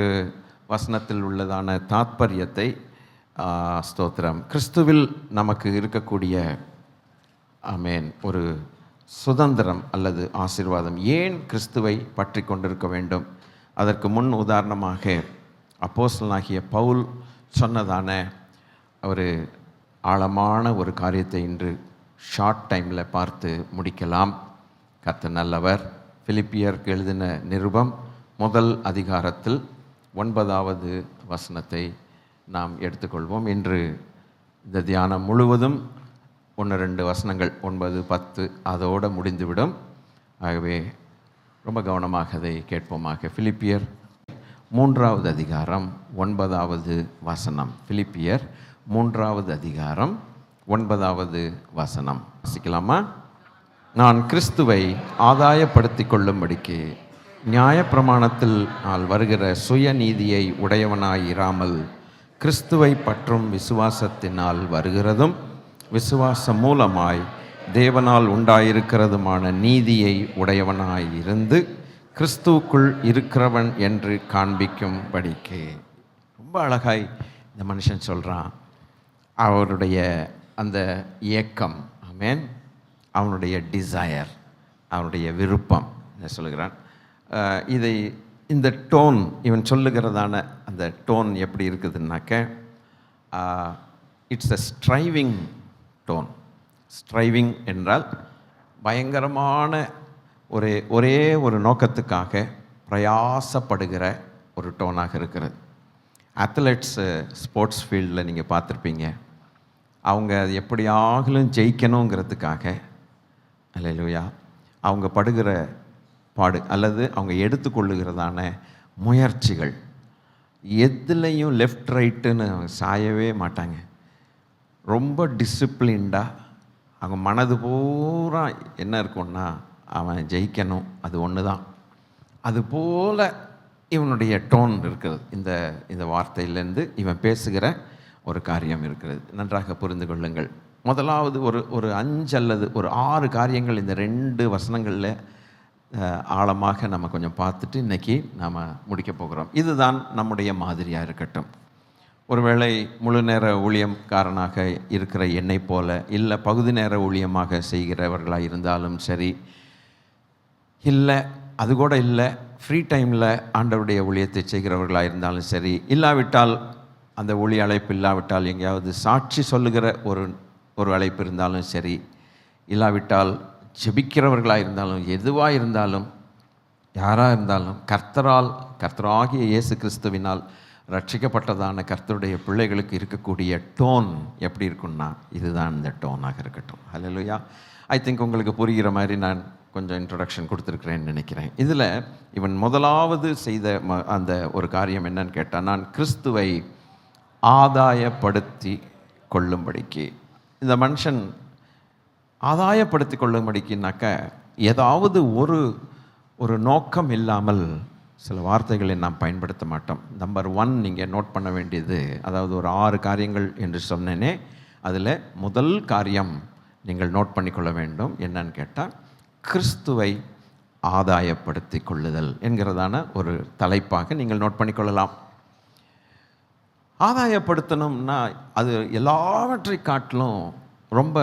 ஒரு வசனத்தில் உள்ளதான தாத்பரியத்தை ஸ்தோத்திரம். கிறிஸ்துவில் நமக்கு இருக்கக்கூடிய ஆமென் ஒரு சுதந்திரம் அல்லது ஆசீர்வாதம். ஏன் கிறிஸ்துவை பற்றி கொண்டிருக்க வேண்டும்? அதற்கு முன் உதாரணமாக அப்போஸ்தலனாகிய பவுல் சொன்னதான ஒரு ஆழமான ஒரு காரியத்தை இன்று ஷார்ட் டைமில் பார்த்து முடிக்கலாம். கர்த்தர் நல்லவர். பிலிப்பியருக்கு எழுதின நிருபம் முதல் அதிகாரத்தில் 9வது வசனத்தை நாம் எடுத்துக்கொள்வோம். இன்று இந்த தியானம் முழுவதும் 1-2 வசனங்கள் 9, 10 அதோடு முடிந்துவிடும். ஆகவே ரொம்ப கவனமாக அதை கேட்போமாக. பிலிப்பியர் 3வது அதிகாரம் 9வது வசனம். பிலிப்பியர் 3வது அதிகாரம் 9வது வசனம் வாசிக்கலாமா? நான் கிறிஸ்துவை ஆதாயப்படுத்தி கொள்ளும்படிக்கு நியாயப்பிரமாணத்தில் நான் வருகிற சுயநீதியை உடையவனாயிராமல் கிறிஸ்துவை பற்றும் விசுவாசத்தினால் வருகிறதும் விசுவாசம் மூலமாய் தேவனால் உண்டாயிருக்கிறதுமான நீதியை உடையவனாயிருந்து கிறிஸ்துவுக்குள் இருக்கிறவன் என்று காண்பிக்கும்படிக்கு. ரொம்ப அழகாய் இந்த மனுஷன் சொல்கிறான். அவருடைய அந்த ஏக்கம், ஆமென், அவனுடைய டிசையர், அவனுடைய விருப்பம் என்ன சொல்லுகிறான். இதை இந்த டோன் இவன் சொல்லுகிறதான அந்த டோன் எப்படி இருக்குதுன்னாக்க it's a striving tone. Striving என்றால் பயங்கரமான ஒரே ஒரு நோக்கத்துக்காக பிரயாசப்படுகிற ஒரு டோனாக இருக்கிறது. அத்லெட்ஸு ஸ்போர்ட்ஸ் ஃபீல்டில் நீங்கள் பார்த்துருப்பீங்க. அவங்க அது எப்படியாகலும் ஜெயிக்கணுங்கிறதுக்காக அல்லேலூயா அவங்க படுகிற பாடு அல்லது அவங்க எடுத்துக்கொள்ளுகிறதான முயற்சிகள் எதுலேயும் லெஃப்ட் ரைட்டுன்னு சாயவே மாட்டாங்க. ரொம்ப டிசிப்ளின்டாக அவங்க மனது பூரா என்ன இருக்கும்னா அவன் ஜெயிக்கணும், அது ஒன்று தான். அதுபோல் இவனுடைய டோன் இருக்கிறது. இந்த வார்த்தையிலேருந்து இவன் பேசுகிற ஒரு காரியம் இருக்கிறது. நன்றாக புரிந்து கொள்ளுங்கள். முதலாவது ஒரு 5 அல்லது ஒரு 6 காரியங்கள் இந்த 2 வசனங்களில் ஆழமாக நம்ம கொஞ்சம் பார்த்துட்டு இன்றைக்கி நாம் முடிக்க போகிறோம். இதுதான் நம்முடைய மாதிரியாக இருக்கட்டும். ஒருவேளை முழு நேர ஊழியக்காரனாக இருக்கிற என்னை போல, இல்லை பகுதி நேர ஊழியமாக செய்கிறவர்களாக இருந்தாலும் சரி, இல்லை அது கூட இல்லை ஃப்ரீ டைமில் ஆண்டவருடைய ஊழியத்தை செய்கிறவர்களாக இருந்தாலும் சரி, இல்லாவிட்டால் அந்த ஊழிய அழைப்பு இல்லாவிட்டால் எங்கேயாவது சாட்சி சொல்லுகிற ஒரு அழைப்பு இருந்தாலும் சரி, இல்லாவிட்டால் ஜெபிக்கிறவர்களாக இருந்தாலும், எதுவாக இருந்தாலும், யாராக இருந்தாலும், கர்த்தராகிய இயேசு கிறிஸ்துவினால் ரட்சிக்கப்பட்டதான கர்த்தருடைய பிள்ளைகளுக்கு இருக்கக்கூடிய டோன் எப்படி இருக்குன்னா இதுதான் இந்த டோனாக இருக்கட்டும். ஹல்லேலூயா. ஐ திங்க் உங்களுக்கு புரிகிற மாதிரி நான் கொஞ்சம் இன்ட்ரொடக்ஷன் கொடுத்துருக்குறேன்னு நினைக்கிறேன். இதில் இவன் முதலாவது செய்த அந்த ஒரு காரியம் என்னன்னு கேட்டால், நான் கிறிஸ்துவை ஆதாயப்படுத்தி கொள்ளும்படிக்கு. இந்த மனுஷன் ஆதாயப்படுத்தி கொள்ளும்படிக்குனாக்க ஏதாவது ஒரு நோக்கம் இல்லாமல் சில வார்த்தைகளை நாம் பயன்படுத்த மாட்டோம். நம்பர் 1 நீங்கள் நோட் பண்ண வேண்டியது, அதாவது ஒரு 6 காரியங்கள் என்று சொன்னேனே, அதில் முதல் காரியம் நீங்கள் நோட் பண்ணிக்கொள்ள வேண்டும். என்னன்னு கேட்டால், கிறிஸ்துவை ஆதாயப்படுத்தி கொள்ளுதல் என்கிறதான ஒரு தலைப்பாக நீங்கள் நோட் பண்ணிக்கொள்ளலாம். ஆதாயப்படுத்தணும்னா அது எல்லாவற்றை காட்டிலும் ரொம்ப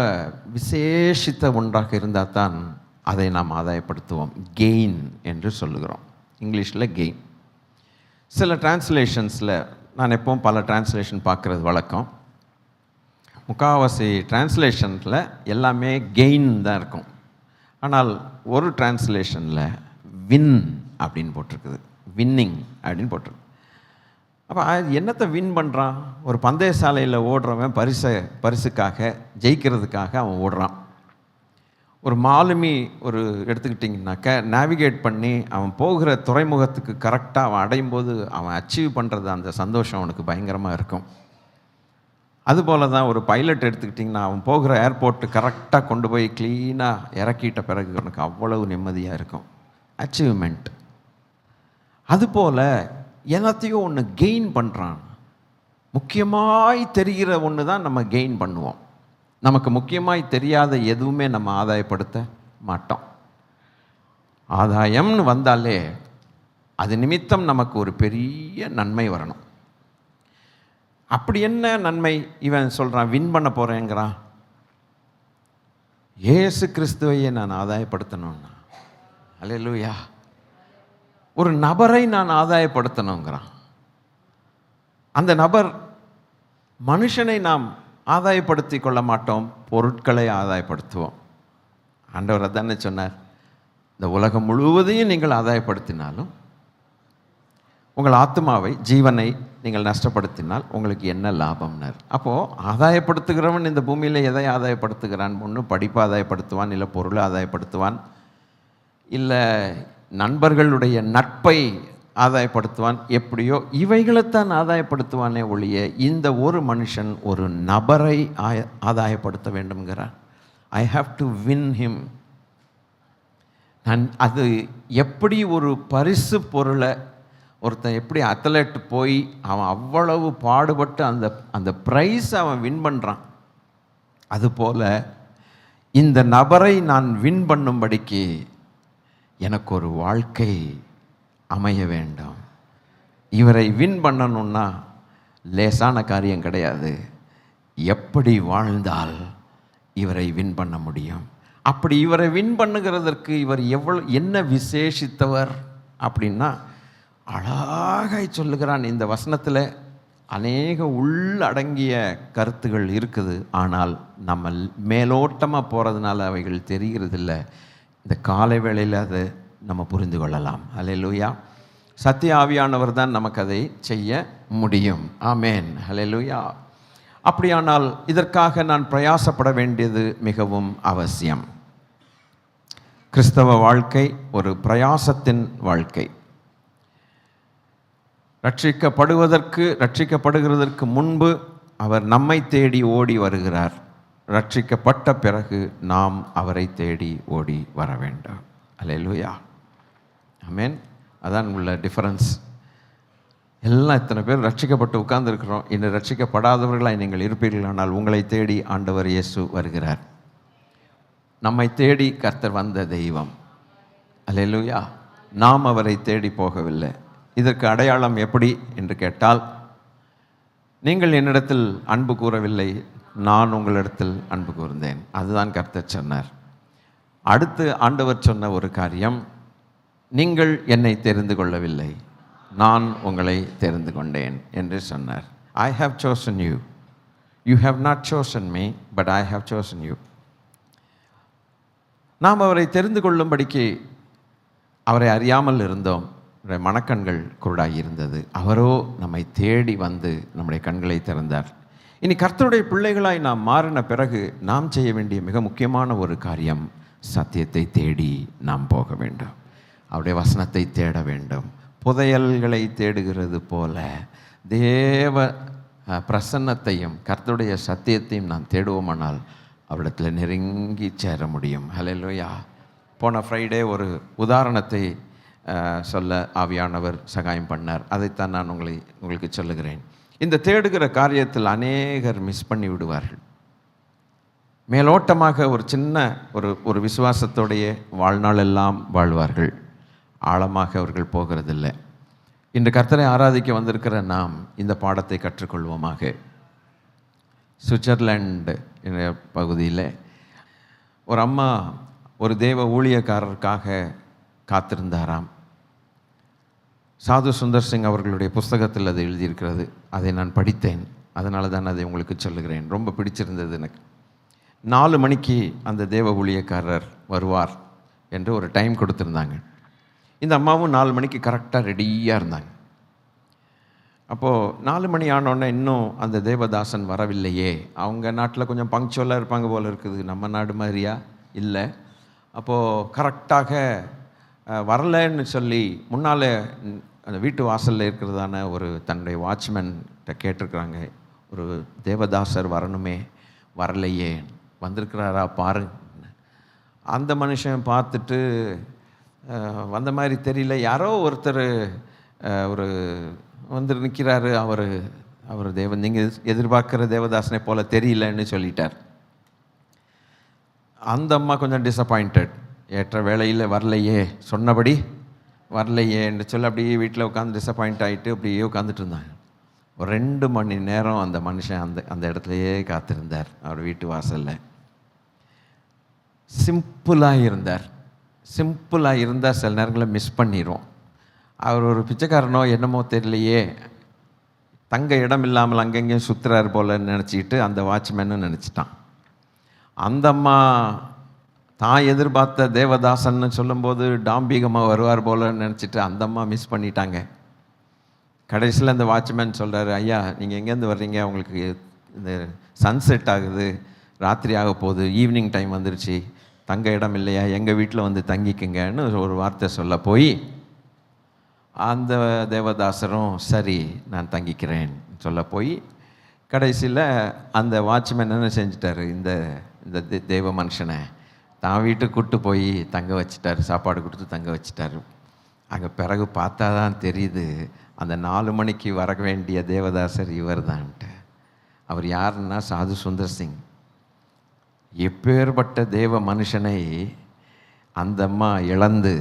விசேஷித்த ஒன்றாக இருந்தால் தான் அதை நாம் ஆதாயப்படுத்துவோம். கெயின் என்று சொல்லுகிறோம். இங்கிலீஷில் கெயின். சில டிரான்ஸ்லேஷன்ஸில் நான் எப்பவும் பல டிரான்ஸ்லேஷன் பார்க்குறது வழக்கம். முக்கால்வாசி டிரான்ஸ்லேஷனில் எல்லாமே கெயின் தான் இருக்கும். ஆனால் ஒரு டிரான்ஸ்லேஷனில் வின் அப்படின்னு போட்டிருக்குது. வின்னிங் அப்படின்னு போட்டிருக்கு. அப்போ என்னத்தை வின் பண்ணுறான்? ஒரு பந்தய சாலையில் ஓடுறவன் பரிசுக்காக ஜெயிக்கிறதுக்காக அவன் ஓடுறான். ஒரு மாலுமி எடுத்துக்கிட்டிங்கனாக்க நேவிகேட் பண்ணி அவன் போகிற துறைமுகத்துக்கு கரெக்டாக அவன் அடையும் போது அவன் அச்சீவ் பண்ணுறது அந்த சந்தோஷம் அவனுக்கு பயங்கரமாக இருக்கும். அதுபோல் தான் ஒரு பைலட் எடுத்துக்கிட்டிங்கன்னா அவன் போகிற ஏர்போர்ட்டு கரெக்டாக கொண்டு போய் க்ளீனாக இறக்கிட்ட பிறகு அவனுக்கு அவ்வளவு நிம்மதியாக இருக்கும். அச்சீவ்மெண்ட். அதுபோல் எல்லாத்தையும் ஒன்று கெயின் பண்ணுறான். முக்கியமாய் தெரிகிற ஒன்று தான் நம்ம கெயின் பண்ணுவோம். நமக்கு முக்கியமாய் தெரியாத எதுவுமே நம்ம ஆதாயப்படுத்த மாட்டோம். ஆதாயம்னு வந்தாலே அது நிமித்தம் நமக்கு ஒரு பெரிய நன்மை வரணும். அப்படி என்ன நன்மை இவன் சொல்கிறான்? வின் பண்ண போகிறேங்கிறான். இயேசு கிறிஸ்துவையே நான் ஆதாயப்படுத்தணும்னா, அல்லேலூயா, ஒரு நபரை நான் ஆதாயப்படுத்தணுங்கிறான். அந்த நபர் மனுஷனை நாம் ஆதாயப்படுத்தி கொள்ள மாட்டோம், பொருட்களை ஆதாயப்படுத்துவோம். ஆண்டவர் அதானே சொன்னார், இந்த உலகம் முழுவதையும் நீங்கள் ஆதாயப்படுத்தினாலும் உங்கள் ஆத்மாவை, ஜீவனை நீங்கள் நஷ்டப்படுத்தினால் உங்களுக்கு என்ன லாபம்னார். அப்போது ஆதாயப்படுத்துகிறவன் இந்த பூமியில் எதை ஆதாயப்படுத்துகிறான்? ஒன்று படிப்பை ஆதாயப்படுத்துவான், இல்லை பொருளை ஆதாயப்படுத்துவான், இல்லை நண்பர்களுடைய நட்பை ஆதாயப்படுத்துவான். எப்படியோ இவைகளைத்தான் ஆதாயப்படுத்துவானே ஒழிய இந்த ஒரு மனுஷன் ஒரு நபரை ஆதாயப்படுத்த வேண்டும்ங்கிறான். I have to win him. நான் அது எப்படி ஒரு பரிசு பொருளை ஒருத்தன் எப்படி அத்லெட் போய் அவன் அவ்வளவு பாடுபட்டு அந்த ப்ரைஸ் அவன் வின் பண்ணுறான், அதுபோல் இந்த நபரை நான் வின் பண்ணும்படிக்கு எனக்கு ஒரு வாழ்க்கை அமைய வேண்டும். இவரை வின் பண்ணணுன்னா லேசான காரியம் கிடையாது. எப்படி வாழ்ந்தால் இவரை வின் பண்ண முடியும்? அப்படி இவரை வின் பண்ணுகிறதற்கு இவர் என்ன விசேஷித்தவர் அப்படின்னா அழகாய் சொல்லுகிறான். இந்த வசனத்தில் அநேக உள்ளடங்கிய கருத்துகள் இருக்குது. ஆனால் நம்ம மேலோட்டமாக போகிறதுனால அவைகள் தெரிகிறதில்ல. இந்த காலை வேளையில் அதை நம்ம புரிந்து கொள்ளலாம். ஹல்லேலூயா. சத்திய ஆவியானவர் தான் நமக்கு அதை செய்ய முடியும். ஆமேன். ஹல்லேலூயா. அப்படியானால் இதற்காக நான் பிரயாசப்பட வேண்டியது மிகவும் அவசியம். கிறிஸ்தவ வாழ்க்கை ஒரு பிரயாசத்தின் வாழ்க்கை. ரட்சிக்கப்படுகிறதற்கு முன்பு அவர் நம்மை தேடி ஓடி வருகிறார். ரட்சிக்கப்பட்ட பிறகு நாம் அவரை தேடி ஓடி வர வேண்டும். அல்லேலூயா. ஆமென். அதான் உள்ள டிஃபரன்ஸ். எல்லாம் இத்தனை பேர் ரட்சிக்கப்பட்டு உட்கார்ந்துருக்கிறோம். இன்னும் ரட்சிக்கப்படாதவர்களாய் நீங்கள் இருப்பீர்கள். ஆனால் உங்களை தேடி ஆண்டவர் இயேசு வருகிறார். நம்மை தேடி கர்த்தர் வந்த தெய்வம். அல்லேலூயா. நாம் அவரை தேடி போகவில்லை. இதற்கு அடையாளம் எப்படி என்று கேட்டால், நீங்கள் என்னிடத்தில் அன்பு கூறவில்லை, நான் உங்களிடத்தில் அன்பு கூர்ந்தேன். அதுதான் கர்த்தர் சொன்னார். அடுத்து ஆண்டவர் சொன்ன ஒரு காரியம், நீங்கள் என்னை தெரிந்து கொள்ளவில்லை, நான் உங்களை தெரிந்து கொண்டேன் என்று சொன்னார். I have chosen you. You have not chosen me, but I have chosen you. நாம் அவரை தெரிந்து கொள்ளும்படிக்கு அவரை அறியாமல் இருந்தோம். மனக்கண்கள் குருடாயிருந்தது. அவரோ நம்மை தேடி வந்து நம்முடைய கண்களை திறந்தார். இனி கர்த்தருடைய பிள்ளைகளாய் நாம் மாறின பிறகு நாம் செய்ய வேண்டிய மிக முக்கியமான ஒரு காரியம், சத்தியத்தை தேடி நாம் போக வேண்டும். அவருடைய வசனத்தை தேட வேண்டும். புதையல்களை தேடுகிறது போல தேவ பிரசன்னத்தையும் கர்த்தருடைய சத்தியத்தையும் நாம் தேடுவோமானால் அவரிடத்தில் நெருங்கி சேர முடியும். ஹல்லேலூயா. போன ஃப்ரைடே ஒரு உதாரணத்தை சொல்ல ஆவியானவர் சகாயம் பண்ணார். அதைத்தான் நான் உங்களுக்கு சொல்லுகிறேன். இந்த தேடுகிற காரியத்தில் அநேகர் மிஸ் பண்ணி விடுவார்கள். மேலோட்டமாக ஒரு சின்ன ஒரு விசுவாசத்தோடைய வாழ்நாள் எல்லாம் வாழ்வார்கள். ஆழமாக அவர்கள் போகிறதில்லை. இன்று கர்த்தரை ஆராதிக்க வந்திருக்கிற நாம் இந்த பாடத்தை கற்றுக்கொள்வோமாக. சுவிட்சர்லாந்து என்ற பகுதியில் ஒரு அம்மா ஒரு தேவ ஊழியக்காரருக்காக காத்திருந்தாராம். சாது சுந்தர் சிங் அவர்களுடைய புஸ்தகத்தில் அது எழுதியிருக்கிறது. அதை நான் படித்தேன். அதனால தான் அதை உங்களுக்கு சொல்லுகிறேன். ரொம்ப பிடிச்சிருந்தது எனக்கு. 4 மணிக்கு அந்த தேவ ஊழியக்காரர் வருவார் என்று ஒரு டைம் கொடுத்துருந்தாங்க. இந்த அம்மாவும் 4 மணிக்கு கரெக்டாக ரெடியாக இருந்தாங்க. அப்போது 4 மணி ஆனோடனே இன்னும் அந்த தேவதாசன் வரவில்லையே. அவங்க நாட்டில் கொஞ்சம் பங்க்சுவலாக இருப்பாங்க போல் இருக்குது, நம்ம நாடு மாதிரியா இல்லை. அப்போது கரெக்டாக வரலன்னு சொல்லி முன்னால் அந்த வீட்டு வாசலில் இருக்கிறதான ஒரு தன்னுடைய வாட்ச்மேன்கிட்ட கேட்டிருக்கிறாங்க, ஒரு தேவதாசர் வரணுமே, வரலையே, வந்திருக்கிறாரா பாருங்க. அந்த மனுஷன் பார்த்துட்டு வந்த மாதிரி தெரியல, யாரோ ஒருத்தர் ஒரு வந்து நிற்கிறாரு, அவர் தேவன் நீங்கள் எதிர்பார்க்குற தேவதாசனை போல் தெரியலன்னு சொல்லிட்டார். அந்த அம்மா கொஞ்சம் டிசப்பாயிண்டட். ஏற்ற வேளையில் வரலையே, சொன்னபடி வரலையேன்னு சொல்லி அப்படியே வீட்டில் உட்காந்து டிசப்பாயிண்ட் ஆகிட்டு அப்படியே உட்காந்துட்டு இருந்தாங்க. ஒரு 2 மணி நேரம் அந்த மனுஷன் அந்த இடத்துலையே காத்திருந்தார், அவர் வீட்டு வாசலில். சிம்பிளாக இருந்தார். சிம்பிளாக இருந்தால் சில நேரங்களில் மிஸ் பண்ணிடுவோம். அவர் ஒரு பிச்சைக்காரனோ என்னமோ தெரியலையே, தங்க இடம் இல்லாமல் அங்கங்கேயும் சுற்றுறாரு போலன்னு நினச்சிக்கிட்டு அந்த வாட்ச்மேன்னு நினச்சிட்டான். அந்த அம்மா தான் எதிர்பார்த்த தேவதாசன்னு சொல்லும்போது டாம்பிகமாக வருவார் போலன்னு நினச்சிட்டு அந்த அம்மா மிஸ் பண்ணிட்டாங்க. கடைசியில் அந்த வாட்ச்மேன் சொல்கிறாரு, ஐயா நீங்கள் எங்கேருந்து வர்றீங்க, உங்களுக்கு இந்த சன்செட் ஆகுது, ராத்திரி ஆக போகுது, ஈவினிங் டைம் வந்துருச்சு, தங்க இடம் இல்லையா, எங்கள் வீட்டில் வந்து தங்கிக்குங்கன்னு ஒரு வார்த்தை சொல்ல போய் அந்த தேவதாசரும் சரி நான் தங்கிக்கிறேன் சொல்ல போய் கடைசியில் அந்த வாட்ச்மேன் என்ன செஞ்சிட்டாரு, இந்த இந்த தேவ மனுஷனை தான் வீட்டுக்கு கூப்பிட்டு போய் தங்க வச்சிட்டாரு, சாப்பாடு கொடுத்து தங்க வச்சிட்டாரு. அங்கே பிறகு பார்த்தா தான் தெரியுது, அந்த 4 மணிக்கு வர வேண்டிய தேவதாசர் இவர் தான்ட்டு. அவர் யாருன்னா சாது சுந்தர் சிங். எப்பேற்பட்ட தேவ மனுஷனை அந்த அம்மா இழந்து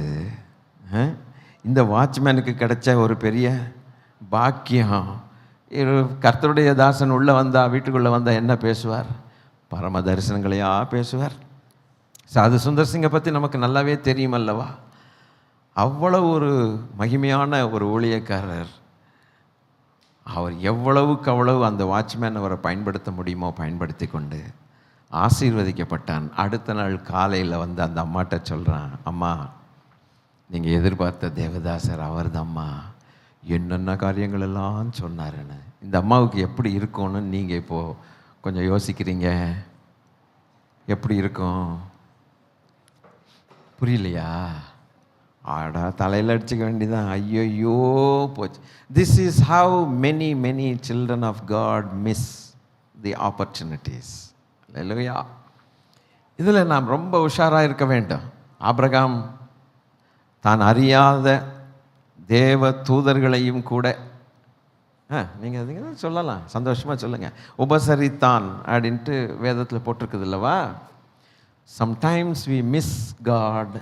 இந்த வாட்ச்மேனுக்கு கிடைச்ச ஒரு பெரிய பாக்கியம். கர்த்தருடைய தாசன் உள்ளே வந்தால், வீட்டுக்குள்ளே வந்தால் என்ன பேசுவார், பரம தரிசனங்களையா பேசுவார். சாது சுந்தர் சிங்கை பற்றி நமக்கு நல்லாவே தெரியும் அல்லவா. அவ்வளவு ஒரு மகிமையான ஒரு ஊழியக்காரர். அவர் எவ்வளவுக்கு அவ்வளவு அந்த வாட்ச்மேன் அவரை பயன்படுத்த முடியுமோ பயன்படுத்தி கொண்டு ஆசீர்வதிக்கப்பட்டான். அடுத்த நாள் காலையில் வந்து அந்த அம்மாட்ட சொல்கிறான், அம்மா நீங்கள் எதிர்பார்த்த தேவதாசர் அவர் தான்ம்மா, என்னென்ன காரியங்கள் எல்லாம் சொன்னாருன்னு. இந்த அம்மாவுக்கு எப்படி இருக்கும்னு நீங்கள் இப்போது கொஞ்சம் யோசிக்கிறீங்க. எப்படி இருக்கும் புரியலையா? ஆடா தலையில் அடிச்சுக்க வேண்டியதான். ஐயோ போச்சு. This is how many children of God miss the opportunities. இல்லையா? இதில் நாம் ரொம்ப உஷாராக இருக்க வேண்டும். ஆபிரகாம் தான் அறியாத தேவ தூதர்களையும் கூட நீங்கள் அதுங்க சொல்லலாம், சந்தோஷமாக சொல்லுங்கள், உபசரித்தான் அப்படின்ட்டு வேதத்தில் போட்டிருக்குது இல்லவா. Sometimes we miss God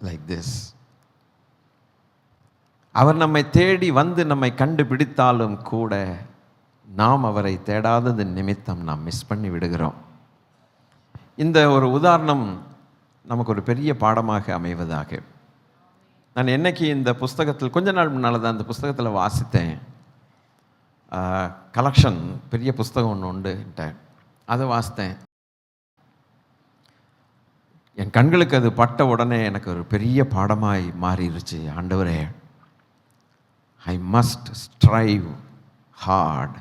like this. அவர் நம்மை தேடி வந்து நம்மை கண்டுபிடித்தாலும் கூட நாம் அவரை தேடாதது நிமித்தம் நாம் மிஸ் பண்ணி விடுகிறோம். இந்த ஒரு உதாரணம் நமக்கு ஒரு பெரிய பாடமாக அமைவதாக. நான் என்னைக்கு இந்த புஸ்தகத்தில் கொஞ்ச நாள் முன்னால் தான் இந்த புஸ்தகத்தில் வாசித்தேன். கலெக்ஷன் பெரிய புஸ்தகம் ஒன்று உண்டுன்ட்டு அதை வாசித்தேன். என் கண்களுக்கு அது பட்ட உடனே எனக்கு ஒரு பெரிய பாடமாய் மாறிடுச்சு. ஆண்டவரே, I must strive hard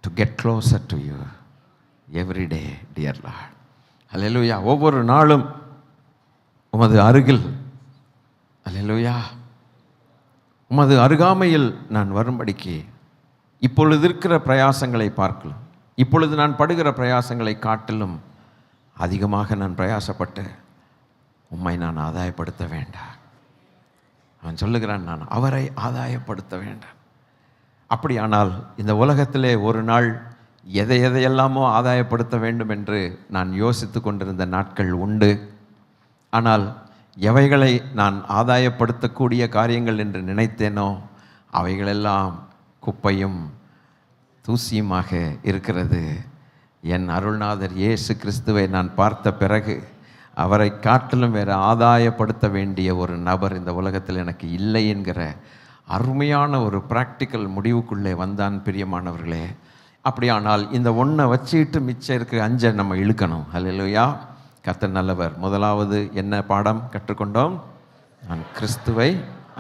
to get closer to you every day, dear Lord. Hallelujah. ஒவ்வொரு நாளும் உமது அருகில், அல்லேலூயா, உமது அருகாமையில் நான் வரும்படிக்கு இப்பொழுது இருக்கிற பிரயாசங்களை பார்க்கலாம், இப்பொழுது நான் படுகிற பிரயாசங்களை காட்டிலும் அதிகமாக நான் பிரயாசப்பட்டு உம்மை நான் ஆதாயப்படுத்த வேண்டாம். அவன் சொல்லுகிறான், நான் அவரை ஆதாயப்படுத்த வேண்டாம். அப்படியானால் இந்த உலகத்திலே ஒரு நாள் எதையெல்லாமோ ஆதாயப்படுத்த வேண்டும் என்று நான் யோசித்து கொண்டிருந்த நாட்கள் உண்டு. ஆனால் எவைகளை நான் ஆதாயப்படுத்தக்கூடிய காரியங்கள் என்று நினைத்தேனோ அவைகளெல்லாம் குப்பையும் தூசியுமாக இருக்கிறது. என் அருள்நாதர் இயேசு கிறிஸ்துவை நான் பார்த்த பிறகு அவரை காட்டிலும் வேறு ஆதாயப்படுத்த வேண்டிய ஒரு நபர் இந்த உலகத்தில் எனக்கு இல்லை என்கிற அருமையான ஒரு ப்ராக்டிக்கல் முடிவுக்குள்ளே வந்தான். பிரியமானவர்களே, அப்படியானால் இந்த ஒன்றை வச்சுக்கிட்டு மிச்சம் இருக்கிற 5 நம்ம இழுக்கணும். அல்லேலூயா. கர்த்தர் நல்லவர். முதலாவது என்ன பாடம் கற்றுக்கொண்டோம்? நான் கிறிஸ்துவை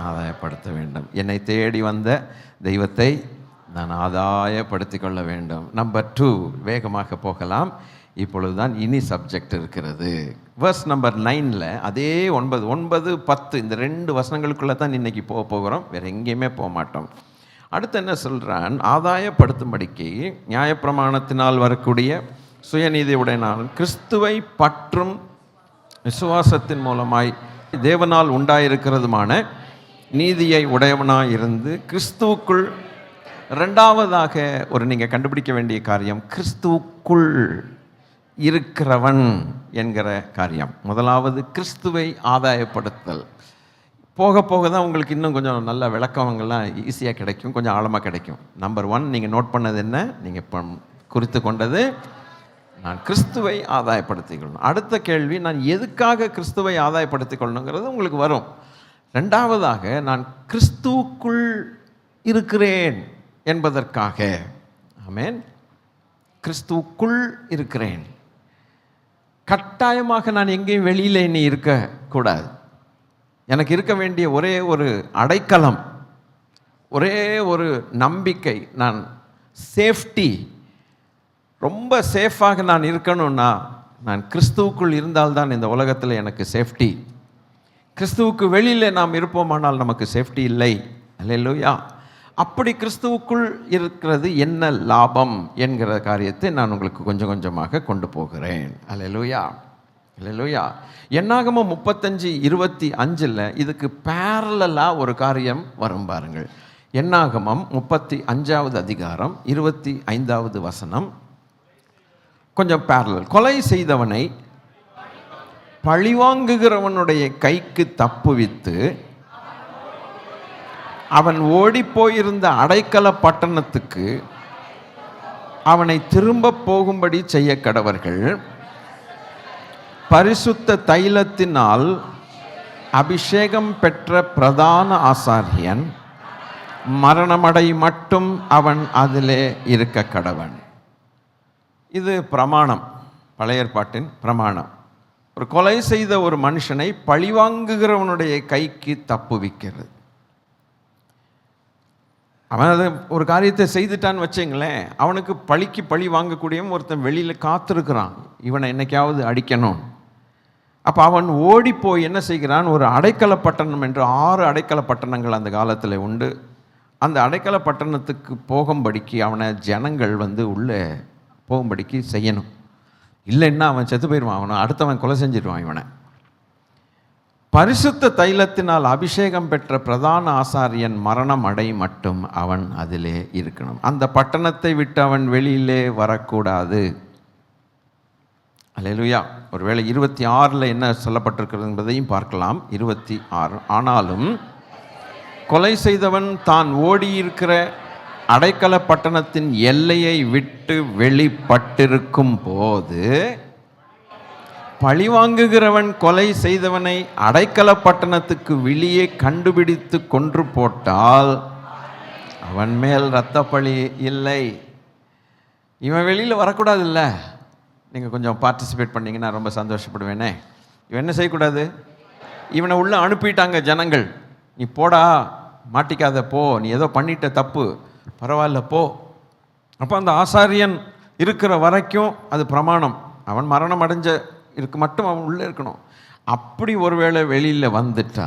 ஆதாயப்படுத்த வேண்டும். என்னை தேடி வந்த தெய்வத்தை நான் ஆதாயப்படுத்தி கொள்ள வேண்டும். நம்பர் 2, வேகமாக போகலாம். இப்பொழுது தான் இனி சப்ஜெக்ட் இருக்கிறது. வெர்ஸ் நம்பர் 9 அதே 9, 10 இந்த 2 வசனங்களுக்குள்ளே தான் இன்றைக்கி போகிறோம். வேறு எங்கேயுமே போக மாட்டோம். அடுத்து என்ன சொல்கிறான்? ஆதாயப்படுத்தும்படிக்கு நியாயப்பிரமாணத்தினால் வரக்கூடிய சுயநீதியுடைய நான் கிறிஸ்துவை பற்றும் விசுவாசத்தின் மூலமாய் தேவனால் உண்டாயிருக்கிறதுமான நீதியை உடையவனாய் இருந்து கிறிஸ்துவுக்குள். ரெண்டாவதாக ஒரு நீங்கள் கண்டுபிடிக்க வேண்டிய காரியம் கிறிஸ்துவுக்குள் இருக்கிறவன் என்கிற காரியம். முதலாவது கிறிஸ்துவை ஆதாயப்படுத்தல். போக போக தான் உங்களுக்கு இன்னும் கொஞ்சம் நல்ல விளக்கங்கள்லாம் ஈஸியாக கிடைக்கும், கொஞ்சம் ஆழமாக கிடைக்கும். நம்பர் 1 நீங்கள் நோட் பண்ணது என்ன? நீங்கள் இப்போ குறித்து கொண்டது, நான் கிறிஸ்துவை ஆதாயப்படுத்திக் கொள்ளணும். அடுத்த கேள்வி, நான் எதுக்காக கிறிஸ்துவை ஆதாயப்படுத்திக் கொள்ளணுங்கிறது உங்களுக்கு வரும். 2வதாக, நான் கிறிஸ்துவுக்குள் இருக்கிறேன் என்பதற்காக. ஆமென். கிறிஸ்துவுக்குள் இருக்கிறேன். கட்டாயமாக நான் எங்கேயும் வெளியில் இனி இருக்கக்கூடாது. எனக்கு இருக்க வேண்டிய ஒரே ஒரு அடைக்கலம், ஒரே ஒரு நம்பிக்கை, நான் சேஃப்டி, ரொம்ப சேஃபாக நான் இருக்கணும்னா நான் கிறிஸ்துவுக்குள் இருந்தால்தான் இந்த உலகத்தில் எனக்கு சேஃப்டி. கிறிஸ்துவுக்கு வெளியில் நாம் இருப்போமானால் நமக்கு சேஃப்டி இல்லை. அல்லேலூயா. அப்படி கிறிஸ்துவுக்குள் இருக்கிறது என்ன லாபம் என்கிற காரியத்தை நான் உங்களுக்கு கொஞ்சம் கொஞ்சமாக கொண்டு போகிறேன். அல்லேலூயா, அல்லேலூயா. என்னாகமம் 35:25 இதுக்கு பேரலலாக ஒரு காரியம் வரும் பாருங்கள். என்னாகமம் 35வது அதிகாரம் 25வது வசனம் கொஞ்சம் பேரலல். கொலை செய்தவனை பழிவாங்குகிறவனுடைய கைக்கு தப்புவித்து அவன் ஓடிப்போயிருந்த அடைக்கல பட்டணத்துக்கு அவனை திரும்ப போகும்படி செய்ய கடவர்கள். பரிசுத்த தைலத்தினால் அபிஷேகம் பெற்ற பிரதான ஆசாரியன் மரணமடை மட்டும் அவன் அதிலே இருக்க கடவன். இது பிரமாணம், பழைய ஏற்பாட்டின் பிரமாணம். ஒரு கொலை செய்த ஒரு மனுஷனை பழிவாங்குகிறவனுடைய கைக்கு தப்புவிக்கிறது. அவன் அதை ஒரு காரியத்தை செய்துட்டான்னு வச்சுங்களேன், அவனுக்கு பழிக்கு பழி வாங்கக்கூடியவன் ஒருத்தன் வெளியில் காத்திருக்கிறான், இவனை என்னைக்காவது அடிக்கணும். அப்போ அவன் ஓடி போய் என்ன செய்கிறான், ஒரு அடைக்கல பட்டணம் என்று 6 அடைக்கல பட்டணங்கள் அந்த காலத்தில் உண்டு. அந்த அடைக்கல பட்டணத்துக்கு போகும்படிக்கு அவனை ஜனங்கள் உள்ளே போகும்படிக்கு செய்யணும். இல்லைன்னா அவன் செத்து போயிடுவான், அவனை அடுத்தவன் கொலை செஞ்சிடுவான் இவனை. பரிசுத்த தைலத்தினால் அபிஷேகம் பெற்ற பிரதான ஆசாரியன் மரணம் அடை மட்டும் அவன் அதிலே இருக்கணும். அந்த பட்டணத்தை விட்டு அவன் வெளியிலே வரக்கூடாது. அல்லேலூயா. ஒருவேளை 26 என்ன சொல்லப்பட்டிருக்கிறது என்பதையும் பார்க்கலாம். 26, ஆனாலும் கொலை செய்தவன் தான் ஓடியிருக்கிற அடைக்கல பட்டணத்தின் எல்லையை விட்டு வெளிப்பட்டிருக்கும் போது பழிவாங்குகிறவன் கொலை செய்தவனை அடைக்கல பட்டணத்துக்கு வெளியே கண்டுபிடித்து கொன்று போட்டால் அவன் மேல் இரத்த பழி இல்லை. இவன் வெளியில் வரக்கூடாது. இல்லை, நீங்கள் கொஞ்சம் பார்ட்டிசிபேட் பண்ணிங்கன்னா ரொம்ப சந்தோஷப்படுவேனே. இவன் என்ன செய்யக்கூடாது, இவனை உள்ளே அனுப்பிட்டாங்க ஜனங்கள், நீ போடா, மாட்டிக்காத, போ, நீ ஏதோ பண்ணிட்ட தப்பு, பரவாயில்ல போ. அப்போ அந்த ஆசாரியன் இருக்கிற வரைக்கும் அது பிரமாணம், அவன் மரணம் அடைஞ்ச இருக்கு மட்டும் அவன் உள்ளே இருக்கணும். அப்படி ஒருவேளை வெளியில் வந்துட்டா,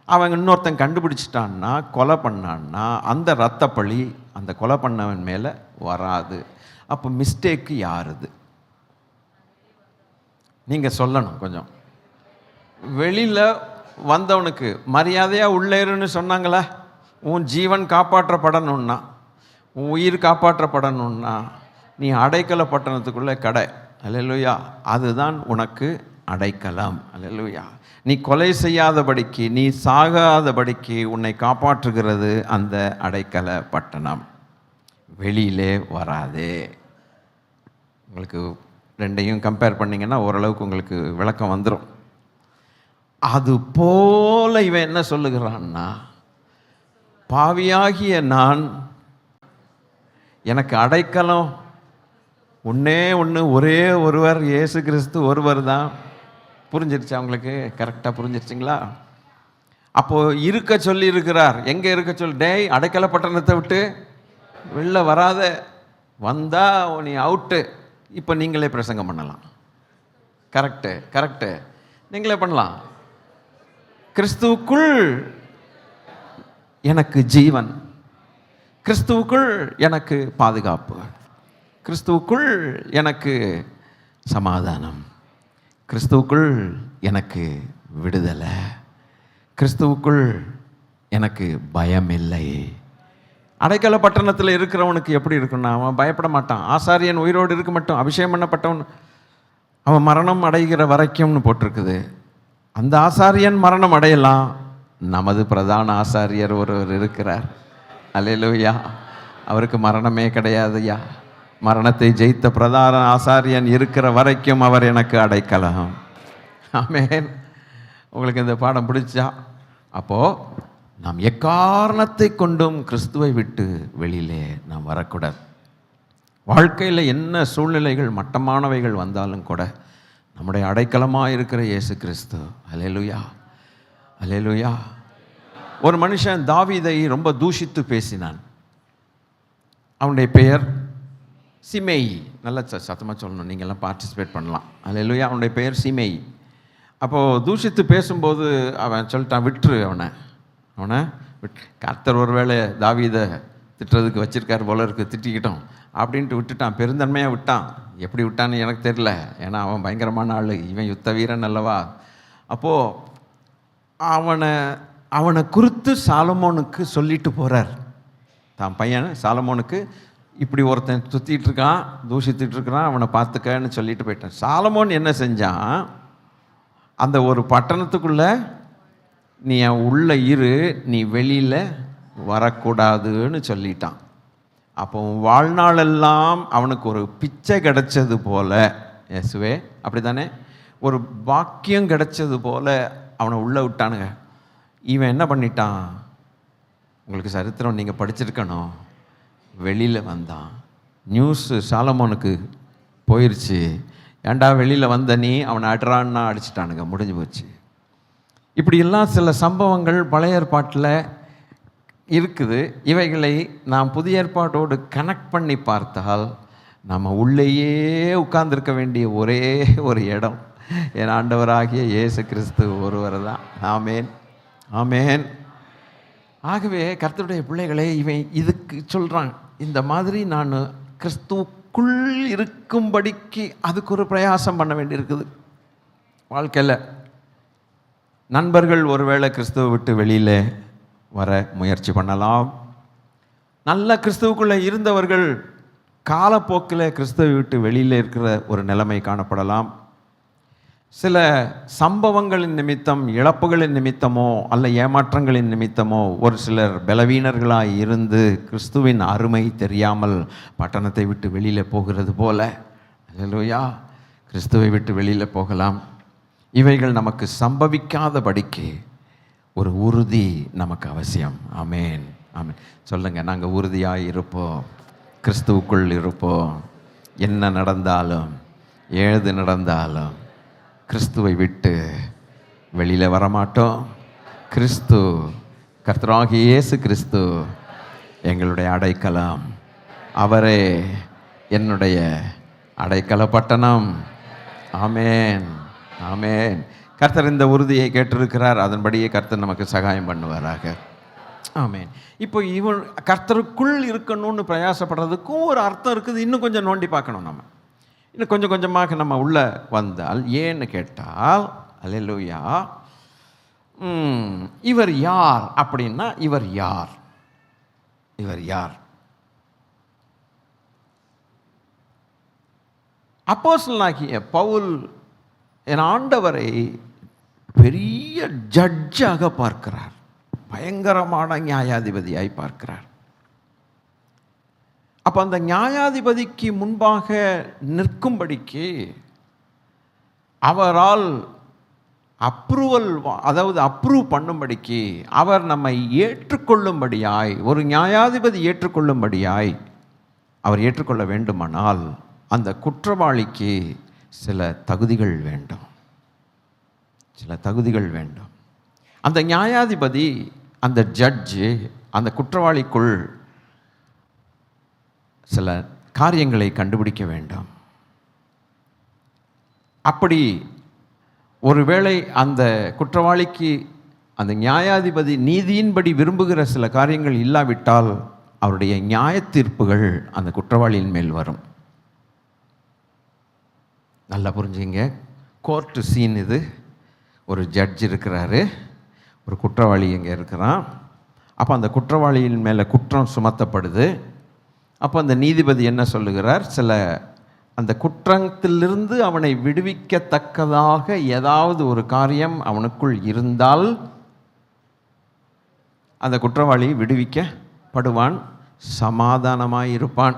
அவன் இன்னொருத்தன் கண்டுபிடிச்சிட்டான்னா, கொலை பண்ணான்னா, அந்த இரத்த பழி அந்த கொலை பண்ணவன் மேலே வராது. அப்போ மிஸ்டேக்கு யாருது நீங்கள் சொல்லணும். கொஞ்சம் வெளியில் வந்தவனுக்கு மரியாதையாக உள்ளேருன்னு சொன்னாங்களா? உன் ஜீவன் காப்பாற்றப்படணுன்னா, உன் உயிர் காப்பாற்றப்படணுன்னா நீ அடைக்கல பட்டணத்துக்குள்ளே கடை. அல்லேலூயா. அதுதான் உனக்கு அடைக்கலம். அல்லேலூயா. நீ கொலை செய்யாதபடிக்கு, நீ சாகாதபடிக்கு உன்னை காப்பாற்றுகிறது அந்த அடைக்கல பட்டணம். வெளியிலே வராதே. உங்களுக்கு ரெண்டையும் கம்பேர் பண்ணிங்கன்னா ஓரளவுக்கு உங்களுக்கு விளக்கம் வந்துடும். அது போல இவன் என்ன சொல்லுகிறான்னா, பாவியாகிய நான், எனக்கு அடைக்கலம் ஒன்றே ஒன்று, ஒரே ஒருவர், இயேசு கிறிஸ்து ஒருவர் தான். புரிஞ்சிருச்சா உங்களுக்கு? கரெக்டாக புரிஞ்சிருச்சிங்களா? அப்போது இருக்க சொல்லி இருக்கிறார். எங்கே இருக்க சொல்லி? டேய், அடைக்கல பட்டணத்தை விட்டு வெளில வராத, வந்தா நீ அவுட்டு. இப்போ நீங்களே பிரசங்கம் பண்ணலாம். கரெக்டு, கரெக்டு, நீங்களே பண்ணலாம். கிறிஸ்துவுக்குள் எனக்கு ஜீவன், கிறிஸ்துவுக்குள் எனக்கு பாதுகாப்பு, கிறிஸ்துவுக்குள் எனக்கு சமாதானம், கிறிஸ்துவுக்குள் எனக்கு விடுதலை, கிறிஸ்துவுக்குள் எனக்கு பயம் இல்லை. அடைக்கல பட்டணத்தில் இருக்கிறவனுக்கு எப்படி இருக்குன்னா, அவன் பயப்பட மாட்டான். ஆசாரியன் உயிரோடு இருக்க மட்டும், அபிஷேகம் பண்ணப்பட்டவன் அவன் மரணம் அடைகிற வரைக்கும்னு போட்டிருக்குது. அந்த ஆசாரியன் மரணம் அடையலாம், நமது பிரதான ஆசாரியர் ஒருவர் இருக்கிறார். அல்லேலூயா. அவருக்கு மரணமே கிடையாதுயா. மரணத்தை ஜெயித்த பிரதான ஆசாரியன் இருக்கிற வரைக்கும் அவர் எனக்கு அடைக்கலம். ஆமென். உங்களுக்கு இந்த பாடம் பிடிச்சா? அப்போது நாம் எக்காரணத்தை கொண்டும் கிறிஸ்துவை விட்டு வெளியிலே நாம் வரக்கூடாது. வாழ்க்கையில் என்ன சூழ்நிலைகள் மட்டமானவைகள் வந்தாலும் கூட நம்முடைய அடைக்கலமாக இருக்கிற இயேசு கிறிஸ்து. அல்லேலூயா, அல்லேலூயா. ஒரு மனுஷன் தாவீதை ரொம்ப தூஷித்து பேசினான். அவனுடைய பெயர் சிமேயி. நல்லா சத்தமாக சொல்லணும், நீங்கள்லாம் பார்ட்டிசிபேட் பண்ணலாம். அல்லேலூயா. அவனுடைய பெயர் சிமேயி. அப்போது தூஷித்து பேசும்போது அவன் சொல்லிட்டான், விட்டுரு அவனை கர்த்தர் ஒரு வேளை தாவீதை திட்டுறதுக்கு வச்சிருக்கார் போல இருக்குது, திட்டிக்கிட்டோம் அப்படின்ட்டு விட்டுட்டான். பெருந்தன்மையாக விட்டான். எப்படி விட்டான்னு எனக்கு தெரியல, ஏன்னா அவன் பயங்கரமான ஆள், இவன் யுத்த வீரன் அல்லவா. அப்போது அவனை குறித்து சாலமோனுக்கு சொல்லிட்டு போகிறார். தான் பையன் சாலமோனுக்கு இப்படி ஒருத்தன் சுற்றிட்டு இருக்கான், தூஷித்துட்டு இருக்கிறான், அவனை பார்த்துக்கன்னு சொல்லிட்டு போயிட்டான். சாலமோன் என்ன செஞ்சான், அந்த ஒரு பட்டணத்துக்குள்ளே நீ உள்ள இரு, நீ வெளியில் வரக்கூடாதுன்னு சொல்லிட்டான். அப்போ வாழ்நாளெல்லாம் அவனுக்கு ஒரு பிச்சை கிடைச்சது போல, இயேசுவே அப்படி தானே, ஒரு பாக்கியம் கிடைச்சது போல அவனை உள்ளே விட்டானுங்க. இவன் என்ன பண்ணிட்டான், உங்களுக்கு சரித்திரம் நீங்கள் படிச்சிருக்கணும், வெளியில் வந்தான். நியூஸு சாலமோனுக்கு போயிடுச்சு, ஏண்டா வெளியில் வந்த நீ, அவனை அட்ரான்னா அடிச்சிட்டானுங்க, முடிஞ்சு போச்சு. இப்படியெல்லாம் சில சம்பவங்கள் பழைய ஏற்பாட்டில் இருக்குது. இவைகளை நாம் புதிய ஏற்பாட்டோடு கனெக்ட் பண்ணி பார்த்தால் நம்ம உள்ளேயே உட்கார்ந்துருக்க வேண்டிய ஒரே ஒரு இடம் என் ஆண்டவராகிய இயேசு கிறிஸ்து ஒருவர் தான். ஆமேன், ஆமேன். ஆகவே கர்த்தருடைய பிள்ளைகளே, இவன் இதுக்கு சொல்கிறான், இந்த மாதிரி நான் கிறிஸ்துவுக்குள் இருக்கும்படிக்கு அதுக்கு ஒரு பிரயாசம் பண்ண வேண்டியிருக்குது வாழ்க்கையில். நண்பர்கள் ஒருவேளை கிறிஸ்துவை விட்டு வெளியில் வர முயற்சி பண்ணலாம். நல்ல கிறிஸ்துவுக்குள்ளே இருந்தவர்கள் காலப்போக்கில் கிறிஸ்துவை விட்டு வெளியில் இருக்கிற ஒரு நிலைமை காணப்படலாம். சில சம்பவங்களின் நிமித்தம், இழப்புகளின் நிமித்தமோ அல்ல ஏமாற்றங்களின் நிமித்தமோ ஒரு சிலர் பலவீனர்களாக இருந்து கிறிஸ்துவின் அருமை தெரியாமல் பட்டணத்தை விட்டு வெளியில் போகிறது போல, அல்லேலூயா, கிறிஸ்துவை விட்டு வெளியில் போகலாம். இவைகள் நமக்கு சம்பவிக்காதபடிக்கு ஒரு உறுதி நமக்கு அவசியம். ஆமேன், ஆமேன். சொல்லுங்கள், நாங்கள் உறுதியாக இருப்போம், கிறிஸ்துவுக்குள் இருப்போம். என்ன நடந்தாலும் ஏது நடந்தாலும் கிறிஸ்துவை விட்டு வெளியில் வரமாட்டோம். கிறிஸ்து, கர்த்தராகிய இயேசு கிறிஸ்து எங்களுடைய அடைக்கலம். அவரே என்னுடைய அடைக்கல பட்டணம். ஆமேன், ஆமேன். கர்த்தர் இந்த உறுதியை கேட்டிருக்கிறார். அதன்படியே கர்த்தர் நமக்கு சகாயம் பண்ணுவாராக. ஆமேன். இப்போ இவன் கர்த்தருக்குள் இருக்கணும்னு பிரயாசப்படுறதுக்கும் ஒரு அர்த்தம் இருக்குது. இன்னும் கொஞ்சம் நோண்டி பார்க்கணும். நம்ம இன்னும் கொஞ்சம் கொஞ்சமாக நம்ம உள்ளே வந்தால், ஏன்னு கேட்டால், அல்லேலூயா, இவர் யார் அப்படின்னா, இவர் யார், இவர் யார்? அப்போஸ்தலனாகிய பவுல் என் ஆண்டவரை பெரிய ஜட்ஜாக பார்க்கிறார், பயங்கரமான நியாயாதிபதியாய் பார்க்கிறார். அப்போ அந்த நியாயாதிபதிக்கு முன்பாக நிற்கும்படிக்கு அவரால் அப்ரூவ் பண்ணும்படிக்கு, அவர் நம்மை ஏற்றுக்கொள்ளும்படியாய், ஒரு நியாயாதிபதி ஏற்றுக்கொள்ளும்படியாய் அவர் ஏற்றுக்கொள்ள வேண்டுமானால் அந்த குற்றவாளிக்கு சில தகுதிகள் வேண்டும், சில தகுதிகள் வேண்டும். அந்த நியாயாதிபதி, அந்த ஜட்ஜு அந்த குற்றவாளிக்குள் சில காரியங்களை கண்டுபிடிக்க வேண்டும். அப்படி ஒருவேளை அந்த குற்றவாளிக்கு அந்த நியாயாதிபதி நீதியின்படி விரும்புகிற சில காரியங்கள் இல்லாவிட்டால் அவருடைய நியாய தீர்ப்புகள் அந்த குற்றவாளியின் மேல் வரும். நல்லா புரிஞ்சுங்க. கோர்ட்டு சீன் இது. ஒரு ஜட்ஜ் இருக்கிறாரு, ஒரு குற்றவாளி இங்கே இருக்கிறான். அப்போ அந்த குற்றவாளியின் மேலே குற்றம் சுமத்தப்படுது. அப்போ அந்த நீதிபதி என்ன சொல்லுகிறார், சில அந்த குற்றத்திலிருந்து அவனை விடுவிக்கத்தக்கதாக ஏதாவது ஒரு காரியம் அவனுக்குள் இருந்தால் அந்த குற்றவாளி விடுவிக்கப்படுவான், சமாதானமாய் இருப்பான்.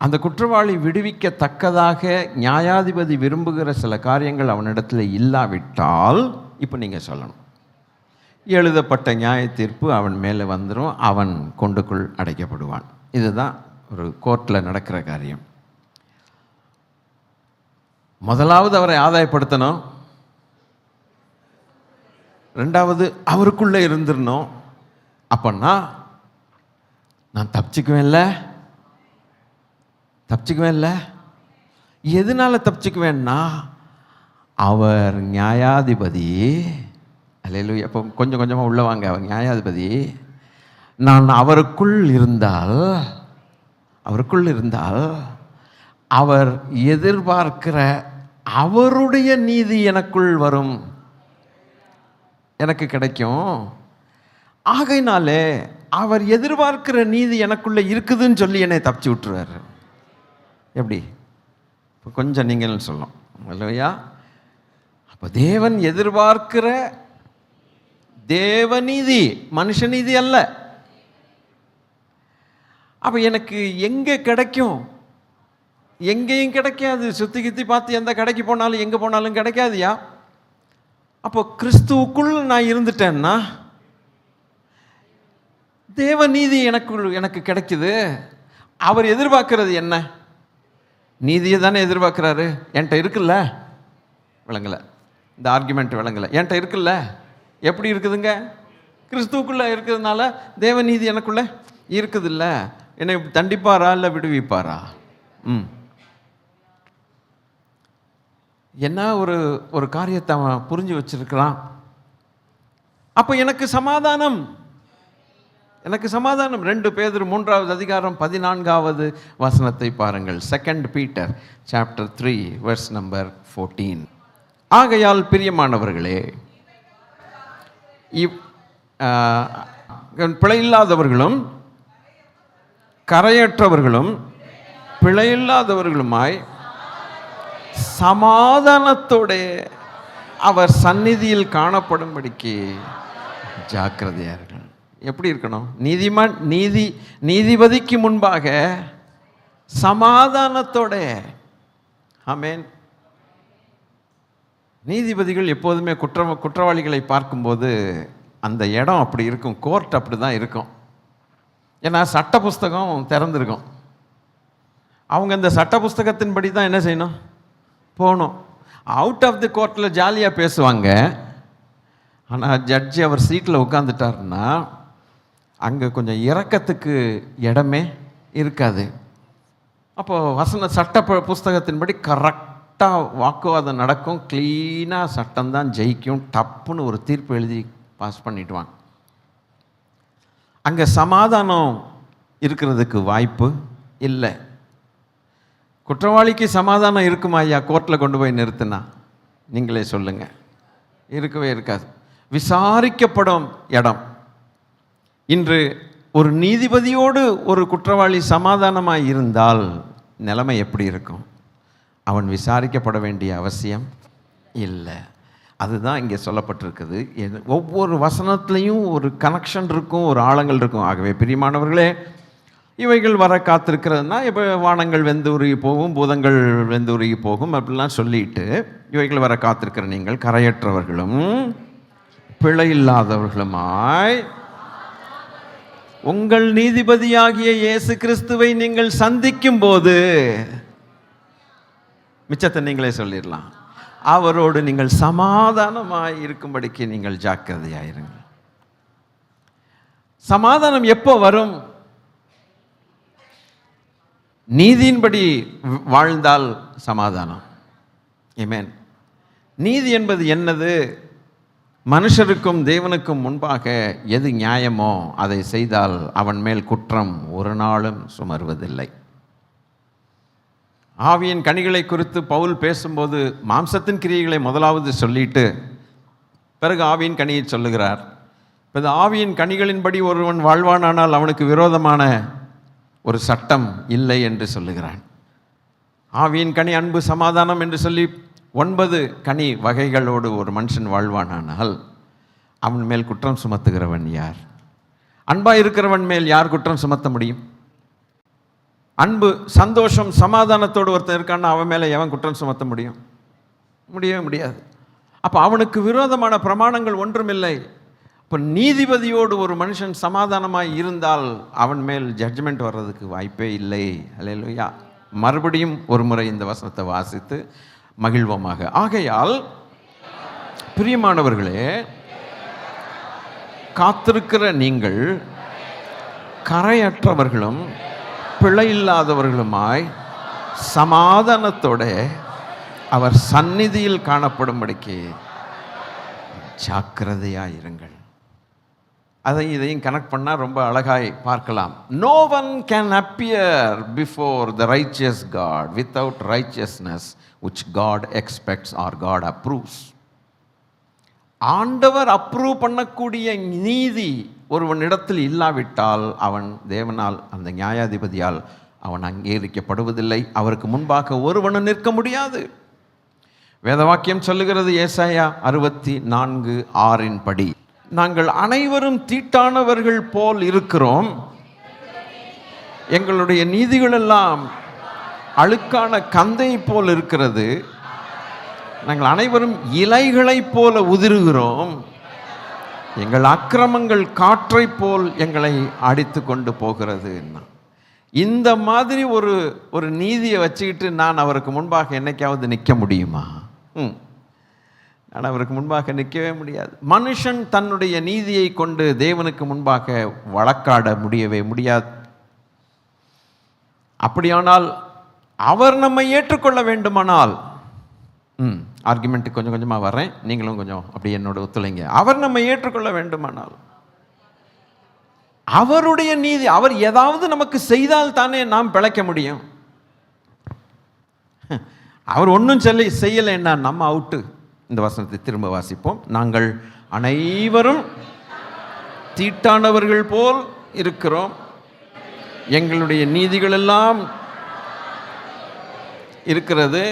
அந்த குற்றவாளி விடுவிக்கத்தக்கதாக நியாயாதிபதி விரும்புகிற சில காரியங்கள் அவனிடத்தில் இல்லாவிட்டால், இப்போ நீங்கள் சொல்லணும், எழுதப்பட்ட நியாய தீர்ப்பு அவன் மேலே வந்துடும், அவன் கொண்டுக்குள் அடைக்கப்படுவான். இதுதான் ஒரு கோர்ட்டில் நடக்கிற காரியம். முதலாவது அவரை ஆதாயப்படுத்தணும், ரெண்டாவது அவருக்குள்ளே இருந்துடணும். அப்பன்னா நான் தப்பிச்சுக்குவேன்ல, எதனால தப்பிச்சுக்குவேன்னா அவர் நியாயாதிபதி. அல்லேலூயா. அப்போ கொஞ்சம் கொஞ்சமாக உள்ள வாங்க. அவர் நியாயாதிபதி. நான் அவருக்குள் இருந்தால் அவர் எதிர்பார்க்கிற அவருடைய நீதி எனக்குள் வரும், எனக்கு கிடைக்கும். ஆகையினாலே அவர் எதிர்பார்க்கிற நீதி எனக்குள்ளே இருக்குதுன்னு சொல்லி என்னை தப்பிச்சு விட்டுருவார். எப்படி? இப்போ கொஞ்சம் நீங்கள் சொல்லணும் இல்லையா? அப்போ தேவன் எதிர்பார்க்கிற தேவநீதி, மனுஷ நீதி அல்ல. அப்போ எனக்கு எங்கே கிடைக்கும்? எங்கேயும் கிடைக்காது. சுற்றி கித்தி பார்த்து எந்த கடைக்கு போனாலும் எங்கே போனாலும் கிடைக்காதுயா. அப்போ கிறிஸ்துவுக்குள் நான் இருந்துட்டேன்னா தேவநீதி எனக்கு கிடைக்குது. அவர் எதிர்பார்க்கிறது என்ன? நீதியை தானே எதிர்பார்க்குறாரு. என்கிட்ட இருக்குல்ல, விளங்கலை இந்த ஆர்குமெண்ட், விளங்கலை. என்கிட்ட இருக்குல்ல, எப்படி இருக்குதுங்க? கிறிஸ்துவுக்குள்ளே இருக்கிறதுனால தேவநீதி எனக்குள்ளே இருக்குதுல்ல. என்னை தண்டிப்பாரா இல்லை விடுவிப்பாரா? என்ன ஒரு காரியத்தை அவன் புரிஞ்சு வச்சிருக்கிறான். அப்போ எனக்கு சமாதானம். 2 பேதுரு 3வது அதிகாரம் 14வது வசனத்தை பாருங்கள். 2 Peter chapter 3 verse number 14. ஆகையால் பிரியமானவர்களே, பிழையில்லாதவர்களும் கரையற்றவர்களும் பிழையில்லாதவர்களுமாய் சமாதானத்தோட அவர் சந்நிதியில் காணப்படும்படிக்கு ஜாக்கிரதையார்கள். எப்படி இருக்கணும்? நீதிபதிக்கு முன்பாக சமாதானத்தோட. ஆமென். நீதிபதிகள் எப்போதுமே குற்றவாளிகளை பார்க்கும்போது அந்த இடம் அப்படி இருக்கும், கோர்ட் அப்படி தான் இருக்கும். ஏன்னா சட்ட புஸ்தகம் திறந்துருக்கும். அவங்க இந்த சட்ட புஸ்தகத்தின்படி தான் என்ன செய்யணும்? போகணும். அவுட் ஆஃப் தி கோர்ட்டில் ஜாலியாக பேசுவாங்க. ஆனால் ஜட்ஜி அவர் சீட்டில் உட்காந்துட்டாருன்னா அங்கே கொஞ்சம் இரக்கத்துக்கு இடமே இருக்காது. அப்போது சட்ட புஸ்தகத்தின்படி கரெக்டாக வாக்குவாதம் நடக்கும், க்ளீனாக சட்டம்தான் ஜெயிக்கும், டப்புன்னு ஒரு தீர்ப்பு எழுதி பாஸ் பண்ணிடுவாங்க. அங்கே சமாதானம் இருக்கிறதுக்கு வாய்ப்பு இல்லை. குற்றவாளிக்கு சமாதானம் இருக்குமா ஐயா? கோர்ட்டில் கொண்டு போய் நிறுத்தினா நீங்களே சொல்லுங்கள். இருக்கவே இருக்காது. விசாரிக்கப்படும் இடம். இன்று ஒரு நீதிபதியோடு ஒரு குற்றவாளி சமாதானமாக இருந்தால் நிலைமை எப்படி இருக்கும்? அவன் விசாரிக்கப்பட வேண்டிய அவசியம் இல்லை. அதுதான் இங்கே சொல்லப்பட்டிருக்குது. ஒவ்வொரு வசனத்துலேயும் ஒரு கனெக்ஷன் இருக்கும், ஒரு ஆழங்கள் இருக்கும். ஆகவே பிரியமானவர்களே, இவைகள் வர காத்திருக்கிறதுனா இப்போ வானங்கள் வெந்துருகி போகும், பூதங்கள் வெந்துருகி போகும் அப்படிலாம் சொல்லிட்டு, இவைகள் வர காத்திருக்கிற நீங்கள் கரையற்றவர்களும் பிழை இல்லாதவர்களுமாய் உங்கள் நீதிபதியாகிய இயேசு கிறிஸ்துவை நீங்கள் சந்திக்கும் போது, மிச்சத்தை நீங்களே சொல்லிடலாம், அவரோடு நீங்கள் சமாதானமாய் இருக்கும்படிக்கு நீங்கள் ஜாக்கிரதையாயிருங்கள். சமாதானம் எப்போ வரும்? நீதியின்படி வாழ்ந்தால் சமாதானம். ஆமென். நீதி என்பது என்னது? மனுஷருக்கும் தேவனுக்கும் முன்பாக எது நியாயமோ அதை செய்தால் அவன் மேல் குற்றம் ஒரு நாளும் சுமருவதில்லை. ஆவியின் கனிகளை குறித்து பவுல் பேசும்போது மாம்சத்தின் கிரியைகளை முதலாவது சொல்லிட்டு பிறகு ஆவியின் கனியை சொல்லுகிறார். இப்போ ஆவியின் கனிகளின்படி ஒருவன் வாழ்வானானால் அவனுக்கு விரோதமான ஒரு சட்டம் இல்லை என்று சொல்லுகிறான். ஆவியின் கனி அன்பு, சமாதானம் என்று சொல்லி 9 கனி வகைகளோடு ஒரு மனுஷன் வாழ்வானானால் அவன் மேல் குற்றம் சுமத்துகிறவன் யார்? அன்பாக இருக்கிறவன் மேல் யார் குற்றம் சுமத்த முடியும்? அன்பு, சந்தோஷம், சமாதானத்தோடு ஒருத்தன் இருக்கான்னா அவன் மேலே எவன் குற்றம் சுமத்த முடியும்? முடியவே முடியாது. அப்போ அவனுக்கு விரோதமான பிரமாணங்கள் ஒன்றுமில்லை. இப்போ நீதிபதியோடு ஒரு மனுஷன் சமாதானமாய் இருந்தால் அவன் மேல் ஜட்ஜ்மெண்ட் வர்றதுக்கு வாய்ப்பே இல்லை. அல்லேலூயா. மறுபடியும் ஒரு முறை இந்த வசனத்தை வாசித்து மகிழ்வோமாக. ஆகையால் பிரியமானவர்களே, காத்திருக்கிற நீங்கள் கரையற்றவர்களும் பிழை இல்லாதவர்களுமாய் சமாதானத்தோட அவர் சந்நிதியில் காணப்படும்படிக்கு ஜாக்கிரதையாயிருங்கள். அதை இதையும் கனெக்ட் பண்ணால் ரொம்ப அழகாய் பார்க்கலாம். No one can appear before the righteous God without righteousness which God expects or God approves. ஆண்டவர் அப்ரூவ் பண்ணக்கூடிய நீதி ஒருவனிடத்தில் இல்லாவிட்டால் அவன் தேவனால், அந்த நியாயாதிபதியால் அவன் அங்கீகரிக்கப்படுவதில்லை. அவருக்கு முன்பாக ஒருவனும் நிற்க முடியாது. வேதவாக்கியம் சொல்லுகிறது, ஏசாயா 64:6 படி, நாங்கள் அனைவரும் தீட்டானவர்கள் போல் இருக்கிறோம், எங்களுடைய நீதிகள் எல்லாம் அழுக்கான கந்தை போல் இருக்கிறது, நாங்கள் அனைவரும் இலைகளைப் போல உதிருகிறோம், எங்கள் அக்கிரமங்கள் காற்றை போல் எங்களை அடித்து கொண்டு போகிறது. இந்த மாதிரி ஒரு நீதியை வச்சுக்கிட்டு நான் அவருக்கு முன்பாக என்னைக்காவது நிற்க முடியுமா? நான் அவருக்கு முன்பாக நிற்கவே முடியாது. மனுஷன் தன்னுடைய நீதியை கொண்டு தேவனுக்கு முன்பாக வழக்காட முடியவே முடியாது. அப்படியானால் அவர் நம்மை ஏற்றுக்கொள்ள வேண்டுமானால், ஆர்குமெண்ட்டுக்கு கொஞ்சம் கொஞ்சமாக வரேன், நீங்களும் கொஞ்சம் அப்படி என்னோட ஒத்துழைங்க. அவர் நம்மை ஏற்றுக்கொள்ள வேண்டுமானால் அவருடைய நீதி, அவர் ஏதாவது நமக்கு செய்தால் தானே நாம் பிழைக்க முடியும். அவர் ஒன்றும் செய்யலைன்னா நம்ம அவுட்டு. இந்த வசனத்தை திரும்ப வாசிப்போம். நாங்கள் அனைவரும் தீட்டானவர்கள் போல் இருக்கிறோம், எங்களுடைய நீதிகள் எல்லாம் இருக்கிறது.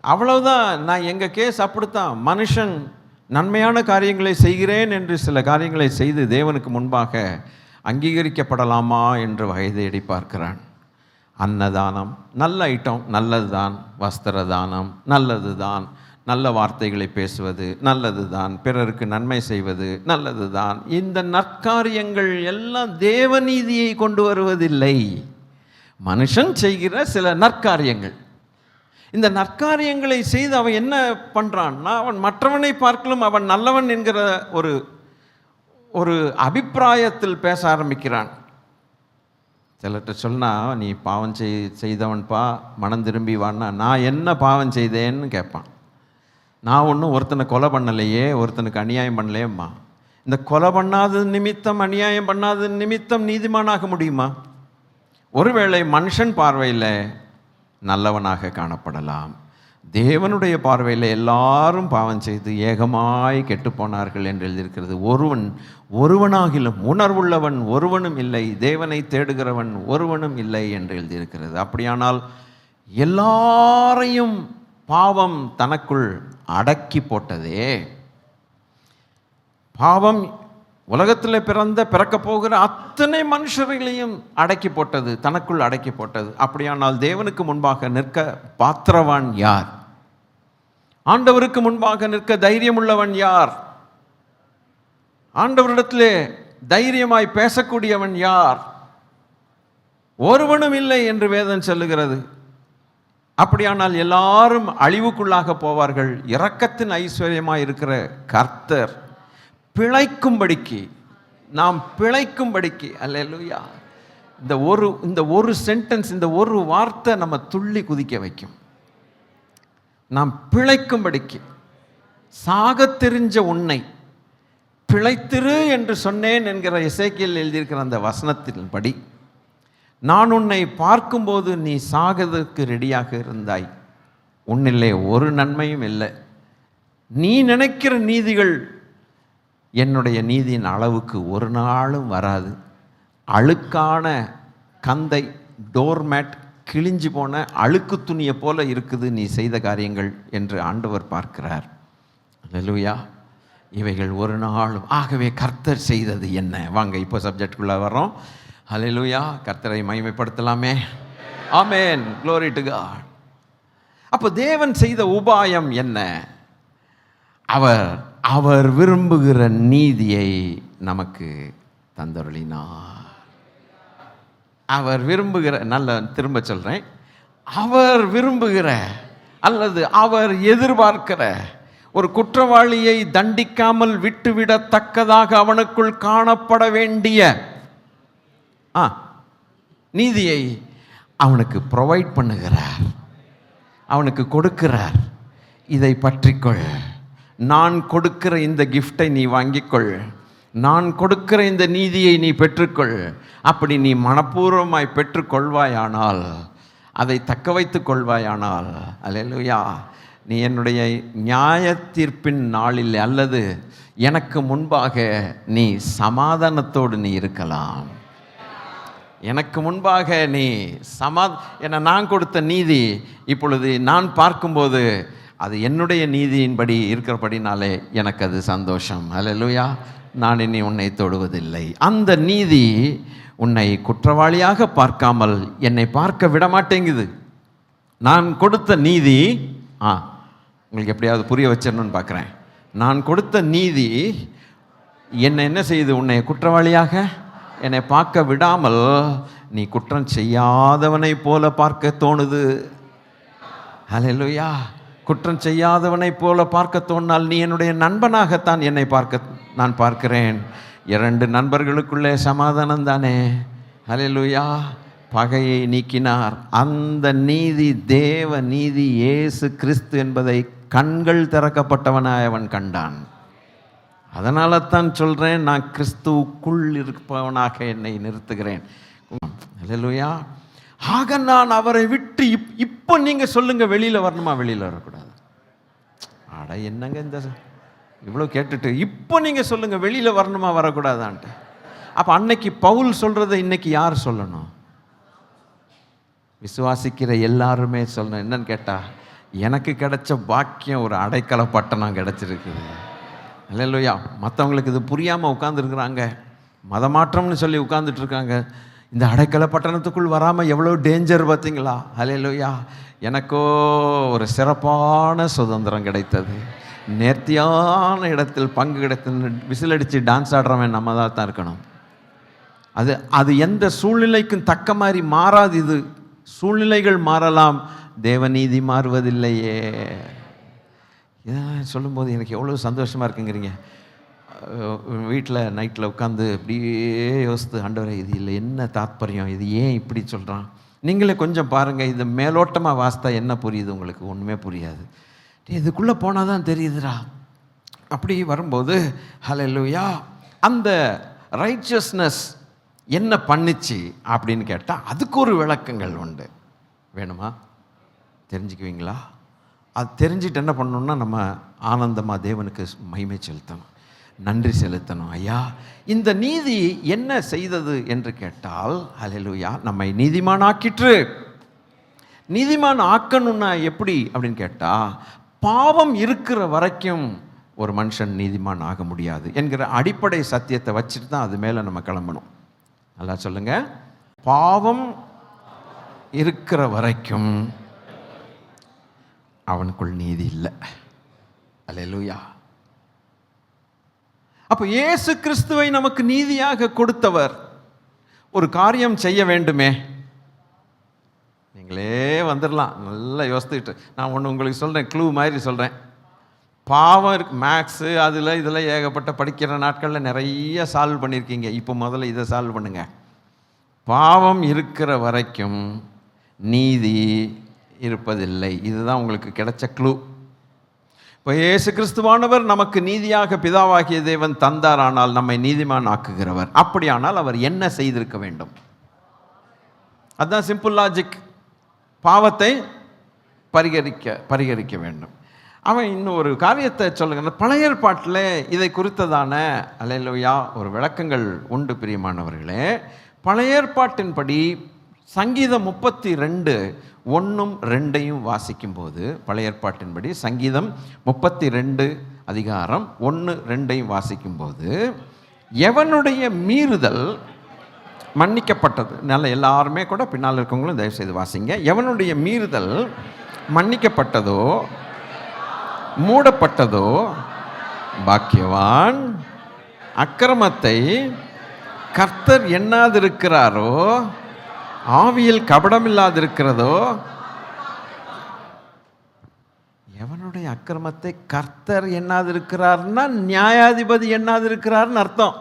அவ்வளவுதான். நான் எங்கள் கேஸ் அப்படித்தான். மனுஷன் நன்மையான காரியங்களை செய்கிறேன் என்று சில காரியங்களை செய்து தேவனுக்கு முன்பாக அங்கீகரிக்கப்படலாமா என்று வகை தேடி பார்க்கிறான். அன்னதானம் நல்ல ஐட்டம், நல்லது தான். வஸ்திர தானம் நல்லது தான். நல்ல வார்த்தைகளை பேசுவது நல்லது தான். பிறருக்கு நன்மை செய்வது நல்லது தான். இந்த நற்காரியங்கள் எல்லாம் தேவநீதியை கொண்டு வருவதில்லை, மனுஷன் செய்கிற சில நற்காரியங்கள். இந்த நற்காரியங்களை செய்து அவன் என்ன பண்ணுறான்னா, அவன் மற்றவனை பார்க்கலும் அவன் நல்லவன் என்கிற ஒரு அபிப்பிராயத்தில் பேச ஆரம்பிக்கிறான். சிலர்கிட்ட சொன்னால், நீ பாவம் செய்தவன்பா, மனம் திரும்பி வான்னா, நான் என்ன பாவம் செய்தேன்னு கேட்பான். நான் ஒன்றும் ஒருத்தனை கொலை பண்ணலையே, ஒருத்தனுக்கு அநியாயம் பண்ணலையேம்மா. இந்த கொலை பண்ணாதது நிமித்தம், அநியாயம் பண்ணாதது நிமித்தம் நீதிமானாக முடியுமா? ஒருவேளை மனுஷன் பார்வையில் நல்லவனாக காணப்படலாம், தேவனுடைய பார்வையில் எல்லாரும் பாவம் செய்து ஏகமாய் கெட்டு போனார்கள் என்று எழுதியிருக்கிறது. ஒருவனாகிலும் உணர்வுள்ளவன் ஒருவனும் இல்லை, தேவனை தேடுகிறவன் ஒருவனும் இல்லை என்று எழுதியிருக்கிறது. அப்படியானால் எல்லாரையும் பாவம் தனக்குள் அடக்கி போட்டதே. பாவம் உலகத்தில் பிறக்க போகிற அத்தனை மனுஷர்களையும் அடக்கி போட்டது, தனக்குள் அடக்கி போட்டது. அப்படியானால் தேவனுக்கு முன்பாக நிற்க பாத்திரவான் யார்? ஆண்டவருக்கு முன்பாக நிற்க தைரியம் உள்ளவன் யார்? ஆண்டவரிடத்திலே தைரியமாய் பேசக்கூடியவன் யார்? ஒருவனும் இல்லை என்று வேதம் சொல்லுகிறது. அப்படியானால் எல்லாரும் அழிவுக்குள்ளாக போவார்கள். இரக்கத்தின் ஐஸ்வர்யமாய் இருக்கிற கர்த்தர் பிழைக்கும்படிக்கு, நாம் பிழைக்கும்படிக்கு, அல்லேலூயா, இந்த ஒரு சென்டென்ஸ், இந்த ஒரு வார்த்தை நம்ம துள்ளி குதிக்க வைக்கும். நாம் பிழைக்கும்படிக்கு, சாக தெரிஞ்ச உன்னை பிழைத்திரு என்று சொன்னேன் என்கிற எசேக்கியேல் எழுதியிருக்கிற அந்த வசனத்தின்படி, நான் உன்னை பார்க்கும்போது நீ சாகதற்கு ரெடியாக இருந்தாய், உன்னிலே ஒரு நன்மையும் இல்லை, நீ நினைக்கிற நீதிகள் என்னுடைய நீதியின் அளவுக்கு ஒரு நாளும் வராது, அழுக்கான கந்தை, டோர்மேட், கிழிஞ்சு போன அழுக்கு துணியை போல இருக்குது நீ செய்த காரியங்கள் என்று ஆண்டவர் பார்க்கிறார். அல்லேலூயா. இவைகள் ஒரு நாள். ஆகவே கர்த்தர் செய்தது என்ன? வாங்க இப்போ சப்ஜெக்டுக்குள்ளே வர்றோம். அல்லேலூயா. கர்த்தரை மகிமைப்படுத்தலாமே. ஆமென். Glory to God. அப்போ தேவன் செய்த உபாயம் என்ன? அவர் விரும்புகிற நீதியை நமக்கு தந்தருளினார். அவர் விரும்புகிற, நல்ல திரும்ப சொல்கிறேன், அவர் விரும்புகிற அல்லது அவர் எதிர்பார்க்கிற ஒரு குற்றவாளியை தண்டிக்காமல் விட்டுவிடத்தக்கதாக அவனுக்குள் காணப்பட வேண்டிய நீதியை அவனுக்கு ப்ரொவைட் பண்ணுகிறார், அவனுக்கு கொடுக்கிறார். இதை பற்றிக்கொள், நான் கொடுக்கிற இந்த கிஃப்டை நீ வாங்கிக்கொள், நான் கொடுக்கிற இந்த நீதியை நீ பெற்றுக்கொள். அப்படி நீ மனப்பூர்வமாய் பெற்றுக்கொள்வாயானால், அதை தக்க வைத்து கொள்வாயானால், அல்லேலூயா, நீ என்னுடைய நியாய தீர்ப்பின் நாளில் அல்லது எனக்கு முன்பாக நீ சமாதானத்தோடு நீ இருக்கலாம். எனக்கு முன்பாக நீ என நான் கொடுத்த நீதி இப்பொழுது நான் பார்க்கும்போது அது என்னுடைய நீதியின்படி இருக்கிறபடினாலே எனக்கு அது சந்தோஷம். அல்லேலூயா. நான் இனி உன்னை தொடுவதில்லை. அந்த நீதி உன்னை குற்றவாளியாக பார்க்காமல் என்னை பார்க்க விட மாட்டேங்குது. நான் கொடுத்த நீதி உங்களுக்கு எப்படியாவது புரிய வச்சிடணும்னு பார்க்குறேன். நான் கொடுத்த நீதி என்னை என்ன செய்யுது? உன்னை குற்றவாளியாக என்னை பார்க்க விடாமல் நீ குற்றம் செய்யாதவனை போல பார்க்க தோணுது. அல்லேலூயா. குற்றம் செய்யாதவனை போல பார்க்க தோன்னால் நீ என்னுடைய நண்பனாகத்தான் என்னை நான் பார்க்கிறேன். 2 நண்பர்களுக்குள்ளே சமாதானம் தானே. அல்லேலூயா. பகையை நீக்கினார். அந்த நீதி தேவ நீதி, இயேசு கிறிஸ்து என்பதை கண்கள் திறக்கப்பட்டவனாய் அவன் கண்டான். அதனால தான் சொல்கிறேன், நான் கிறிஸ்துவுக்குள் இருப்பவனாக என்னை நிறுத்துகிறேன். அல்லேலூயா. ஆக நான் அவரை விட்டு இப்போ நீங்கள் சொல்லுங்கள், வெளியில் வரணுமா? வெளியில் வரக்கூடாது. அட என்னங்க இந்த இவ்வளோ கேட்டுட்டு இப்போ நீங்கள் சொல்லுங்கள், வெளியில் வரணுமா வரக்கூடாதான்ட்டு. அப்போ அன்னைக்கு பவுல் சொல்கிறத இன்னைக்கு யார் சொல்லணும்? விசுவாசிக்கிற எல்லாருமே சொல்லணும். என்னன்னு கேட்டால், எனக்கு கிடைச்ச பாக்கியம் ஒரு அடைக்கல பட்டணம் கிடைச்சிருக்குது. அல்லேலூயா. மற்றவங்களுக்கு இது புரியாமல் உட்காந்துருக்குறாங்க, மதமாற்றம்னு சொல்லி உட்காந்துட்டு இருக்காங்க. இந்த அடைக்கல பட்டணத்துக்குள் வராமல் எவ்வளோ டேஞ்சர் பார்த்தீங்களா? அல்லேலூயா. எனக்கோ ஒரு சிறப்பான சுதந்திரம் கிடைத்தது. நேர்த்தியான இடத்தில் பங்கு கிடைத்தது. விசிலடித்து டான்ஸ் ஆடுறவன் நம்ம தான் இருக்கணும். அது எந்த சூழ்நிலைக்கும் தக்க மாதிரி மாறாது. இது சூழ்நிலைகள் மாறலாம், தேவநீதி மாறுவதில்லையே. இதான் சொல்லும்போது எனக்கு எவ்வளோ சந்தோஷமாக இருக்குங்கிறீங்க. வீட்டில் நைட்டில் உட்காந்து அப்படியே யோசித்து, ஆண்டவரே இது இல்லை என்ன தாத்பரியம், இது ஏன் இப்படி சொல்கிறான்? நீங்களே கொஞ்சம் பாருங்கள். இது மேலோட்டமாக வாசித்தா என்ன புரியுது உங்களுக்கு? ஒன்றுமே புரியாது. இதுக்குள்ளே போனால் தான் தெரியுதுடா. அப்படி வரும்போது ஹல்லேலூயா, அந்த ரைச்சஸ்னஸ் என்ன பண்ணிச்சு அப்படின்னு கேட்டால் அதுக்கு ஒரு விளக்கங்கள் உண்டு. வேணுமா? தெரிஞ்சுக்குவீங்களா? அது தெரிஞ்சுட்டு என்ன பண்ணணும்னா, நம்ம ஆனந்தமாக தேவனுக்கு மகிமை செலுத்தணும், நன்றி செலுத்தணும். ஐயா, இந்த நீதி என்ன செய்தது என்று கேட்டால், ஹல்லேலூயா, நம்மை நீதிமான் ஆக்கிற்று. நீதிமான் ஆக்கணும்னா எப்படி அப்படின்னு கேட்டால், பாவம் இருக்கிற வரைக்கும் ஒரு மனுஷன் நீதிமான் ஆக முடியாது என்கிற அடிப்படை சத்தியத்தை வச்சுட்டு தான் அது மேலே நம்ம கிளம்பணும். நல்லா சொல்லுங்க. பாவம் இருக்கிற வரைக்கும் அவனுக்குள் நீதி இல்லை. அல்லேலூயா. அப்போ இயேசு கிறிஸ்துவை நமக்கு நீதியாக கொடுத்தவர் ஒரு காரியம் செய்ய வேண்டுமே. நீங்களே வந்துடலாம், நல்லா யோசித்துக்கிட்டு. நான் ஒன்று உங்களுக்கு சொல்கிறேன், க்ளூ மாதிரி சொல்கிறேன். பாவம் இருக்கு, மேக்ஸு அதில் இதில் ஏகப்பட்ட படிக்கிற நாட்களில் நிறைய சால்வ் பண்ணியிருக்கீங்க. இப்போ முதல்ல இதை சால்வ் பண்ணுங்க. பாவம் இருக்கிற வரைக்கும் நீதி இருப்பதில்லை. இதுதான் உங்களுக்கு கிடைச்ச க்ளூ. இப்போ இயேசு கிறிஸ்துவானவர் நமக்கு நீதியாக பிதாவாகிய தேவன் தந்தார், ஆனால் நம்மை நீதிமான் ஆக்குகிறவர். அப்படியானால் அவர் என்ன செய்திருக்க வேண்டும்? அதுதான் சிம்பிள் லாஜிக். பாவத்தை பரிகரிக்க வேண்டும். அவன் இன்னும் ஒரு காரியத்தை சொல்லுங்க. பழைய ஏற்பாட்டில் இதை குறித்ததான அல்லேலூயா ஒரு விளக்கங்கள் உண்டு பிரியமானவர்களே. பழைய ஏற்பாட்டின்படி சங்கீதம் 32 1 2 வாசிக்கும்போது, பழைய ஏற்பாட்டின்படி சங்கீதம் 32 அதிகாரம் 1 2 வாசிக்கும்போது, எவனுடைய மீறுதல் மன்னிக்கப்பட்டது. நல்ல எல்லாருமே கூட பின்னால் இருக்கவங்களும் தயவு செய்து வாசிங்க. எவனுடைய மீறுதல் மன்னிக்கப்பட்டதோ மூடப்பட்டதோ பாக்கியவான். அக்கிரமத்தை கர்த்தர் எண்ணாதிருக்கிறாரோ, ஆவியில் கபடமில்லாதிருக்கிறதோ. எவனுடைய அக்கிரமத்தை கர்த்தர் எண்ணாதிருக்கிறார்னா நியாயாதிபதி எண்ணாதிருக்கிறார்னு அர்த்தம்.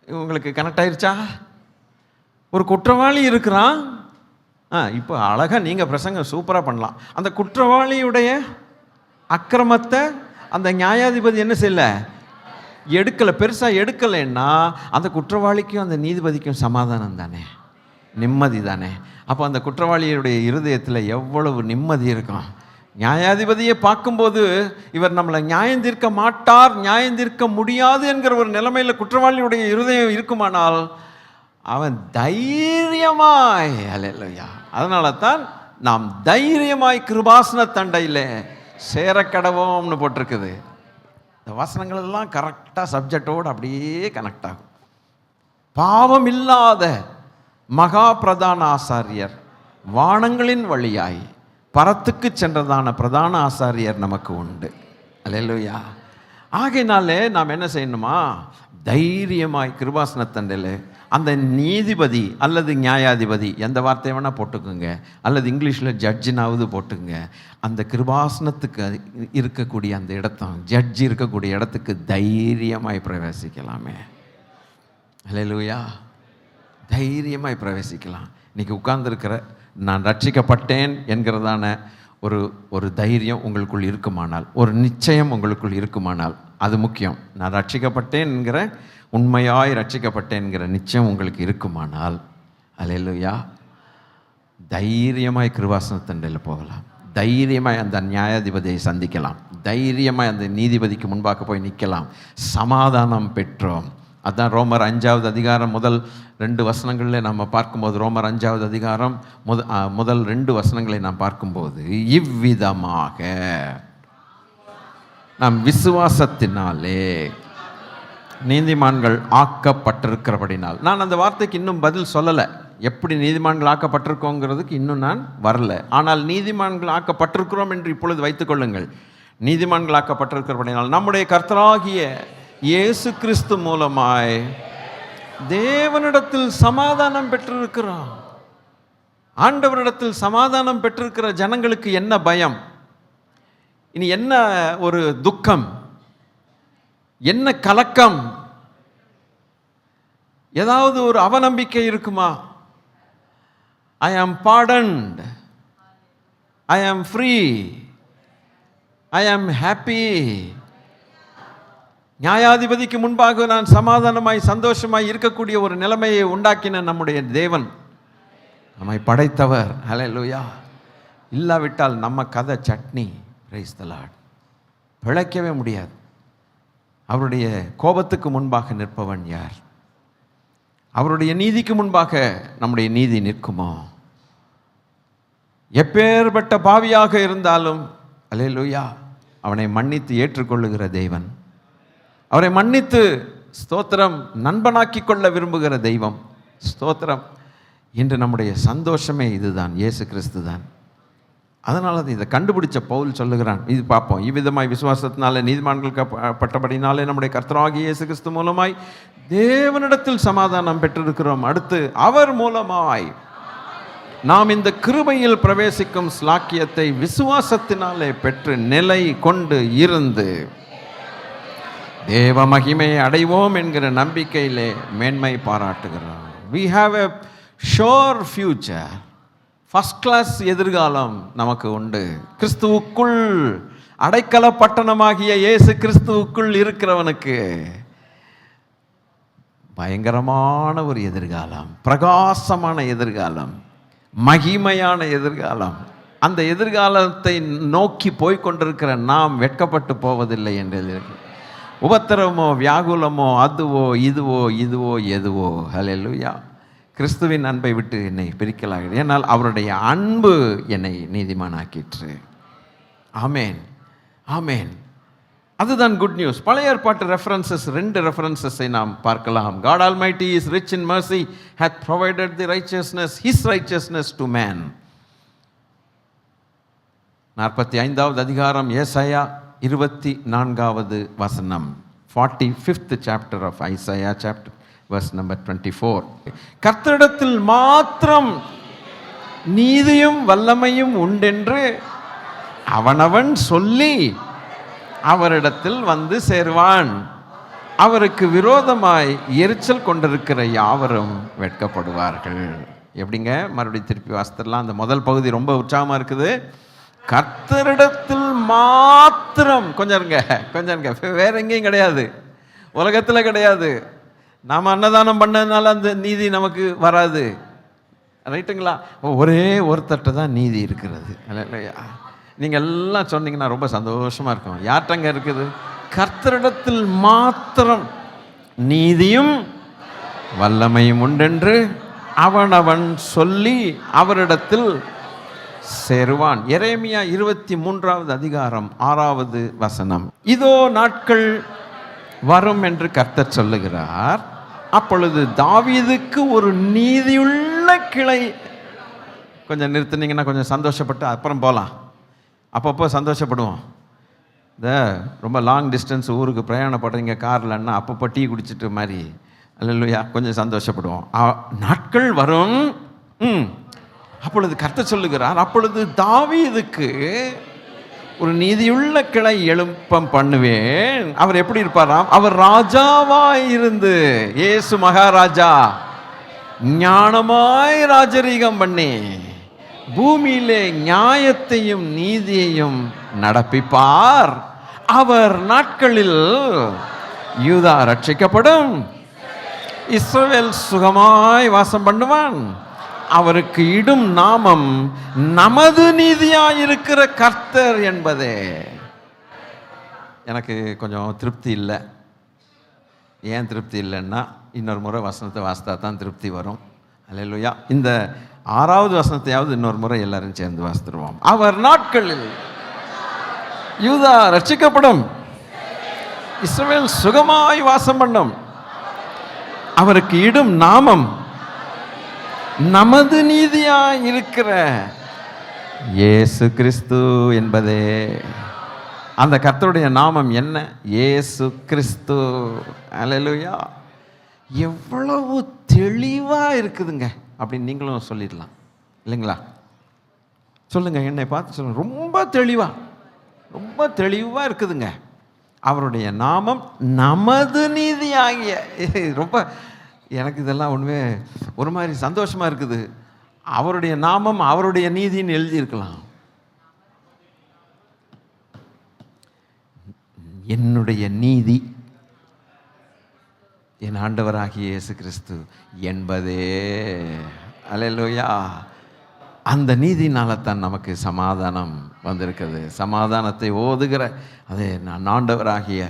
உங்களுக்கு கனெக்ட் ஆயிருச்சா? ஒரு குற்றவாளி இருக்கிறான். இப்போ அழகாக நீங்கள் பிரசங்கம் சூப்பராக பண்ணலாம். அந்த குற்றவாளியுடைய அக்கிரமத்தை அந்த நியாயாதிபதி என்ன செய்யலை, எடுக்கலை, பெருசாக எடுக்கலைன்னா அந்த குற்றவாளிக்கும் அந்த நீதிபதிக்கும் சமாதானம் தானே, நிம்மதி தானே. அப்போ அந்த குற்றவாளியுடைய இருதயத்தில் எவ்வளவு நிம்மதி இருக்கும். நியாயாதிபதியை பார்க்கும்போது இவர் நம்மளை நியாயம் தீர்க்க மாட்டார், நியாயம் தீர்க்க முடியாது என்கிற ஒரு நிலைமையில் குற்றவாளியுடைய இருதயம் இருக்குமானால் அவன் தைரியமாய், அல்லேலூயா, அதனால தான் நாம் தைரியமாய் கிருபாசன தண்டையில் சேரக்கடவோம்னு போட்டிருக்குது. இந்த வசனங்கள் எல்லாம் கரெக்டாக சப்ஜெக்டோடு அப்படியே கனெக்ட் ஆகும். பாவம் இல்லாத மகா பிரதான ஆசாரியர், வானங்களின் வழியாய் பரத்துக்கு சென்றதான பிரதான ஆசாரியர் நமக்கு உண்டு. அல்லேலூயா. ஆகையினாலே நாம் என்ன செய்யணுமா, தைரியமாய் கிருபாசனத்தண்டையில் அந்த நீதிபதி அல்லது நியாயாதிபதி, எந்த வார்த்தையை வேணால் போட்டுக்குங்க, அல்லது இங்கிலீஷில் ஜட்ஜினாவது போட்டுங்க, அந்த கிருபாசனத்துக்கு இருக்கக்கூடிய அந்த இடத்தம், ஜட்ஜி இருக்கக்கூடிய இடத்துக்கு தைரியமாய் பிரவேசிக்கலாமே. அல்லேலூயா. தைரியமாய் பிரவேசிக்கலாம். இன்றைக்கி உட்கார்ந்துருக்கிற நான் ரட்சிக்கப்பட்டேன் என்கிறதான ஒரு தைரியம் உங்களுக்குள் இருக்குமானால், ஒரு நிச்சயம் உங்களுக்குள் இருக்குமானால், அது முக்கியம். நான் ரட்சிக்கப்பட்டேன் என்கிற, உண்மையாய் ரட்சிக்கப்பட்டேன் என்கிற நிச்சயம் உங்களுக்கு இருக்குமானால், அல்லேலூயா, தைரியமாய் கிருபாசனத்தண்டையில் போகலாம். தைரியமாய் அந்த நியாயாதிபதியை சந்திக்கலாம். தைரியமாய் அந்த நீதிபதிக்கு முன்பாக போய் நிற்கலாம். சமாதானம் பெற்றோம். அதுதான் ரோமர் 5வது அதிகாரம் முதல் 2 வசனங்களில் நம்ம பார்க்கும்போது, ரோமர் 5வது அதிகாரம் முதல் 2 வசனங்களை நாம் பார்க்கும்போது, இவ்விதமாக நாம் விசுவாசத்தினாலே நீதிமான்கள் ஆக்கப்பட்டிருக்கிறபடினால். நான் அந்த வார்த்தைக்கு இன்னும் பதில் சொல்லலை. எப்படி நீதிமான்கள் ஆக்கப்பட்டிருக்கோங்கிறதுக்கு இன்னும் நான் வரல. ஆனால் நீதிமான்கள் ஆக்கப்பட்டிருக்கிறோம் என்று இப்பொழுது வைத்துக்கொள்ளுங்கள். நீதிமான்கள் ஆக்கப்பட்டிருக்கிறபடினால் நம்முடைய கர்த்தராகிய இயேசு கிறிஸ்து மூலமாய் தேவனிடத்தில் சமாதானம் பெற்றிருக்கிறோம். ஆண்டவரிடத்தில் சமாதானம் பெற்றிருக்கிற ஜனங்களுக்கு என்ன பயம், இனி என்ன ஒரு துக்கம், என்ன கலக்கம், ஏதாவது ஒரு அவநம்பிக்கை இருக்குமா? ஐ ஆம் pardoned, ஐ ஆம் ஃப்ரீ, ஐ ஆம் ஹாப்பி. நியாயாதிபதிக்கு முன்பாக நான் சமாதானமாய் சந்தோஷமாய் இருக்கக்கூடிய ஒரு நிலைமையை உண்டாக்கின நம்முடைய தேவன், நம்மை படைத்தவர். ஹல்லேலூயா. இல்லாவிட்டால் நம்ம கதை சட்னி. Praise the Lord. பிழைக்கவே முடியாது. அவருடைய கோபத்துக்கு முன்பாக நிற்பவன் யார்? அவருடைய நீதிக்கு முன்பாக நம்முடைய நீதி நிற்குமோ? எப்பேற்பட்ட பாவியாக இருந்தாலும் அல்லேலூயா, அவனை மன்னித்து ஏற்றுக்கொள்ளுகிற தேவன், அவரை மன்னித்து ஸ்தோத்திரம் நண்பனாக்கி கொள்ள விரும்புகிற தெய்வம். ஸ்தோத்திரம். இன்று நம்முடைய சந்தோஷமே இதுதான், இயேசு கிறிஸ்து தான். அதனால இதை கண்டுபிடிச்ச பவுல் சொல்லுகிறான். இது பார்ப்போம். இவ்விதமாய் விசுவாசத்தினால நீதிமான்கள் பட்டபடினாலே நம்முடைய கர்த்தராகிய இயேசு கிறிஸ்து மூலமாய் தேவனிடத்தில் சமாதானம் பெற்றிருக்கிறோம். அடுத்து அவர் மூலமாய் நாம் இந்த கிருபையில் பிரவேசிக்கும் ஸ்லாக்கியத்தை விசுவாசத்தினாலே பெற்று நிலை கொண்டு இருந்து தேவ மகிமையை அடைவோம் என்கிற நம்பிக்கையிலே மேன்மை பாராட்டுகிறோம். We have a sure future. First class எதிர்காலம் நமக்கு உண்டு. கிறிஸ்துவுக்குள் அடைக்கல பட்டணமாகிய இயேசு கிறிஸ்துவுக்குள் இருக்கிறவனுக்கு பயங்கரமான ஒரு எதிர்காலம், பிரகாசமான எதிர்காலம், மகிமையான எதிர்காலம். அந்த எதிர்காலத்தை நோக்கி போய்கொண்டிருக்கிற நாம் வெட்கப்பட்டு போவதில்லை என்று. உபத்திரவமோ வியாகுலமோ அதுவோ இதுவோ எதுவோ, ஹல்லேலூயா, கிறிஸ்துவின் அன்பை விட்டு என்னை பிரிக்கலாகிறது, ஏனால் அவருடைய அன்பு என்னை நீதிமானாக்கிற்று. ஆமேன், ஆமேன். அதுதான் குட் நியூஸ். பழைய ஏற்பாட்டு ரெஃபரன்சஸ், 2 ரெஃபரன்சஸை நாம் பார்க்கலாம். God Almighty is rich in mercy, hath provided the righteousness, his righteousness to man. 45வது அதிகாரம் ஏசாயா 24வது வசனம். 45th chapter of Isaiah, chapter verse number 24. கர்த்தரிடத்தில் மாத்திரம் நீதியும் வல்லமையும் உண்டென்று அவனவன் சொல்லி அவரிடத்தில் வந்து சேர்வான். அவருக்கு விரோதமாய் எரிச்சல் கொண்டிருக்கிற யாவரும் வெட்கப்படுவார்கள். எப்படிங்க? மறுபடியும் திருப்பி வாசித்துடலாம். அந்த முதல் பகுதி ரொம்ப உற்சாகமாக இருக்குது. கர்த்தரிடத்தில் மாத்திரம், கொஞ்சம் இருங்க, வேற எங்கேயும் கிடையாது, உலகத்தில் கிடையாது. நாம் அன்னதானம் பண்ணதுனால அந்த நீதி நமக்கு வராது, ரைட்டுங்களா? ஒரே ஒருத்தட்ட தான் நீதி இருக்கிறது. நீங்கள் எல்லாம் சொன்னீங்கன்னா ரொம்ப சந்தோஷமாக இருக்கும். யார்ட்டங்க இருக்குது? கர்த்தரிடத்தில் மாத்திரம் நீதியும் வல்லமையும் உண்டென்று அவனவன் சொல்லி அவரிடத்தில் சேருவான். எரேமியா 23வது அதிகாரம் 6வது வசனம். இதோ நாட்கள் வரும் என்று கர்த்தர் சொல்லுகிறார், அப்பொழுது தாவீதுக்கு ஒரு நீதியுள்ள கிளை. கொஞ்சம் நிறுத்தினீங்கன்னா கொஞ்சம் சந்தோஷப்பட்டு அப்புறம் போகலாம். அப்பப்போ சந்தோஷப்படுவோம். இந்த ரொம்ப லாங் டிஸ்டன்ஸ் ஊருக்கு பிரயாணப்படுறீங்க கார்லன்னா அப்பப்போ டீ குடிச்சிட்டு மாதிரி, அல்லேலூயா, கொஞ்சம் சந்தோஷப்படுவோம். நாட்கள் வரும், அப்பொழுது கர்த்தர் சொல்லுகிறார், அப்பொழுது தாவீதுக்கு ஒரு நீதியுள்ள கிளை எழுப்பம் பண்ணுவேன். அவர் எப்படி இருப்பாராம்? அவர் ராஜாவாய் இருந்து, இயேசு மகாராஜா, ஞானமாய் ராஜரீகம் பண்ணி பூமியிலே நியாயத்தையும் நீதியையும் நடப்பிப்பார். அவர் நாட்களில் யூதா ரட்சிக்கப்படும், இஸ்ரவேல் சுகமாய் வாசம் பண்ணுவான். அவருக்கு இடும் நாமம் நமது நீதியாயிருக்கிற கர்த்தர் என்பதே. எனக்கு கொஞ்சம் திருப்தி இல்லை. ஏன் திருப்தி இல்லைன்னா, இன்னொரு முறை வசனத்தை வாசித்தா தான் திருப்தி வரும். அல்லேலூயா. இந்த 6வது வசனத்தையாவது இன்னொரு முறை எல்லாரும் சேர்ந்து வாசித்துருவோம். அவர் நாட்களில் யூதா ரட்சிக்கப்படும், இஸ்ரவேல் சுகமாய் வாசம் பண்ணும். அவருக்கு இடும் நாமம் நமது நீதியாய் இருக்கிற இயேசு கிறிஸ்து என்பதே. அந்த கர்த்தருடைய நாமம் என்ன? இயேசு கிறிஸ்து. அல்லேலூயா. எவ்வளவு தெளிவாக இருக்குதுங்க அப்படின்னு நீங்களும் சொல்லிடலாம் இல்லைங்களா? சொல்லுங்கள், என்னை பார்த்து சொல்லுங்கள். ரொம்ப தெளிவாக இருக்குதுங்க. அவருடைய நாமம் நமது நீதி ஆகிய. ரொம்ப எனக்கு இதெல்லாம் ஒன்றுமே ஒரு மாதிரி சந்தோஷமாக இருக்குது. அவருடைய நாமம் அவருடைய நீதின்னு எழுதியிருக்கலாம். என்னுடைய நீதி என் ஆண்டவராகிய இயேசு கிறிஸ்து என்பதே. அல்லேலூயா. அந்த நீதினால தான் நமக்கு சமாதானம் வந்திருக்கிறது. சமாதானத்தை ஓதுகிற அதே நான் ஆண்டவராகிய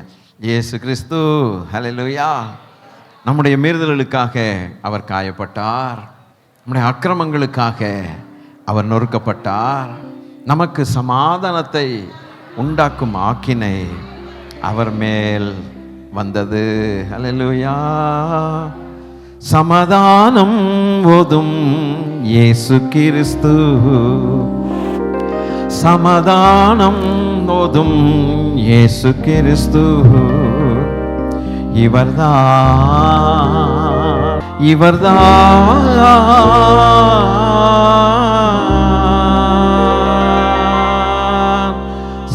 இயேசு கிறிஸ்து. அல்லேலூயா. நம்முடைய மீறுதல்களுக்காக அவர் காயப்பட்டார், நம்முடைய அக்கிரமங்களுக்காக அவர் நொறுக்கப்பட்டார். நமக்கு சமாதானத்தை உண்டாக்கும் ஆக்கினை அவர் மேல் வந்தது. அல்லேலூயா. சமாதானம் ஓதும் இயேசு கிறிஸ்து, சமாதானம் ஓதும் இயேசு கிறிஸ்து. இவர்தான்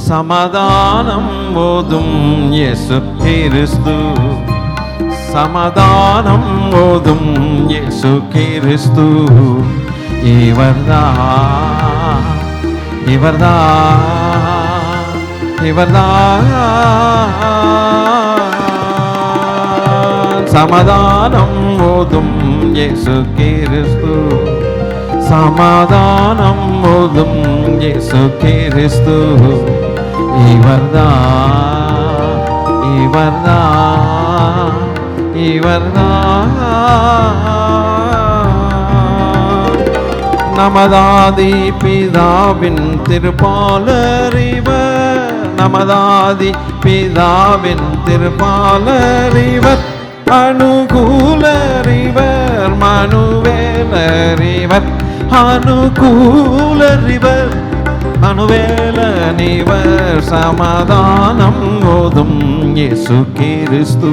சமாதானம் ஓதும் இயேசு கிறிஸ்து, சமாதானம் ஓதும் இயேசு கிறிஸ்து. இவர்தான் சமாதானம் ஓதும் இயேசு கிறிஸ்து, சமாதானம் ஓதும் இயேசு கிறிஸ்து. இவர்தான் நமதாதி பிதாவின் திருப்பாலறிவர், நமதாதி பிதாவின் திருப்பாலறிவர், அனுகூலறிவர் மனுவேலறிவர், அனுகூலறிவர் மனுவேலனிவர், சமாதானம் ஓதும் இயேசு கிறிஸ்து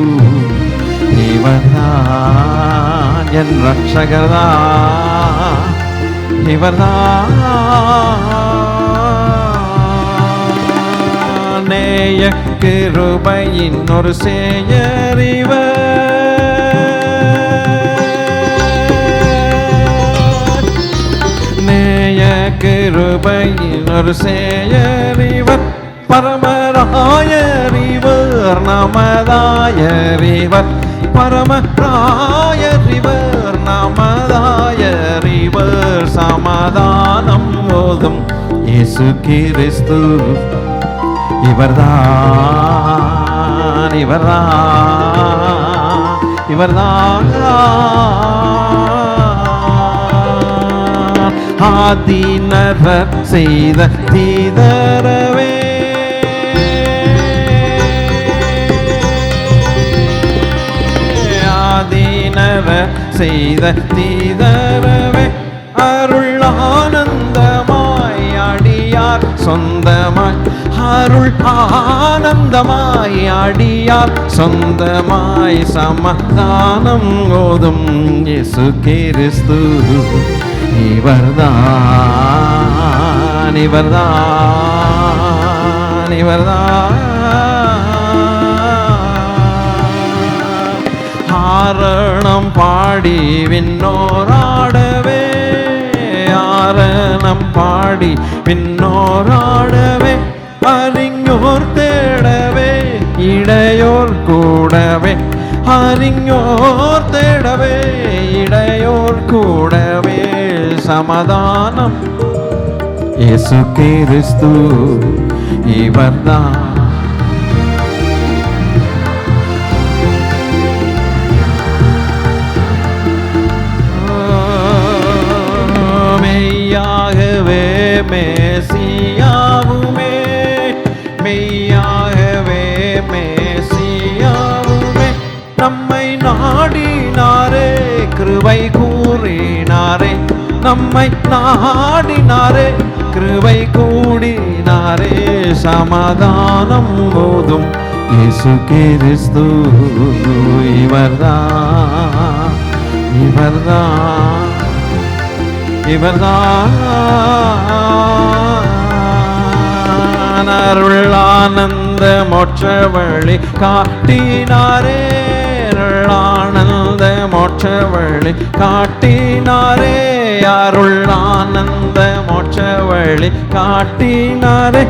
இவர்தான் என் ரட்சகர்தான், இவர்தான் நேய கிருபையின் ஒரு சேயறிவர், நேய கிருபையின் ஒரு சேயறிவர், பரமராயறிவர் நமதாயறிவர், பரமராயறிவர் நமதாயறிவர், சமாதானம் ஓதும் இயேசு கிறிஸ்து இவர்தான், இவர்தான், இவர்தான் ஆதிநரர் செய்த தீதரவே, ஆதிநரர் செய்த தீதரவே, அருள் ஆனந்தமாய் அடியார் சொந்தமாய், அருள் ஆனந்தமாய் அடியார் சொந்தமாய், சமாதானம் ஓதும் இயேசு கிறிஸ்து இவர்தான், இவர்தான், இவர்தான் ஆரணம் பாடி விண்ணோராடவே, ஆரணம் பாடி விண்ணோராடவே, அறிஞோர் தேடவே இடையோர் கூடவே, அறிஞோர் தேடவே இடையோர் கூடவே, சமாதானம் இயேசு கிறிஸ்து இவர்தான், மெய்யாகவே மேசியாவுமே, மெய்யாகவே மேசியாவுமே, நம்மை நாடினாரே கிருபை கூறினாரே, நம்மை நாடினாரே கிருபை கூடினாரே, சமாதானம் ஓதும் இயேசு கிறிஸ்து இவர்தான், இவர்தான், இவர்தான் அருள் ஆனந்த மோட்ச வழி காட்டினாரே, அருள் ஆனந்த மோட்ச வழி காட்டினாரே, அருள் ஆனந்த மோட்ச வழி காட்டினாரே,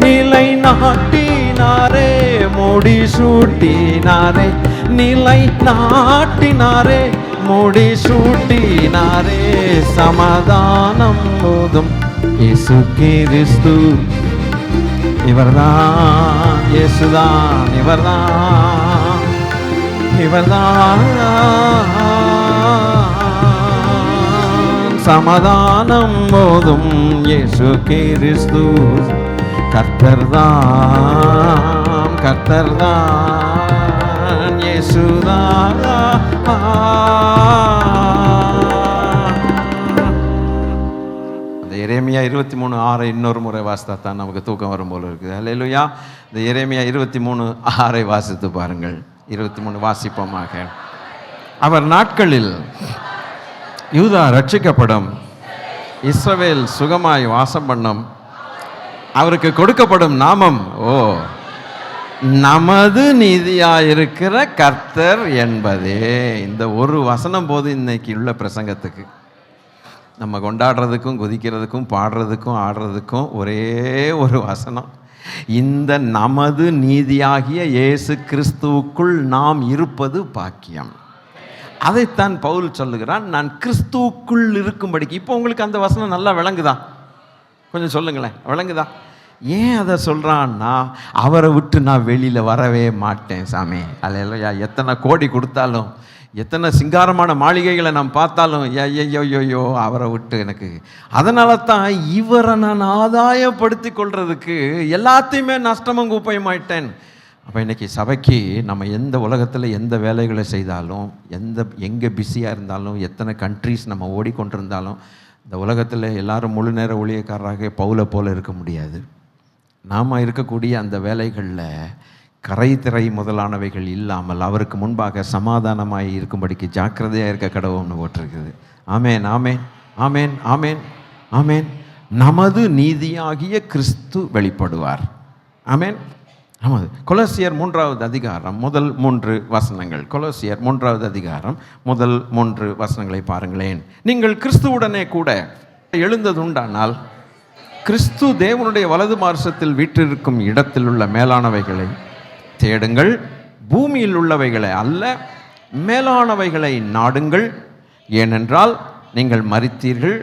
நிலை நாட்டினாரே முடி சூட்டினாரே, நிலை நாட்டினாரே முடி சூட்டினாரே, சமாதானம் ஓதும் இயேசு கிறிஸ்து இவர்தான், இயேசுதான் இவர்தான், இவர்தான் சமாதானம் ஓதும் இயேசு கிறிஸ்து, கர்த்தர்தான், கர்த்தர்தான் இயேசுதான். அந்த எரேமியா 23:6 இன்னொரு முறை வாசித்தா தான் நமக்கு தூக்கம் வரும் போல இருக்குது. அல்லேலூயா. இந்த எரேமியா 23:6 வாசித்து பாருங்கள். 23 வாசிப்போமாக. அவர் நாட்களில் யூதா ரட்சிக்கப்படும், இஸ்ரவேல் சுகமாய் வாசம் பண்ணும், அவருக்கு கொடுக்கப்படும் நாமம் நமது நீதியாயிருக்கிற கர்த்தர் என்பதே. இந்த ஒரு வசனம் போது இன்னைக்கு உள்ள பிரசங்கத்துக்கு, நம்ம கொண்டாடுறதுக்கும் குதிக்கிறதுக்கும் பாடுறதுக்கும் ஆடுறதுக்கும் ஒரே ஒரு வசனம். இந்த நமது நீதியாகிய இயேசு கிறிஸ்துவுக்குள் நாம் இருப்பது பாக்கியம். அதைத்தான் பவுல் சொல்லுகிறான், நான் கிறிஸ்துவுக்குள் இருக்கும்படிக்கு. இப்போ உங்களுக்கு அந்த வசனம் நல்லா விளங்குதா? கொஞ்சம் சொல்லுங்களேன், விளங்குதா? ஏன் அதை சொல்கிறான்னா, அவரை விட்டு நான் வெளியில் வரவே மாட்டேன் சாமி. அல்லேலூயா. எத்தனை கோடி கொடுத்தாலும் எத்தனை சிங்காரமான மாளிகைகளை நாம் பார்த்தாலும் ஐயோ அவரை விட்டு எனக்கு, அதனால தான் இவரை நான் ஆதாயப்படுத்தி கொள்றதுக்கு எல்லாத்தையுமே நஷ்டமும் குப்பையுமாயிட்டேன். அப்போ இன்றைக்கி சபைக்கு நம்ம எந்த உலகத்தில் எந்த வேலைகளை செய்தாலும், எங்கே பிஸியாக இருந்தாலும், எத்தனை கண்ட்ரீஸ் நம்ம ஓடிக்கொண்டிருந்தாலும், இந்த உலகத்தில் எல்லாரும் முழு நேர ஊழியக்காரராக பவுலை போல இருக்க முடியாது. நாம் இருக்கக்கூடிய அந்த வேலைகளில் கரை திரை முதலானவைகள் இல்லாமல் அவருக்கு முன்பாக சமாதானமாய் இருக்கும்படிக்கு ஜாக்கிரதையாக இருக்க கடவுள்னு போட்டிருக்குது. ஆமேன், ஆமேன், ஆமேன், ஆமேன், ஆமேன். நமது நீதியாகிய கிறிஸ்து வெளிப்படுவார். ஆமேன். நமது கொலோசியர் 3வது அதிகாரம் முதல் 3 வசனங்கள். கொலோசியர் 3வது அதிகாரம் முதல் 3 வசனங்களை பாருங்களேன். நீங்கள் கிறிஸ்துவுடனே கூட எழுந்ததுண்டானால் கிறிஸ்து தேவனுடைய வலது பார்சத்தில் வீற்றிருக்கும் இடத்தில் உள்ள மேலானவைகளை தேடுங்கள், பூமியில் உள்ளவைகளை அல்ல, மேலானவைகளை நாடுங்கள். ஏனென்றால் நீங்கள் மரித்தீர்கள்,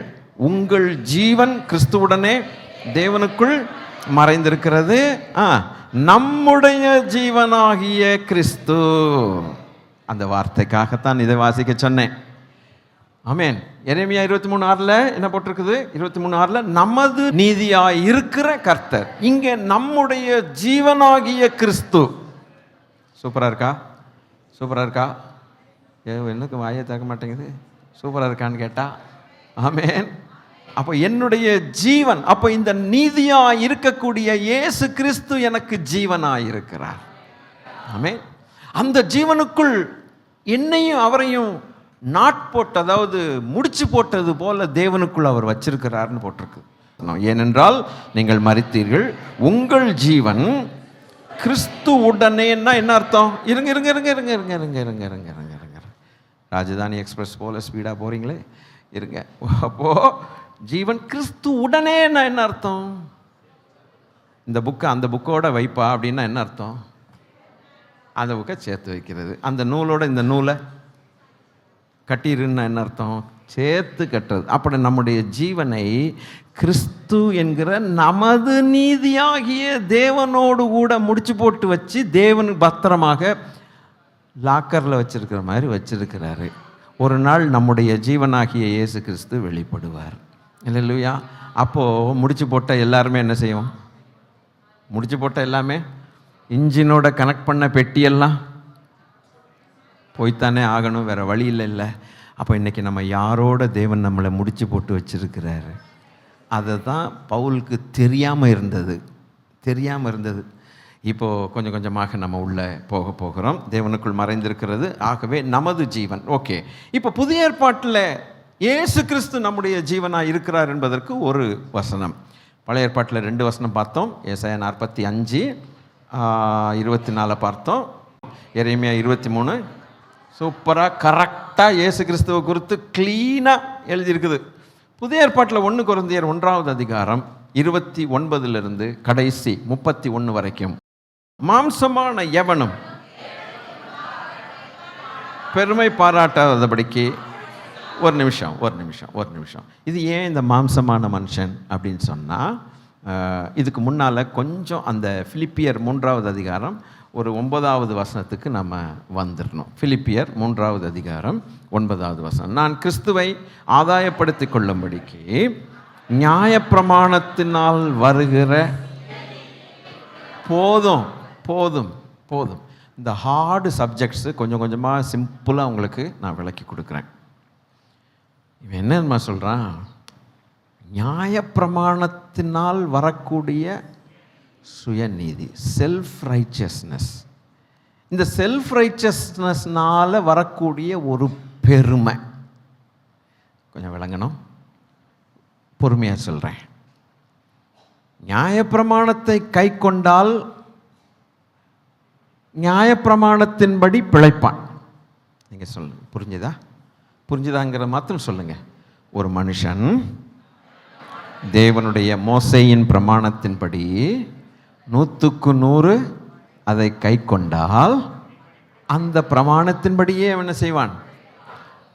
உங்கள் ஜீவன் கிறிஸ்துவுடனே தேவனுக்குள் மறைந்திருக்கிறது. நம்முடைய ஜீவனாகிய கிறிஸ்து. அந்த வார்த்தைக்காகத்தான் இதை வாசிக்க சொன்னேன். ஆமேன். எரேமியா 23:6 என்ன போட்டிருக்குது? 23:6 நமது நீதியாய் இருக்கிற கர்த்தர். இங்கே நம்முடைய ஜீவனாகிய கிறிஸ்து. சூப்பராக இருக்கா? சூப்பராக இருக்கா? எனக்கு வாயை திறக்க மாட்டேங்குது. சூப்பராக இருக்கான்னு கேட்டா ஆமேன். அப்போ என்னுடைய ஜீவன், அப்போ இந்த நீதியாய் இருக்கக்கூடிய இயேசு கிறிஸ்து எனக்கு ஜீவனாய் இருக்கிறார். ஆமேன். அந்த ஜீவனுக்குள் என்னையும் அவரையும் நாட் போட்டு, அதாவது முடிச்சு போட்டது போல தேவனுக்குள் அவர் வச்சிருக்கிறார்னு போட்டிருக்கு. ஏனென்றால் நீங்கள் மரித்தீர்கள், உங்கள் ஜீவன் கிறிஸ்து உடனேன்னா என்ன அர்த்தம்? இருங்க இருங்க இருங்க இருங்க இருங்க இருங்க இருங்க இருங்க இருங்க இருங்க ராஜதானி எக்ஸ்பிரஸ் போல ஸ்பீடாக போகிறீங்களே, இருங்க. அப்போது ஜீவன் கிறிஸ்து உடனேன்னா என்ன அர்த்தம்? இந்த புக்கை அந்த புக்கோட வைப்பா அப்படின்னா என்ன அர்த்தம்? அந்த புக்கை சேர்த்து வைக்கிறது. அந்த நூலோட இந்த நூலை கட்டிருன்னா என்ன அர்த்தம்? சேர்த்து கட்டுறது. அப்படி நம்முடைய ஜீவனை கிறிஸ்து என்கிற நமது நீதியாகிய தேவனோடு கூட முடிச்சு போட்டு வச்சு தேவன் பத்திரமாக லாக்கரில் வச்சிருக்கிற மாதிரி வச்சிருக்கிறாரு. ஒரு நாள் நம்முடைய ஜீவனாகிய இயேசு கிறிஸ்து வெளிப்படுவார். இல்லையா? அப்போது முடிச்சு போட்டால் எல்லாருமே என்ன செய்வோம்? முடிச்சு போட்டால் எல்லாமே இன்ஜினோட கனெக்ட் பண்ண பெட்டியெல்லாம் போய்த்தானே ஆகணும், வேறு வழி இல்லை. அப்போ இன்றைக்கி நம்ம யாரோட தேவன் நம்மளை முடிச்சு போட்டு வச்சிருக்கிறாரு, அதை தான் பவுலுக்கு தெரியாமல் இருந்தது. இப்போது கொஞ்சம் கொஞ்சமாக நம்ம உள்ளே போகிறோம். தேவனுக்குள் மறைந்திருக்கிறது. ஆகவே நமது ஜீவன். ஓகே, இப்போ புதிய ஏற்பாட்டில் இயேசு கிறிஸ்து நம்முடைய ஜீவனாக இருக்கிறார் என்பதற்கு ஒரு வசனம். பழைய ஏற்பாட்டில் 2 வசனம் பார்த்தோம். ஏசாயா 45:24 பார்த்தோம். எரேமியா 23. சூப்பராக கரெக்டாக இயேசு கிறிஸ்துவை குறித்து க்ளீனாக எழுதியிருக்குது. புதிய ஏற்பாட்டில் 1 கொரிந்தியர் 1வது அதிகாரம் 29 கடைசி 31 வரைக்கும். மாம்சமான எவனும் பெருமை பாராட்டாதபடிக்கு. ஒரு நிமிஷம். இது ஏன் இந்த மாம்சமான மனுஷன் அப்படின்னு சொன்னால், இதுக்கு முன்னால் கொஞ்சம் அந்த பிலிப்பியர் 3வது அதிகாரம் ஒரு 9வது வசனத்துக்கு நம்ம வந்துடணும். பிலிப்பியர் 3வது அதிகாரம் 9வது வசனம். நான் கிறிஸ்துவை ஆதாயப்படுத்தி கொள்ளும்படிக்கு நியாயப்பிரமாணத்தினால் வருகிற போதும். இந்த ஹார்டு சப்ஜெக்ட்ஸு கொஞ்சம் கொஞ்சமாக சிம்பிளாக உங்களுக்கு நான் விளக்கி கொடுக்குறேன். இவன் என்னமா சொல்கிறான்? நியாயப்பிரமாணத்தினால் வரக்கூடிய சுயநீதி, செல்ஃப் ரைச்சஸ்னஸ். இந்த செல்ஃப் ரைச்சஸ்னஸ்னால் வரக்கூடிய ஒரு பெருமை கொஞ்சம் விளங்கணும். பொறுமையாக சொல்கிறேன். நியாயப்பிரமாணத்தை கை கொண்டால் நியாயப்பிரமாணத்தின்படி பிழைப்பான். நீங்கள் சொல்லுங்க, புரிஞ்சுதாங்கிற மாத்திரம் சொல்லுங்கள். ஒரு மனுஷன் தேவனுடைய மோசேயின் பிரமாணத்தின்படி 100க்கு 100 அதை கை கொண்டால் அந்த பிரமாணத்தின்படியே அவன் என்ன செய்வான்?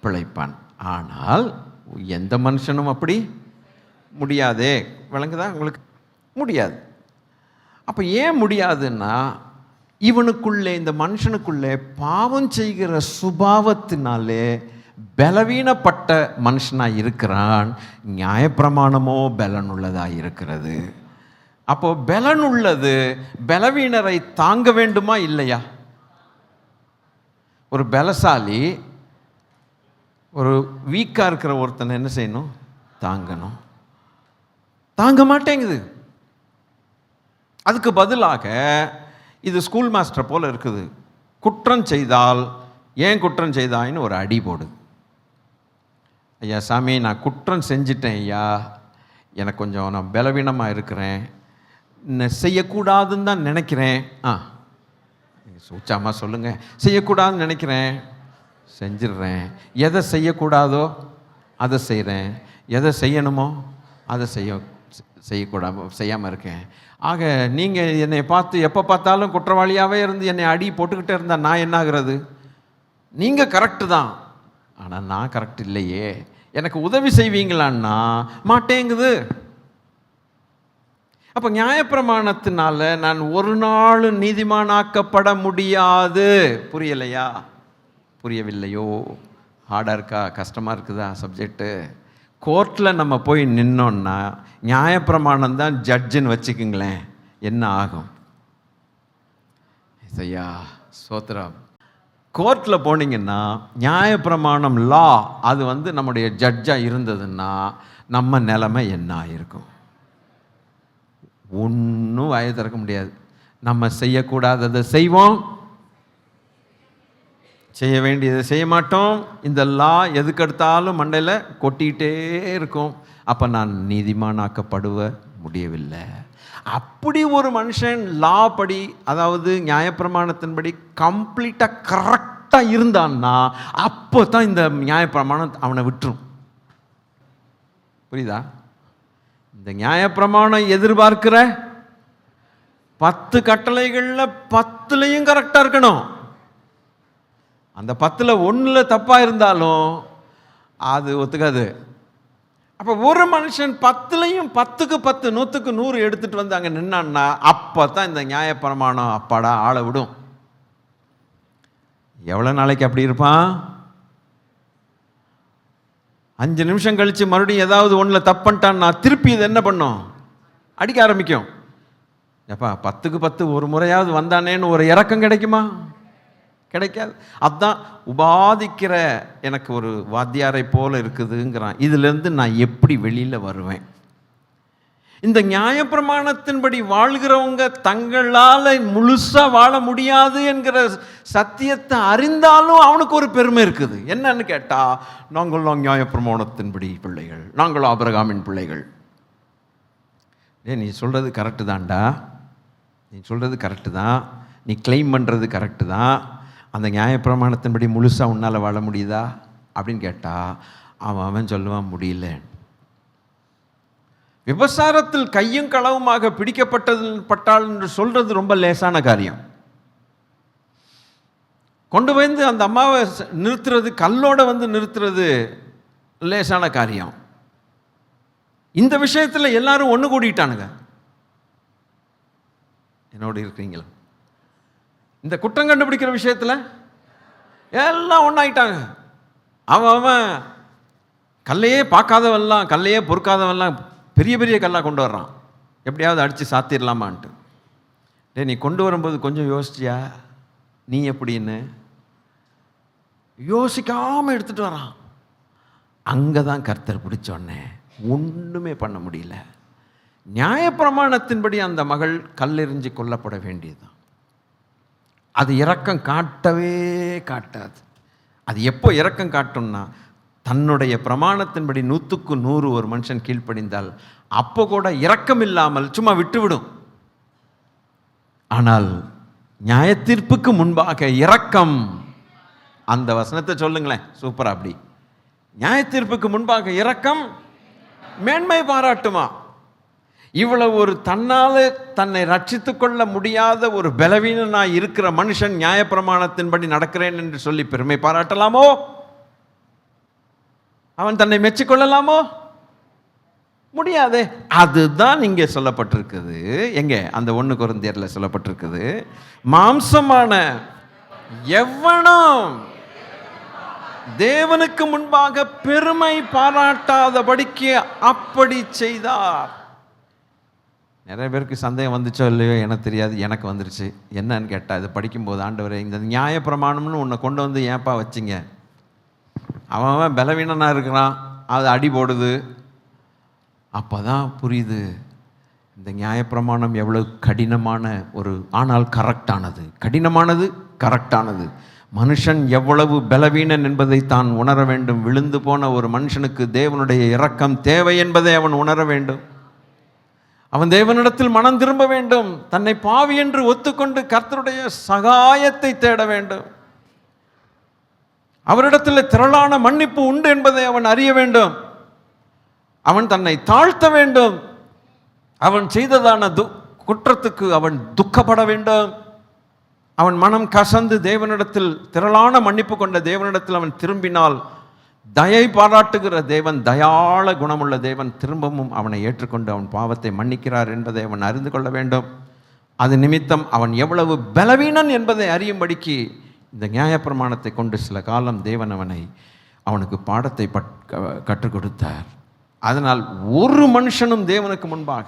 பிழைப்பான். ஆனால் எந்த மனுஷனும் அப்படி முடியாதே. விளங்குதா உங்களுக்கு? முடியாது. அப்போ ஏன் முடியாதுன்னா, இவனுக்குள்ளே, இந்த மனுஷனுக்குள்ளே பாவம் செய்கிற சுபாவத்தினாலே பலவீனப்பட்ட மனுஷனாக இருக்கிறான். நியாயப்பிரமாணமோ பலனுள்ளதாக இருக்கிறது. அப்போ பலன் உள்ளது பலவீனரை தாங்க வேண்டுமா இல்லையா? ஒரு பலசாலி ஒரு வீக்காக இருக்கிற ஒருத்தனை என்ன செய்யணும்? தாங்கணும். தாங்க மாட்டேங்குது. அதுக்கு பதிலாக இது ஸ்கூல் மாஸ்டர் போல் இருக்குது. குற்றம் செய்தால் ஏன் குற்றம் செய்தாயின்னு ஒரு அடி போடுது. ஐயா சாமி, நான் குற்றம் செஞ்சிட்டேன் ஐயா, எனக்கு கொஞ்சம் நான் பலவீனமாக இருக்கிறேன், செய்யக்கூடாதுன்னு தான் நினைக்கிறேன். சூச்சாமா சொல்லுங்கள். செய்யக்கூடாதுன்னு நினைக்கிறேன், செஞ்சிடுறேன். எதை செய்யக்கூடாதோ அதை செய்கிறேன், எதை செய்யணுமோ அதை செய்யாமல் இருக்கேன். ஆக நீங்கள் என்னை பார்த்து எப்போ பார்த்தாலும் குற்றவாளியாகவே இருந்து என்னை அடி போட்டுக்கிட்டே இருந்தால் நான் என்ன ஆகிறது? நீங்கள் கரெக்டு தான், ஆனால் நான் கரெக்ட் இல்லையே, எனக்கு உதவி செய்வீங்களான்னா மாட்டேங்குது. அப்போ நியாயப்பிரமாணத்தினால நான் ஒரு நாள் நீதிமானாக்கப்பட முடியாது. புரியலையா? புரியவில்லையோ? ஹார்டாக இருக்கா? கஷ்டமாக இருக்குதா சப்ஜெக்டு? கோர்ட்டில் நம்ம போய் நின்னோன்னா நியாயப்பிரமாணம் தான் ஜட்ஜுன்னு வச்சுக்குங்களேன், என்ன ஆகும்? ஐயா சோத்ரம். கோர்ட்டில் போனீங்கன்னா நியாயப்பிரமாணம் லா அது நம்முடைய ஜட்ஜாக இருந்ததுன்னா நம்ம நிலைமை என்ன ஆகிருக்கும்? ஒன்றும் வாயை திறக்க முடியாது. நம்ம செய்யக்கூடாததை செய்வோம், செய்ய வேண்டியதை செய்ய மாட்டோம். இந்த லா எதுக்கெடுத்தாலும் மண்டையில் கொட்டிகிட்டே இருக்கும். அப்போ நான் நீதிமானாக்கப்படுவ முடியவில்லை. அப்படி ஒரு மனுஷன் லா படி, அதாவது நியாயப்பிரமாணத்தின்படி கம்ப்ளீட்டாக கரெக்டாக இருந்தான்னா அப்போ தான் இந்த நியாயப்பிரமாணம் அவனை விட்டுரும். புரியுதா? இந்த நியாயப்பிரமாணம் எதிர்பார்க்கிற 10 கட்டளைகளில் 10லையும் கரெக்டாக இருக்கணும். அந்த 10ல் 1 தப்பாக இருந்தாலும் அது ஒத்துக்காது. அப்போ ஒரு மனுஷன் 10லையும் 10க்கு 10 100க்கு 100 எடுத்துகிட்டு வந்து அங்கே நின்னான்னா அப்போ தான் இந்த நியாயப்பிரமாணம் அப்பாடா ஆளை விடும். எவ்வளோ நாளைக்கு அப்படி இருப்பான்? 5 நிமிஷம் கழித்து மறுபடியும் ஏதாவது ஒன்றில் தப்புன்ட்டான்னா திருப்பி இது என்ன பண்ணும்? அடிக்க ஆரம்பிக்கும். எப்பா 10க்கு 10 ஒரு முறையாவது வந்தானேன்னு ஒரு இறக்கம் கிடைக்குமா? கிடைக்காது. அதுதான் உபாதிக்கிற எனக்கு ஒரு வாத்தியாரை போல இருக்குதுங்கிறான். இதுலேருந்து நான் எப்படி வெளியில் வருவேன்? இந்த நியாயப்பிரமாணத்தின்படி வாழ்கிறவங்க தங்களால் முழுசாக வாழ முடியாது என்கிற சத்தியத்தை அறிந்தாலும் அவனுக்கு ஒரு பெருமை இருக்குது. என்னன்னு கேட்டால், நாங்கள் நியாயப்பிரமாணத்தின்படி பிள்ளைகள், நாங்கள் ஆபிரகாமின் பிள்ளைகள். நீ சொல்கிறது கரெக்டு தான்டா, நீ சொல்கிறது கரெக்டு தான், நீ கிளைம் பண்ணுறது கரெக்டு தான். அந்த நியாயப்பிரமாணத்தின்படி முழுசாக உன்னால் வாழ முடியுதா அப்படின்னு கேட்டால் அவன் சொல்லுவான், முடியல. விபசாரத்தில் கையும் களவுமாக பிடிக்கப்பட்டால் என்று சொல்றது ரொம்ப லேசான காரியம். கொண்டு வந்து அந்த அம்மாவை நிறுத்துறது, கல்லோட நிறுத்துறது லேசான காரியம். இந்த விஷயத்தில் எல்லாரும் ஒன்று கூடிட்டானுங்க. என்னோட இருக்கிறீங்களா? இந்த குற்றம் கண்டுபிடிக்கிற விஷயத்தில் எல்லாம் ஒன்றாயிட்டாங்க. அவன் கல்லையே பார்க்காதவெல்லாம், கல்லையே பொறுக்காதவெல்லாம் பெரிய பெரிய கல்லாக கொண்டு வர்றான். எப்படியாவது அடித்து சாத்திடலாமான்ட்டு. நீ கொண்டு வரும்போது கொஞ்சம் யோசிச்சியா நீ எப்படின்னு? யோசிக்காமல் எடுத்துகிட்டு வரான். அங்கே தான் கர்த்தர் பிடிச்சோன்னே ஒன்றுமே பண்ண முடியல. நியாயப்பிரமாணத்தின்படி அந்த மகள் கல்லெறிஞ்சு கொல்லப்பட வேண்டியதுதான். அது இரக்கம் காட்டவே காட்டாது. அது எப்போ இரக்கம் காட்டும்னா, தன்னுடைய பிரமாணத்தின்படி 100க்கு 100 ஒரு மனுஷன் கீழ்ப்படிந்தால் அப்போ கூட இரக்கம் இல்லாமல் சும்மா விட்டுவிடும். ஆனால் நியாயத்தீர்ப்புக்கு முன்பாக இரக்கம், அந்த வசனத்தை சொல்லுங்களேன் சூப்பரா. அப்படி நியாயத்தீர்ப்புக்கு முன்பாக இரக்கம் மேன்மை பாராட்டுமா? இவ்வளவு ஒரு தன்னாலே தன்னை ரட்சித்து கொள்ள முடியாத ஒரு பலவீனனாய் இருக்கிற மனுஷன் நியாயப்பிரமாணத்தின்படி நடக்கிறேன் என்று சொல்லி பெருமை பாராட்டலாமோ? அவன் தன்னை மெச்சிக்கொள்ளலாமோ? முடியாதே. அதுதான் இங்கே சொல்லப்பட்டிருக்குது. எங்க அந்த 1 கொரிந்தியரில் சொல்லப்பட்டிருக்குது, மாம்சமான எவனும் தேவனுக்கு முன்பாக பெருமை பாராட்டாதபடிக்கு அப்படி செய்தார். நிறைய பேருக்கு சந்தேகம் வந்துச்சோ இல்லையோ எனக்கு தெரியாது, எனக்கு வந்துருச்சு. என்னன்னு கேட்டால், இது படிக்கும்போது, ஆண்டவரே இந்த நியாயப்பிரமாணம்னு உன்னை கொண்டு வந்து ஏன்பா வச்சிங்க? அவன் பலவீனனாக இருக்கிறான், அது அடி போடுது. அப்போ தான் புரியுது இந்த நியாயப்பிரமாணம் எவ்வளோ கடினமான ஒரு, ஆனால் கரெக்டானது. கடினமானது, கரெக்டானது. மனுஷன் எவ்வளவு பலவீனன் என்பதை தான் உணர வேண்டும். விழுந்து போன ஒரு மனுஷனுக்கு தேவனுடைய இரக்கம் தேவை என்பதை அவன் உணர வேண்டும். அவன் தேவனிடத்தில் மனம் திரும்ப வேண்டும். தன்னை பாவி என்று ஒத்துக்கொண்டு கர்த்தருடைய சகாயத்தை தேட வேண்டும். அவரிடத்தில் திரளான மன்னிப்பு உண்டு என்பதை அவன் அறிய வேண்டும். அவன் தன்னை தாழ்த்த வேண்டும். அவன் செய்ததான குற்றத்துக்கு அவன் துக்கப்பட வேண்டும். அவன் மனம் கசந்து தேவனிடத்தில் திரளான மன்னிப்பு கொண்ட தேவனிடத்தில் அவன் திரும்பினால், தயை பாராட்டுகிற தேவன், தயாள குணமுள்ள தேவன் திரும்பவும் அவனை ஏற்றுக்கொண்டு அவன் பாவத்தை மன்னிக்கிறார் என்பதை அவன் அறிந்து கொள்ள வேண்டும். அது நிமித்தம் அவன் எவ்வளவு பலவீனன் என்பதை அறியும்படிக்கு இந்த நியாயப்பிரமாணத்தை கொண்டு சில காலம் தேவன் அவனுக்கு பாடத்தை கற்றுக் கொடுத்தார். அதனால் ஒரு மனுஷனும் தேவனுக்கு முன்பாக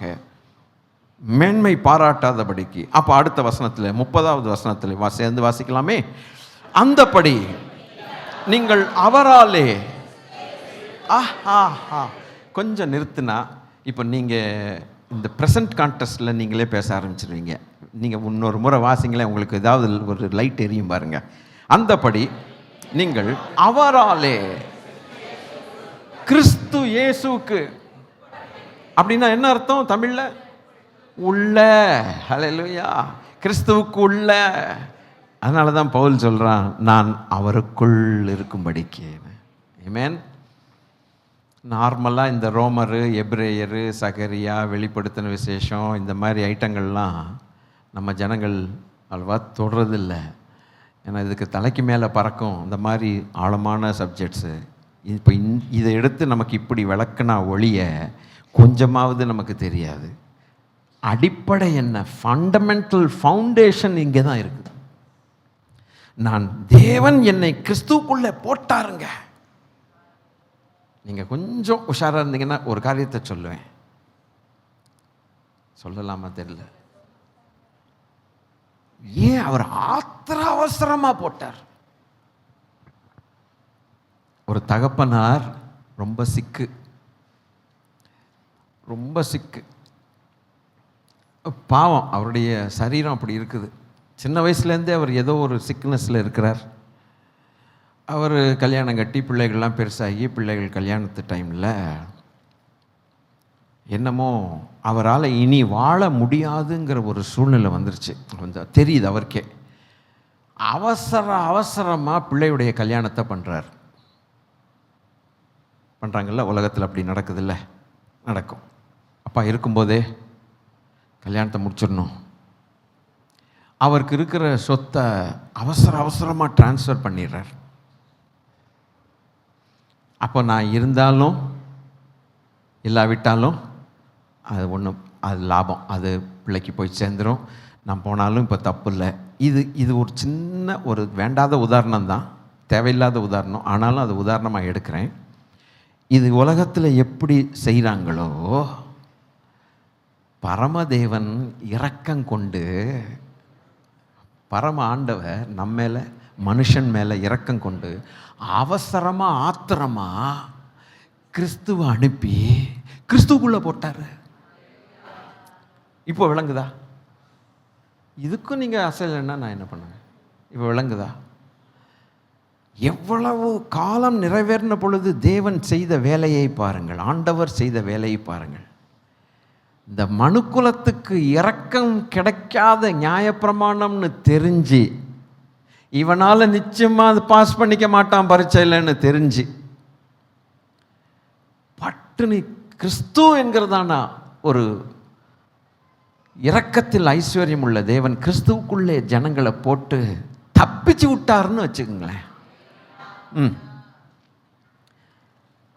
மேன்மை பாராட்டாதபடிக்கு. அப்போ அடுத்த வசனத்தில், 30வது வசனத்தில் சேர்ந்து வாசிக்கலாமே. அந்தபடி நீங்கள் அவராலே, கொஞ்சம் நிறுத்தினா இப்போ நீங்கள் இந்த ப்ரெசன்ட் கான்டெஸ்ட்டில் நீங்களே பேச ஆரம்பிச்சிருவீங்க. நீங்கள் இன்னொரு முறை வாசிங்களேன், உங்களுக்கு ஏதாவது ஒரு லைட் எரியும் பாருங்க. அந்தபடி நீங்கள் அவராலே, கிறிஸ்து இயேசுவுக்கு. அப்படின்னா என்ன அர்த்தம் தமிழில்? உள்ள. ஹல்லேலூயா. கிறிஸ்துவுக்கு உள்ள. அதனால தான் பவுல் சொல்கிறான், நான் அவருக்குள் இருக்கும்படிக்கு. ஆமென். நார்மலாக இந்த ரோமரு, எபிரேயரு, சகரியா, வெளிப்படுத்தின விசேஷம், இந்த மாதிரி ஐட்டங்கள்லாம் நம்ம ஜனங்கள் அல்வா தொடுறதில்லை. ஏன்னா இதுக்கு தலைக்கு மேலே பறக்கும் இந்த மாதிரி ஆழமான சப்ஜெக்ட்ஸு. இப்போ இதை எடுத்து நமக்கு இப்படி விளக்குனா ஒழிய கொஞ்சமாவது நமக்கு தெரியாது. அடிப்படை என்ன, ஃபண்டமெண்டல் ஃபவுண்டேஷன் இங்கே தான் இருக்குது. நான் தேவன் என்னை கிறிஸ்துவுக்குள்ளே போட்டாருங்க. நீங்கள் கொஞ்சம் உஷாராக இருந்தீங்கன்னா ஒரு காரியத்தை சொல்லுவேன். சொல்லலாமா தெரியல. ஏன் அவர் அவசரமாக போட்டார்? ஒரு தகப்பனார் ரொம்ப சிக்கு, பாவம், அவருடைய சரீரம் அப்படி இருக்குது. சின்ன வயசுலேருந்தே அவர் ஏதோ ஒரு சிக்னஸில் இருக்கிறார். அவர் கல்யாணம் கட்டி பிள்ளைகள்லாம் பெருசாகி, பிள்ளைகள் கல்யாணத்து டைமில் என்னமோ அவரால் இனி வாழ முடியாதுங்கிற ஒரு சூழ்நிலை வந்துருச்சு. கொஞ்சம் தெரியுது அவருக்கே. அவசரமாக பிள்ளையுடைய கல்யாணத்தை பண்ணுறாங்கல்ல, உலகத்தில் அப்படி நடக்குதுல்ல, நடக்கும். அப்பா இருக்கும்போதே கல்யாணத்தை முடிச்சிடணும். அவருக்கு இருக்கிற சொத்தை அவசரமாக ட்ரான்ஸ்ஃபர் பண்ணிடுறார். அப்போ நான் இருந்தாலும் இல்லாவிட்டாலும் அது ஒன்றும், அது லாபம், அது பிள்ளைக்கு போய் சேர்ந்துடும். நான் போனாலும் இப்போ தப்பு இல்லை. இது ஒரு சின்ன ஒரு வேண்டாத உதாரணம் தான், தேவையில்லாத உதாரணம். ஆனாலும் அது உதாரணமாக எடுக்கிறேன். இது உலகத்தில் எப்படி செய்கிறாங்களோ, பரமதேவன் இரக்கம் கொண்டு, பரம ஆண்டவர் நம்ம மேலே, மனுஷன் மேலே இரக்கம் கொண்டு அவசரமாக ஆத்திரமாக கிறிஸ்துவை அனுப்பி கிறிஸ்துவுக்குள்ளே போட்டார். இப்போ விளங்குதா? இதுக்கும் நீங்கள் அசைலைன்னா நான் என்ன பண்ணுவேன்? இப்போ விளங்குதா? எவ்வளவு காலம் நிறைவேறின பொழுது தேவன் செய்த வேலையை பாருங்கள், ஆண்டவர் செய்த வேலையை பாருங்கள். இந்த மனுக்குலத்துக்கு இரக்கம் கிடைக்காத நியாயப்பிரமாணம்னு தெரிஞ்சு, இவனால் நிச்சயமாக அது பாஸ் பண்ணிக்க மாட்டான் பரீட்சையில்னு தெரிஞ்சு, பட்டுனி கிறிஸ்து என்கிறதானா ஒரு இரக்கத்தில் ஐஸ்வர்யம் உள்ள தேவன் கிறிஸ்துவுக்குள்ளே ஜனங்களை போட்டு தப்பிச்சு விட்டாருன்னு வச்சுக்கோங்களேன்.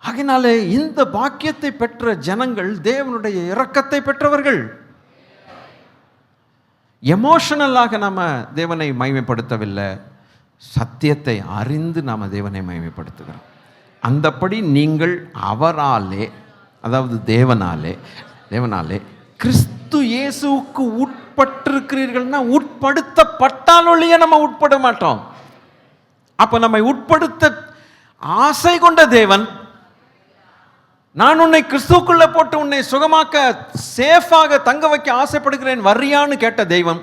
ஆகையினாலே இந்த பாக்கியத்தை பெற்ற ஜனங்கள் தேவனுடைய இரக்கத்தை பெற்றவர்கள். எமோஷனலாக நாம தேவனை மகிமைப்படுத்தவில்லை, சத்தியத்தை அறிந்து நாம தேவனை மகிமைப்படுத்துகிறோம். அந்தப்படி நீங்கள் அவராலே, அதாவது தேவனாலே கிறிஸ்து இயேசுவுக்கு உட்பட்டிருக்கிறீர்கள்னா, உட்படுத்தப்பட்டால் ஒழிய நம்ம உட்பட மாட்டோம். அப்ப நம்மை உட்படுத்த ஆசை கொண்ட தேவன், நான் உன்னை கிறிஸ்துக்குள்ள போட்டு உன்னை சுகமாக்க சேஃபாக தங்க வைக்க ஆசைப்படுகிறேன், வர்றியான்னு கேட்ட தெய்வம்,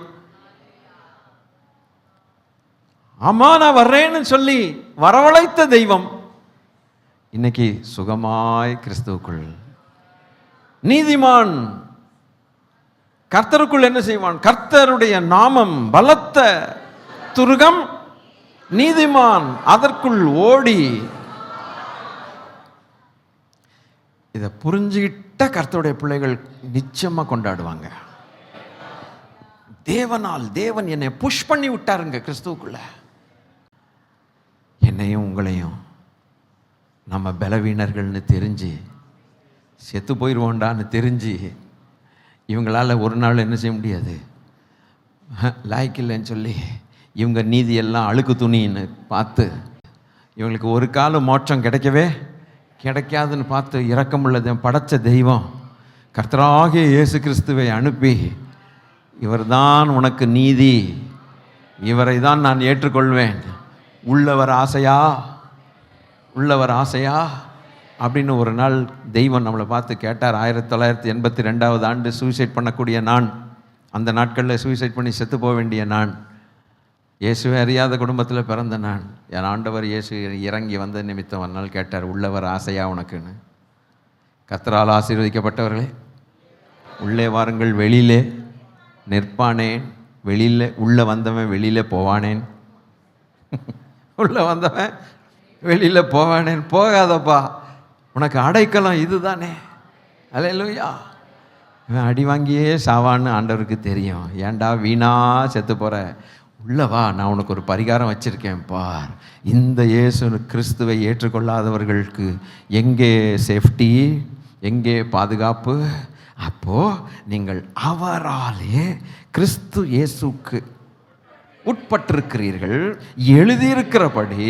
ஆமா நான் வர்றேன்னு சொல்லி வரவழைத்த தெய்வம், இன்னைக்கு சுகமாய் கிறிஸ்துவுக்குள் நீதிமான் கர்த்தருக்குள் என்ன செய்வான்? கர்த்தருடைய நாமம் பலத்த துருகம், நீதிமான் அதற்குள் ஓடி. இதை புரிஞ்சுக்கிட்ட கர்த்தருடைய பிள்ளைகள் நிச்சயமா கொண்டாடுவாங்க. தேவன் என்னை புஷ் பண்ணி விட்டாருங்க கிறிஸ்துவுக்குள்ள. என்னையும் உங்களையும் நம்ம பலவீனர்கள்னு தெரிஞ்சு, செத்து போயிடுவோண்டான்னு தெரிஞ்சு, இவங்களால் ஒரு நாள் என்ன செய்ய முடியாது, லாய்க்கில்லைன்னு சொல்லி இவங்க நீதியெல்லாம் அழுக்கு துணின்னு பார்த்து, இவங்களுக்கு ஒரு காலம் மோட்சம் கிடைக்காதுன்னு பார்த்து இரக்கமுள்ள படைச்ச தெய்வம் கர்த்தராகிய இயேசு கிறிஸ்துவை அனுப்பி, இவர்தான் உனக்கு நீதி, இவரை தான் நான் ஏற்றுக்கொள்வேன், உள்ளவர் ஆசையா அப்படின்னு ஒரு நாள் தெய்வம் நம்மளை பார்த்து கேட்டார். 1982 ஆண்டு சூசைட் பண்ணக்கூடிய நான், அந்த நாட்களில் சூசைட் பண்ணி செத்து போக வேண்டிய நான், இயேசுவை அறியாத குடும்பத்தில் பிறந்த நான், என் ஆண்டவர் இயேசு இறங்கி வந்த நிமித்தம் ஒரு நாள் கேட்டார், உள்ளவர் ஆசையா உனக்குன்னு. கர்த்தரால் ஆசீர்வதிக்கப்பட்டவர்களே, உள்ளே வாருங்கள், வெளியிலே நிற்பானேன், உள்ளே வந்தவன் வெளியில் போவானேன், உள்ளே வந்தவன் வெளியில் போவானேன். போகாதப்பா, உனக்கு அடைக்கலம் இதுதானே. அல்லேலூயா. இவன் அடி வாங்கியே சாவான்னு ஆண்டவருக்கு தெரியும். ஏன்டா வீணா செத்து போகிற, உள்ளவா, நான் உனக்கு ஒரு பரிகாரம் வச்சுருக்கேன் பார். இந்த இயேசு கிறிஸ்துவை ஏற்றுக்கொள்ளாதவர்களுக்கு எங்கே சேஃப்டி, எங்கே பாதுகாப்பு? அப்போது நீங்கள் அவராலே கிறிஸ்து இயேசுக்கு உட்பட்டிருக்கிறீர்கள், எழுதியிருக்கிறபடி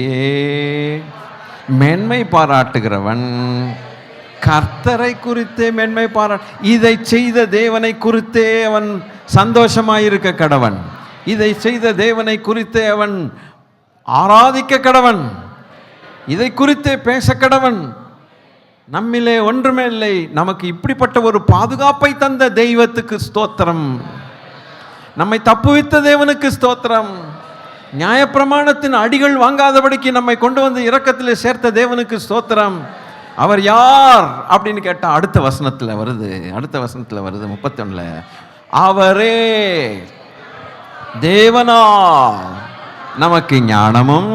மென்மை பாராட்டுகிறவன் கர்த்தரை குறித்தே மென்மை இதை செய்த தேவனை குறித்தே அவன் சந்தோஷமாயிருக்க கடவன், இதை செய்த தேவனை குறித்தே அவன் ஆராதிக்க கடவன், இதை குறித்தே பேச கடவன். நம்மிலே ஒன்றுமே இல்லை, நமக்கு இப்படிப்பட்ட ஒரு பாதுகாப்பை தந்த தெய்வத்துக்கு ஸ்தோத்திரம், நம்மை தப்புவித்த தேவனுக்கு ஸ்தோத்திரம், நியாயப்பிரமாணத்தின் அடிகள் வாங்காதபடிக்கு நம்மை கொண்டு வந்து இரக்கத்தில் சேர்த்த தேவனுக்கு ஸ்தோத்திரம். அவர் யார் அப்படின்னு கேட்டால் அடுத்த வசனத்தில் வருது 31. அவரே தேவனா நமக்கு ஞானமும்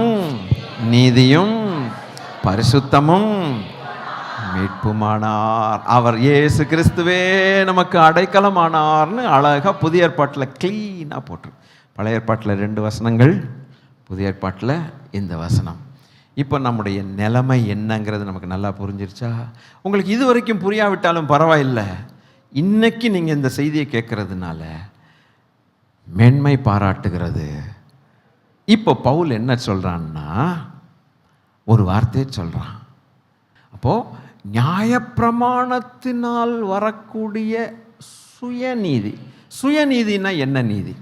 நீதியும் பரிசுத்தமும் மீட்புமானார். அவர் இயேசு கிறிஸ்துவே நமக்கு அடைக்கலமானார்னு அழகாக புதிய ஏற்பாட்டில் க்ளீனாக போட்டு, பழைய ஏற்பாட்டில் 2 வசனங்கள், புதிய ஏற்பாட்டில் இந்த வசனம். இப்போ நம்முடைய நிலைமை என்னங்கிறது நமக்கு நல்லா புரிஞ்சிருச்சா? உங்களுக்கு இது வரைக்கும் புரியாவிட்டாலும் பரவாயில்லை, இன்னைக்கு நீங்கள் இந்த செய்தியை கேட்கறதுனால மென்மை பாராட்டுகிறது. இப்போ பவுல் என்ன சொல்கிறான்னா, ஒரு வார்த்தையை சொல்கிறான். அப்போது நியாயப்பிரமாணத்தினால் வரக்கூடிய சுயநீதி, சுயநீதினா என்ன நீதி?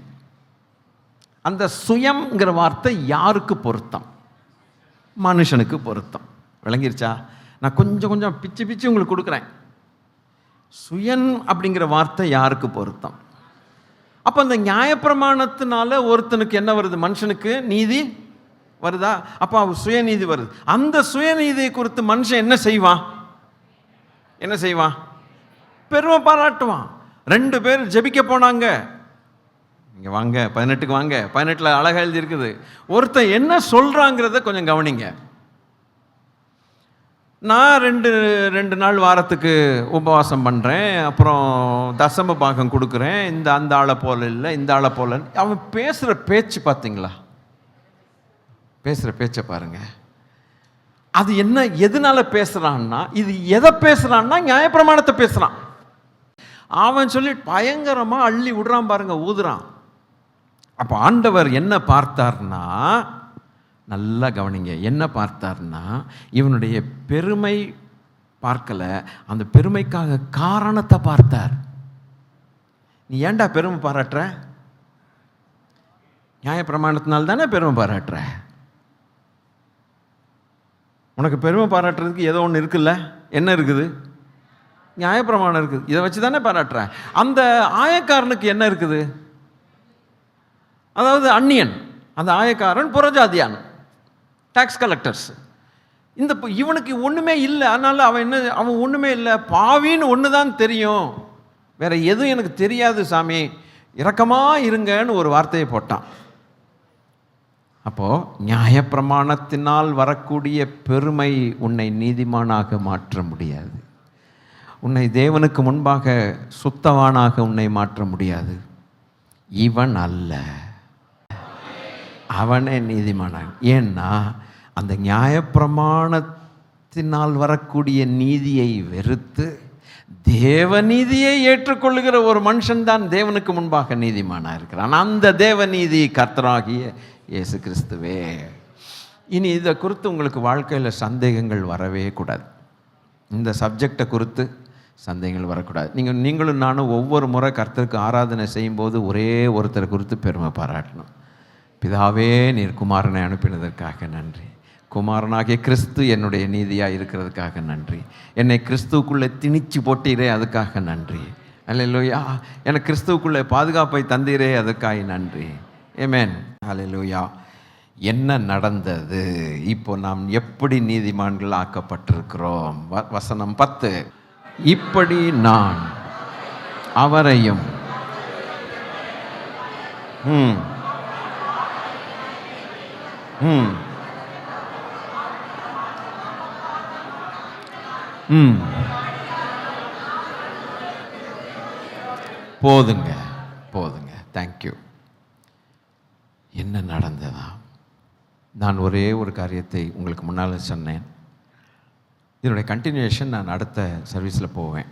அந்த சுயம்ங்கிற வார்த்தை யாருக்கு பொருத்தம்? மனுஷனுக்கு பொருத்தம். விளங்கிருச்சா? நான் கொஞ்சம் பிச்சு உங்களுக்கு கொடுக்குறேன். சுயன் அப்படிங்கிற வார்த்தை யாருக்கு பொருத்தம்? அப்போ அந்த நியாயப்பிரமாணத்தினால ஒருத்தனுக்கு என்ன வருது? மனுஷனுக்கு நீதி வருதா? அப்போ அவர் சுயநீதி வருது. அந்த சுயநீதியை குறித்து மனுஷன் என்ன செய்வான்? பெருமை பாராட்டுவான். 2 பேர் ஜெபிக்க போனாங்க, இங்கே வாங்க 18க்கு வாங்க, 18 அழகாக எழுதி இருக்குது. ஒருத்தன் என்ன சொல்கிறாங்கிறத கொஞ்சம் கவனிங்க. நான் 2 நாள் வாரத்துக்கு உபவாசம் பண்ணுறேன், அப்புறம் தசம பாகம் கொடுக்குறேன், அந்த ஆளை போல இல்லை, இந்த ஆளை போல. அவன் பேசுகிற பேச்சு பார்த்தீங்களா? பேசுகிற பேச்சை பாருங்க. அது என்ன, எதனால பேசுறான்னா, இது எதை பேசுறான்னா நியாயப்பிரமாணத்தை பேசுறான். அவன் சொல்லி பயங்கரமா அள்ளி விடுறான் பாருங்க, ஊதுறான். அப்ப ஆண்டவர் என்ன பார்த்தார்னா, நல்லா கவனிங்க, என்ன பார்த்தார்னா, இவனுடைய பெருமை பார்க்கல, அந்த பெருமைக்காக காரணத்தை பார்த்தார். நீ ஏன்டா பெருமை பாராட்டுற? நியாயப்பிரமாணத்தினால தானே பெருமை பாராட்டுற. உனக்கு பெருமை பாராட்டுறதுக்கு ஏதோ ஒன்று இருக்குல்ல. என்ன இருக்குது? நியாயப்பிரமாணம் இருக்குது. இதை வச்சு தானே பாராட்டுற. அந்த ஆயக்காரனுக்கு என்ன இருக்குது? அதாவது அந்நியன், அந்த ஆயக்காரன் புறஜாதியான், டாக்ஸ் கலெக்டர்ஸ். இவனுக்கு ஒன்றுமே இல்லை. அதனால அவன் ஒன்றுமே இல்லை, பாவின்னு ஒன்று தான் தெரியும், வேற எதுவும் எனக்கு தெரியாது சாமி, இரக்கமாக இருங்கன்னு ஒரு வார்த்தையை போட்டான். அப்போ நியாயப்பிரமாணத்தினால் வரக்கூடிய பெருமை உன்னை நீதிமானாக மாற்ற முடியாது. உன்னை தேவனுக்கு முன்பாக சுத்தவானாக உன்னை மாற்ற முடியாது. இவன் அல்ல, அவனே நீதிமானாக. ஏன்னா அந்த நியாயப்பிரமாணத்தினால் வரக்கூடிய நீதியை வெறுத்து தேவநீதியை ஏற்றுக்கொள்ளுகிற ஒரு மனுஷன் தான் தேவனுக்கு முன்பாக நீதிமானாக இருக்கிறான். அந்த தேவநீதி கர்த்தராகிய இயேசு கிறிஸ்துவே. இனி இதை குறித்து உங்களுக்கு வாழ்க்கையில் சந்தேகங்கள் வரவே கூடாது. இந்த சப்ஜெக்டை குறித்து சந்தேகங்கள் வரக்கூடாது. நீங்களும் நானும் ஒவ்வொரு முறை கர்த்தருக்கு ஆராதனை செய்யும்போது ஒரே ஒருத்தரை குறித்து பெருமை பாராட்டணும். பிதாவே, நீர் குமாரனை அனுப்பினதற்காக நன்றி. குமாரனாகிய கிறிஸ்து என்னுடைய நீதியாக இருக்கிறதுக்காக நன்றி. என்னை கிறிஸ்துவுக்குள்ளே திணிச்சு போட்டீரே, அதுக்காக நன்றி. அல்லேலூயா. எனக்கு கிறிஸ்துவுக்குள்ளே பாதுகாப்பை தந்தீரே, அதுக்காக நன்றி. ஆமென். அல்லேலூயா. என்ன நடந்தது? இப்போ நாம் எப்படி நீதிமான்கள் ஆக்கப்பட்டிருக்கிறோம்? வசனம் 10. இப்படி நான் அவரையும் போதுங்க, போதுங்க, தேங்க்யூ. என்ன நடந்ததா? நான் ஒரே ஒரு காரியத்தை உங்களுக்கு முன்னால் சொன்னேன். இதனுடைய கண்டினியூஷன் நான் அடுத்த சர்வீஸில் போவேன்.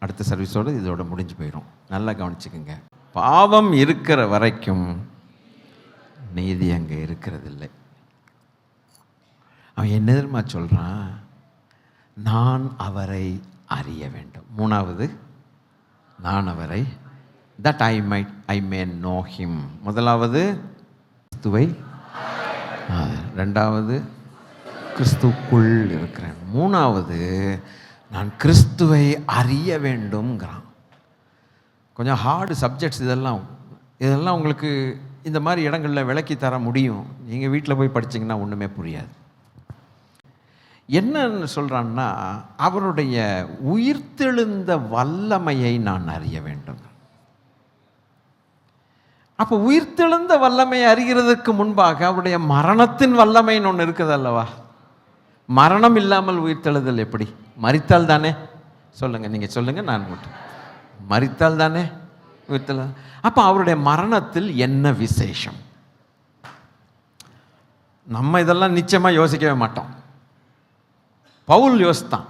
அடுத்த சர்வீஸோடு இதோட முடிஞ்சு போயிடும். நல்லா கவனிச்சுக்குங்க. பாவம் இருக்கிற வரைக்கும் நீதி அங்கே இருக்கிறதில்லை. அவன் என்ன தெரியுமா சொல்கிறான்? நான் அவரை அறிய வேண்டும். மூணாவது, நான் அவரை, that I may know him. முதலாவது கிறிஸ்துவை, ரெண்டாவது கிறிஸ்துக்குள் இருக்கிறேன், மூணாவது நான் கிறிஸ்துவை அறிய வேண்டும்ங்கிறான். கொஞ்சம் ஹார்டு சப்ஜெக்ட்ஸ் இதெல்லாம் உங்களுக்கு இந்த மாதிரி இடங்களில் விளக்கி தர முடியும். நீங்கள் வீட்டில் போய் படிச்சிங்கன்னா ஒன்றுமே புரியாது. என்னன்னு சொல்கிறான்னா, அவருடைய உயிர்த்தெழுந்த வல்லமையை நான் அறிய வேண்டும். அப்போ உயிர்த்தெழுந்த வல்லமையை அறிகிறதுக்கு முன்பாக அவருடைய மரணத்தின் வல்லமைன்னு ஒன்று இருக்குது அல்லவா? மரணம் இல்லாமல் உயிர்த்தெழுதல் எப்படி? மரித்தால் தானே? சொல்லுங்கள், நீங்கள் சொல்லுங்கள், நான் மட்டும். மரித்தால் தானே உயிர்த்தெழு. அப்போ அவருடைய மரணத்தில் என்ன விசேஷம்? நம்ம இதெல்லாம் நிச்சயமாக யோசிக்கவே மாட்டோம். பவுல் யோசித்தான்.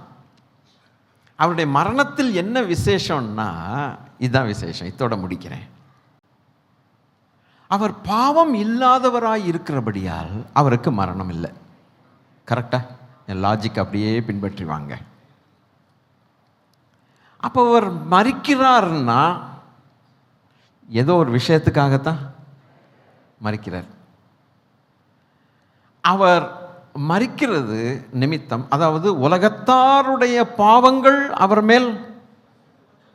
அவருடைய மரணத்தில் என்ன விசேஷம்னா, இதுதான் விசேஷம். இதோட முடிக்கிறேன். அவர் பாவம் இல்லாதவராய் இருக்கிறபடியால் அவருக்கு மரணம் இல்லை. கரெக்டா? என் லாஜிக் அப்படியே பின்பற்றி வாங்க. அப்போ அவர் மரிக்கிறார்னா ஏதோ ஒரு விஷயத்துக்காகத்தான் மரிக்கிறார். அவர் மரிக்கிறது நிமித்தம், அதாவது உலகத்தாருடைய பாவங்கள் அவர் மேல்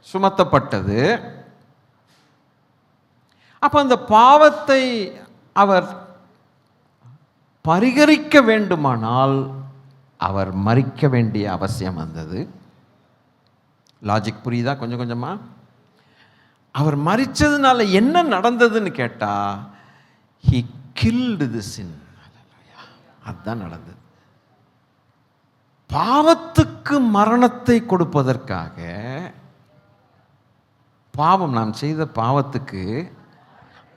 சுமத்தப்பட்டது. அப்போ அந்த பாவத்தை அவர் பரிகரிக்க வேண்டுமானால் அவர் மரிக்க வேண்டிய அவசியம் வந்தது. லாஜிக் புரியுதா? கொஞ்சம் கொஞ்சமா. அவர் மரிச்சதுனால என்ன நடந்ததுன்னு கேட்டா, he killed the sin. அதுதான் நடந்தது. பாவத்துக்கு மரணத்தை கொடுப்பதற்காக, பாவம் நாம் செய்த பாவத்துக்கு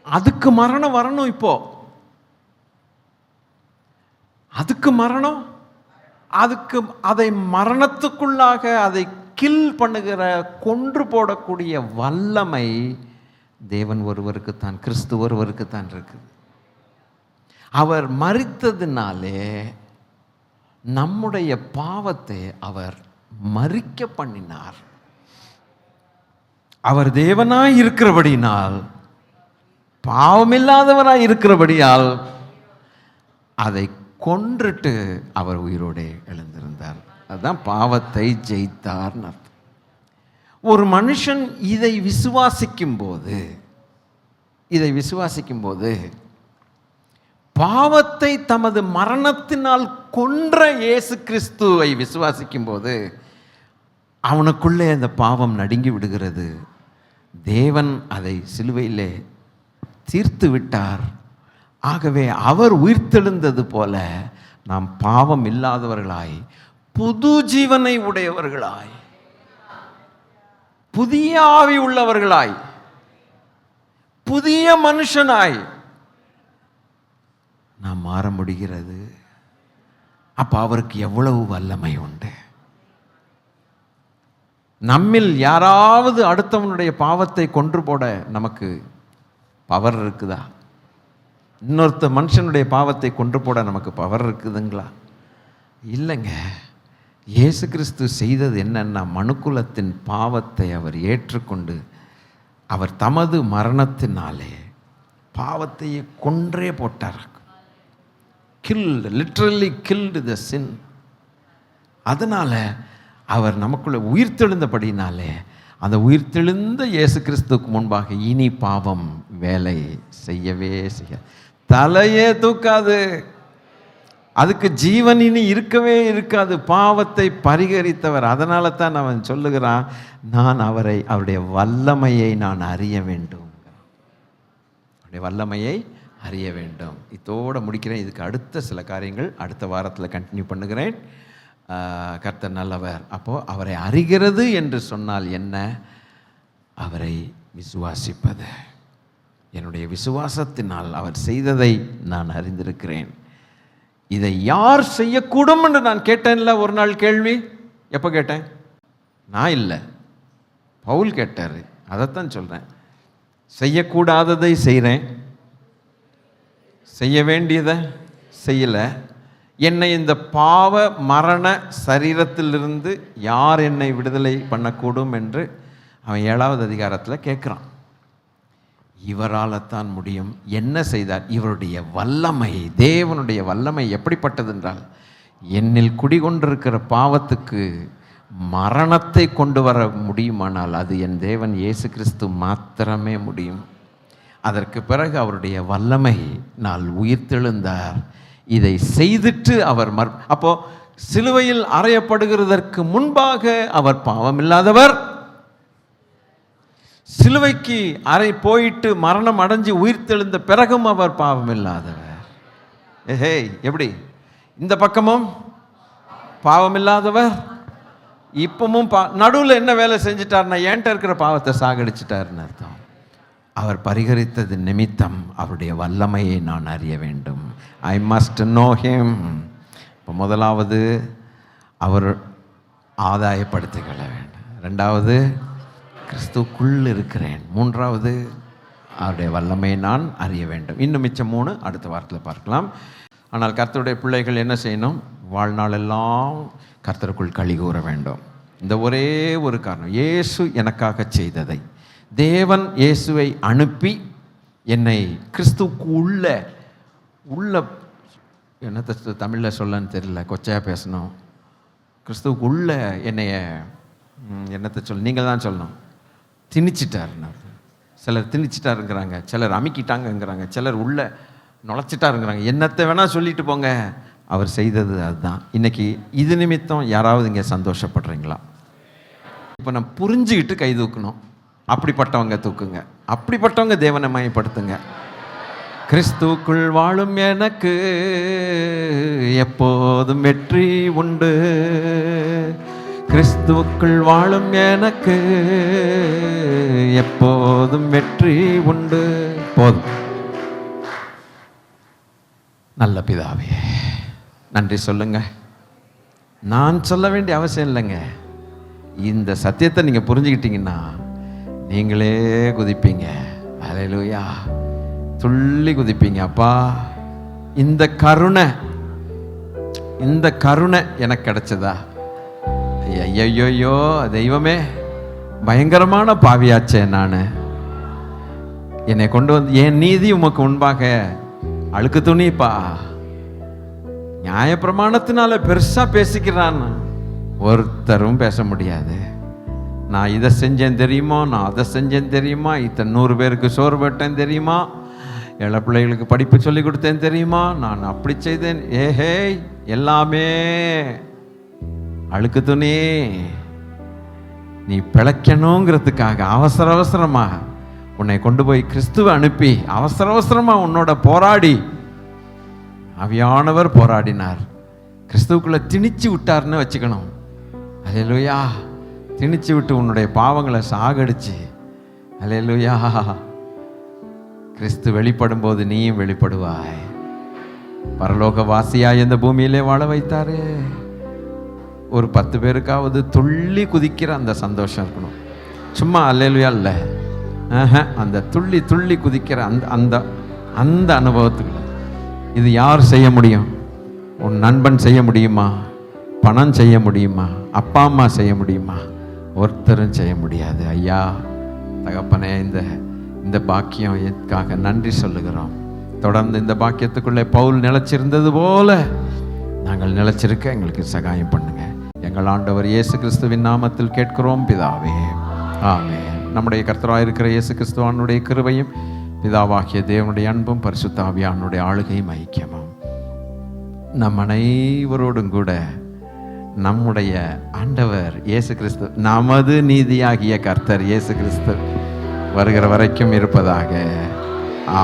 அதுக்கு மரணம் வரணும். இப்போ அதுக்கு மரணம் அதுக்கு அதை மரணத்துக்குள்ளாக அதை கில் பண்ணுகிற, கொன்று போடக்கூடிய வல்லமை தேவன் ஒருவருக்குத்தான், கிறிஸ்து ஒருவருக்குத்தான் இருக்குது. அவர் மரித்ததினாலே நம்முடைய பாவத்தை அவர் மரிக்க பண்ணினார். அவர் தேவனாய் இருக்கிறபடினால், பாவமில்லாதவராய் இருக்கிறபடியால் அதை கொன்றுட்டு அவர் உயிரோடு எழுந்திருந்தார். அதுதான் பாவத்தை ஜெயித்தார்னு அர்த்தம். ஒரு மனுஷன் இதை விசுவாசிக்கும் போது பாவத்தை தமது மரணத்தினால் கொன்ற இயேசு கிறிஸ்துவை விசுவாசிக்கும் போது அவனுக்குள்ளே அந்த பாவம் நடுங்கி விடுகிறது. தேவன் அதை சிலுவையிலே தீர்த்து விட்டார். ஆகவே அவர் உயிர்த்தெழுந்தது போல நாம் பாவம் இல்லாதவர்களாய், புது ஜீவனை உடையவர்களாய், புதிய ஆவி உள்ளவர்களாய், புதிய மனுஷனாய் நாம் மாற முடிகிறது. அப்ப அவருக்கு எவ்வளவு வல்லமை உண்டு. நம்மில் யாராவது அடுத்தவனுடைய பாவத்தை கொன்று போட நமக்கு பவர் இருக்குதா? இன்னொருத்த மனுஷனுடைய பாவத்தை கொன்று போட நமக்கு பவர் இருக்குதுங்களா? இல்லைங்க. இயேசு கிறிஸ்து செய்தது என்னன்னா, மனுக்குலத்தின் பாவத்தை அவர் ஏற்றுக்கொண்டு அவர் தமது மரணத்தினாலே பாவத்தையே கொன்றே போட்டார். லிட்டரலி கில்டு த சின். அதனால அவர் நமக்குள்ள உயிர்த்தெழுந்தபடினாலே, அந்த உயிர்த்தெழுந்த இயேசு கிறிஸ்துவுக்கு முன்பாக இனி பாவம் வேலை செய்யவே செய்யாது, தலையே தூக்காது. அதுக்கு ஜீவன் இனி இருக்கவே இருக்காது. பாவத்தை பரிகரித்தவர். அதனால தான் அவன் சொல்லுகிறான், நான் அவருடைய வல்லமையை நான் அறிய வேண்டும். அவருடைய வல்லமையை அறிய வேண்டும். இதோடு முடிக்கிறேன். இதுக்கு அடுத்த சில காரியங்கள் அடுத்த வாரத்தில் கண்டினியூ பண்ணுகிறேன். கர்த்தர் நல்லவர். அப்போது அவரை அறிகிறது என்று சொன்னால் என்ன? அவரை விசுவாசிப்பது. என்னுடைய விசுவாசத்தினால் அவர் செய்ததை நான் அறிந்திருக்கிறேன். இதை யார் செய்யக்கூடும் என்று நான் கேட்டேன்ல ஒரு நாள் கேள்வி. எப்போ கேட்டேன்? நான் இல்லை, பவுல் கேட்டார். அதைத்தான் சொல்கிறேன். செய்யக்கூடாததை செய்கிறேன், செய்ய வேண்டியதை செய்யலை. என்னை இந்த பாவ மரண சரீரத்திலிருந்து யார் என்னை விடுதலை பண்ணக்கூடும் என்று அவன் 7வது அதிகாரத்தில் கேட்குறான். இவரால் தான் முடியும். என்ன செய்தார்? இவருடைய வல்லமை, தேவனுடைய வல்லமை எப்படிப்பட்டது என்றால், என்னில் குடிகொண்டிருக்கிற பாவத்துக்கு மரணத்தை கொண்டு வர முடியுமானால் அது என் தேவன் இயேசு கிறிஸ்து மாத்திரமே முடியும். அதற்கு பிறகு அவருடைய வல்லமை நாள் உயிர்த்தெழுந்தார். இதை செய்துட்டு அவர் அப்போ சிலுவையில் அறையப்படுகிறதற்கு முன்பாக அவர் பாவமில்லாதவர். சிலுவைக்கு போயிட்டு மரணம் அடைஞ்சு உயிர்த்தெழுந்த பிறகும் அவர் பாவமில்லாதவர். எப்படி? இந்த பக்கமும் பாவமில்லாதவர், இப்பவும் நடுவில் என்ன வேலை செஞ்சிட்டார்னா, என்கிட்ட இருக்கிற பாவத்தை சாகடிச்சிட்டாருன்னு அர்த்தம். அவர் பரிகரித்தது நிமித்தம் அவருடைய வல்லமையை நான் அறிய வேண்டும். I must know him. இப்போ முதலாவது அவர் ஆதாயப்படுத்திக்கொள்ள வேண்டும். 2வது கிறிஸ்துக்குள் இருக்கிறேன். 3வது அவருடைய வல்லமையை நான் அறிய வேண்டும். இன்னும் மிச்சம் 3 அடுத்த வாரத்தில் பார்க்கலாம். ஆனால் கர்த்தருடைய பிள்ளைகள் என்ன செய்யணும்? வாழ்நாளெல்லாம் கர்த்தருக்குள் களி கூற வேண்டும். இந்த ஒரே ஒரு காரணம், இயேசு எனக்காக செய்ததை, தேவன் இயேசுவை அனுப்பி என்னை கிறிஸ்துவுக்கு உள்ள என்னத்தை தமிழில் சொல்லன்னு தெரியல, கொச்சையாக பேசணும். கிறிஸ்துவுக்கு உள்ள என்னைய என்னத்தை நீங்கள் தான் சொல்லணும், திணிச்சிட்டாருன்னு. சிலர் திணிச்சிட்டாருங்கிறாங்க, சிலர் அமுக்கிட்டாங்கங்கிறாங்க, சிலர் உள்ள நுழைச்சிட்டாருங்கிறாங்க. என்னத்தை வேணால் சொல்லிட்டு போங்க, அவர் செய்தது அதுதான். இன்றைக்கி இது நிமித்தம் யாராவது இங்கே சந்தோஷப்படுறீங்களா? இப்போ நான் புரிஞ்சுக்கிட்டு கை தூக்கணும். அப்படிப்பட்டவங்க தூக்குங்க. அப்படிப்பட்டவங்க தேவனை மயப்படுத்துங்க. கிறிஸ்துக்குள் வாழும் எனக்கு எப்போதும் வெற்றி உண்டு. கிறிஸ்துவுக்குள் வாழும் எனக்கு எப்போதும் வெற்றி உண்டு. போதும். நல்ல பிதாவே, நன்றி சொல்லுங்க. நான் சொல்ல வேண்டிய அவசியம் இல்லைங்க. இந்த சத்தியத்தை நீங்கள் புரிஞ்சுக்கிட்டீங்கன்னா நீங்களே குதிப்பீங்க. அல்லேலூயா, துள்ளி குதிப்பீங்க. அப்பா, இந்த கருணை எனக்கு கிடைச்சதா? ஐயோ தெய்வமே, பயங்கரமான பாவியாச்சே நான். என்னை கொண்டு வந்து என் நீதி உமக்கு முன்பாக அழுக்கு துணிப்பா. நியாயப்பிரமாணத்தினால பெருசா பேசிக்கிறான், ஒருத்தரும் பேச முடியாது. நான் இதை செஞ்சேன் தெரியுமா, நான் அதை செஞ்சேன் தெரியுமா, இத்தனை 100 பேருக்கு சோறு போட்டேன் தெரியுமா, ஏழை பிள்ளைகளுக்கு படிப்பு சொல்லி கொடுத்தேன் தெரியுமா, நான் அப்படி செய்தேன். ஏஹே, எல்லாமே அழுக்கு துணி. நீ பிழைக்கணுங்கிறதுக்காக அவசரமாக உன்னை கொண்டு போய் கிறிஸ்துவை அனுப்பி அவசரமாக உன்னோட போராடி, ஆவியானவர் போராடினார், கிறிஸ்துவுக்குள்ள திணிச்சு விட்டார்னு வச்சுக்கணும். அல்லேலூயா, திணிச்சு விட்டு உன்னுடைய பாவங்களை சாகடிச்சு, அல்லேலூயா, கிறிஸ்து வெளிப்படும் போது நீயும் வெளிப்படுவாய். பரலோக வாசியாய் இந்த பூமியிலே வாழ வைத்தாரு. ஒரு 10 பேருக்காவது துள்ளி குதிக்கிற அந்த சந்தோஷம் இருக்கணும். சும்மா அல்லேலூயா இல்லை, அந்த துள்ளி குதிக்கிற அந்த அனுபவத்துக்கு இது யார் செய்ய முடியும்? உன் நண்பன் செய்ய முடியுமா? பணம் செய்ய முடியுமா? அப்பா அம்மா செய்ய முடியுமா? ஒருத்தரும் செய்ய முடியாது. ஐயா தகப்பனே, இந்த பாக்கியம் எதுக்காக நன்றி சொல்லுகிறோம். தொடர்ந்து இந்த பாக்கியத்துக்குள்ளே பவுல் நிலைச்சிருந்தது போல நாங்கள் நிலைச்சிருக்க எங்களுக்கு சகாயம் பண்ணுங்க. எங்கள் ஆண்டவர் இயேசு கிறிஸ்துவின் நாமத்தில் கேட்கிறோம் பிதாவே, ஆமென். நம்முடைய கர்த்தராக இருக்கிற இயேசு கிறிஸ்துவானுடைய கிருபையும் பிதாவாகிய தேவனுடைய அன்பும் பரிசுத்த ஆவியானுடைய ஆளுகையும் ஐக்கியமும் நம் அனைவரோடும் கூட நம்முடைய ஆண்டவர் இயேசு கிறிஸ்து, நமது நீதியாகிய கர்த்தர் இயேசு கிறிஸ்து வருகிற வரைக்கும் இருப்பதாக.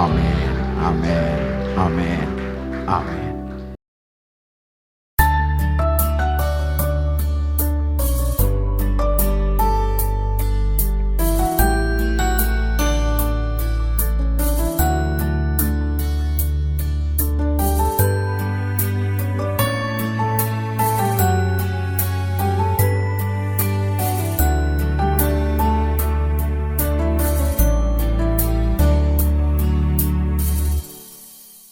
ஆமென், ஆமென், ஆமென், ஆமென்.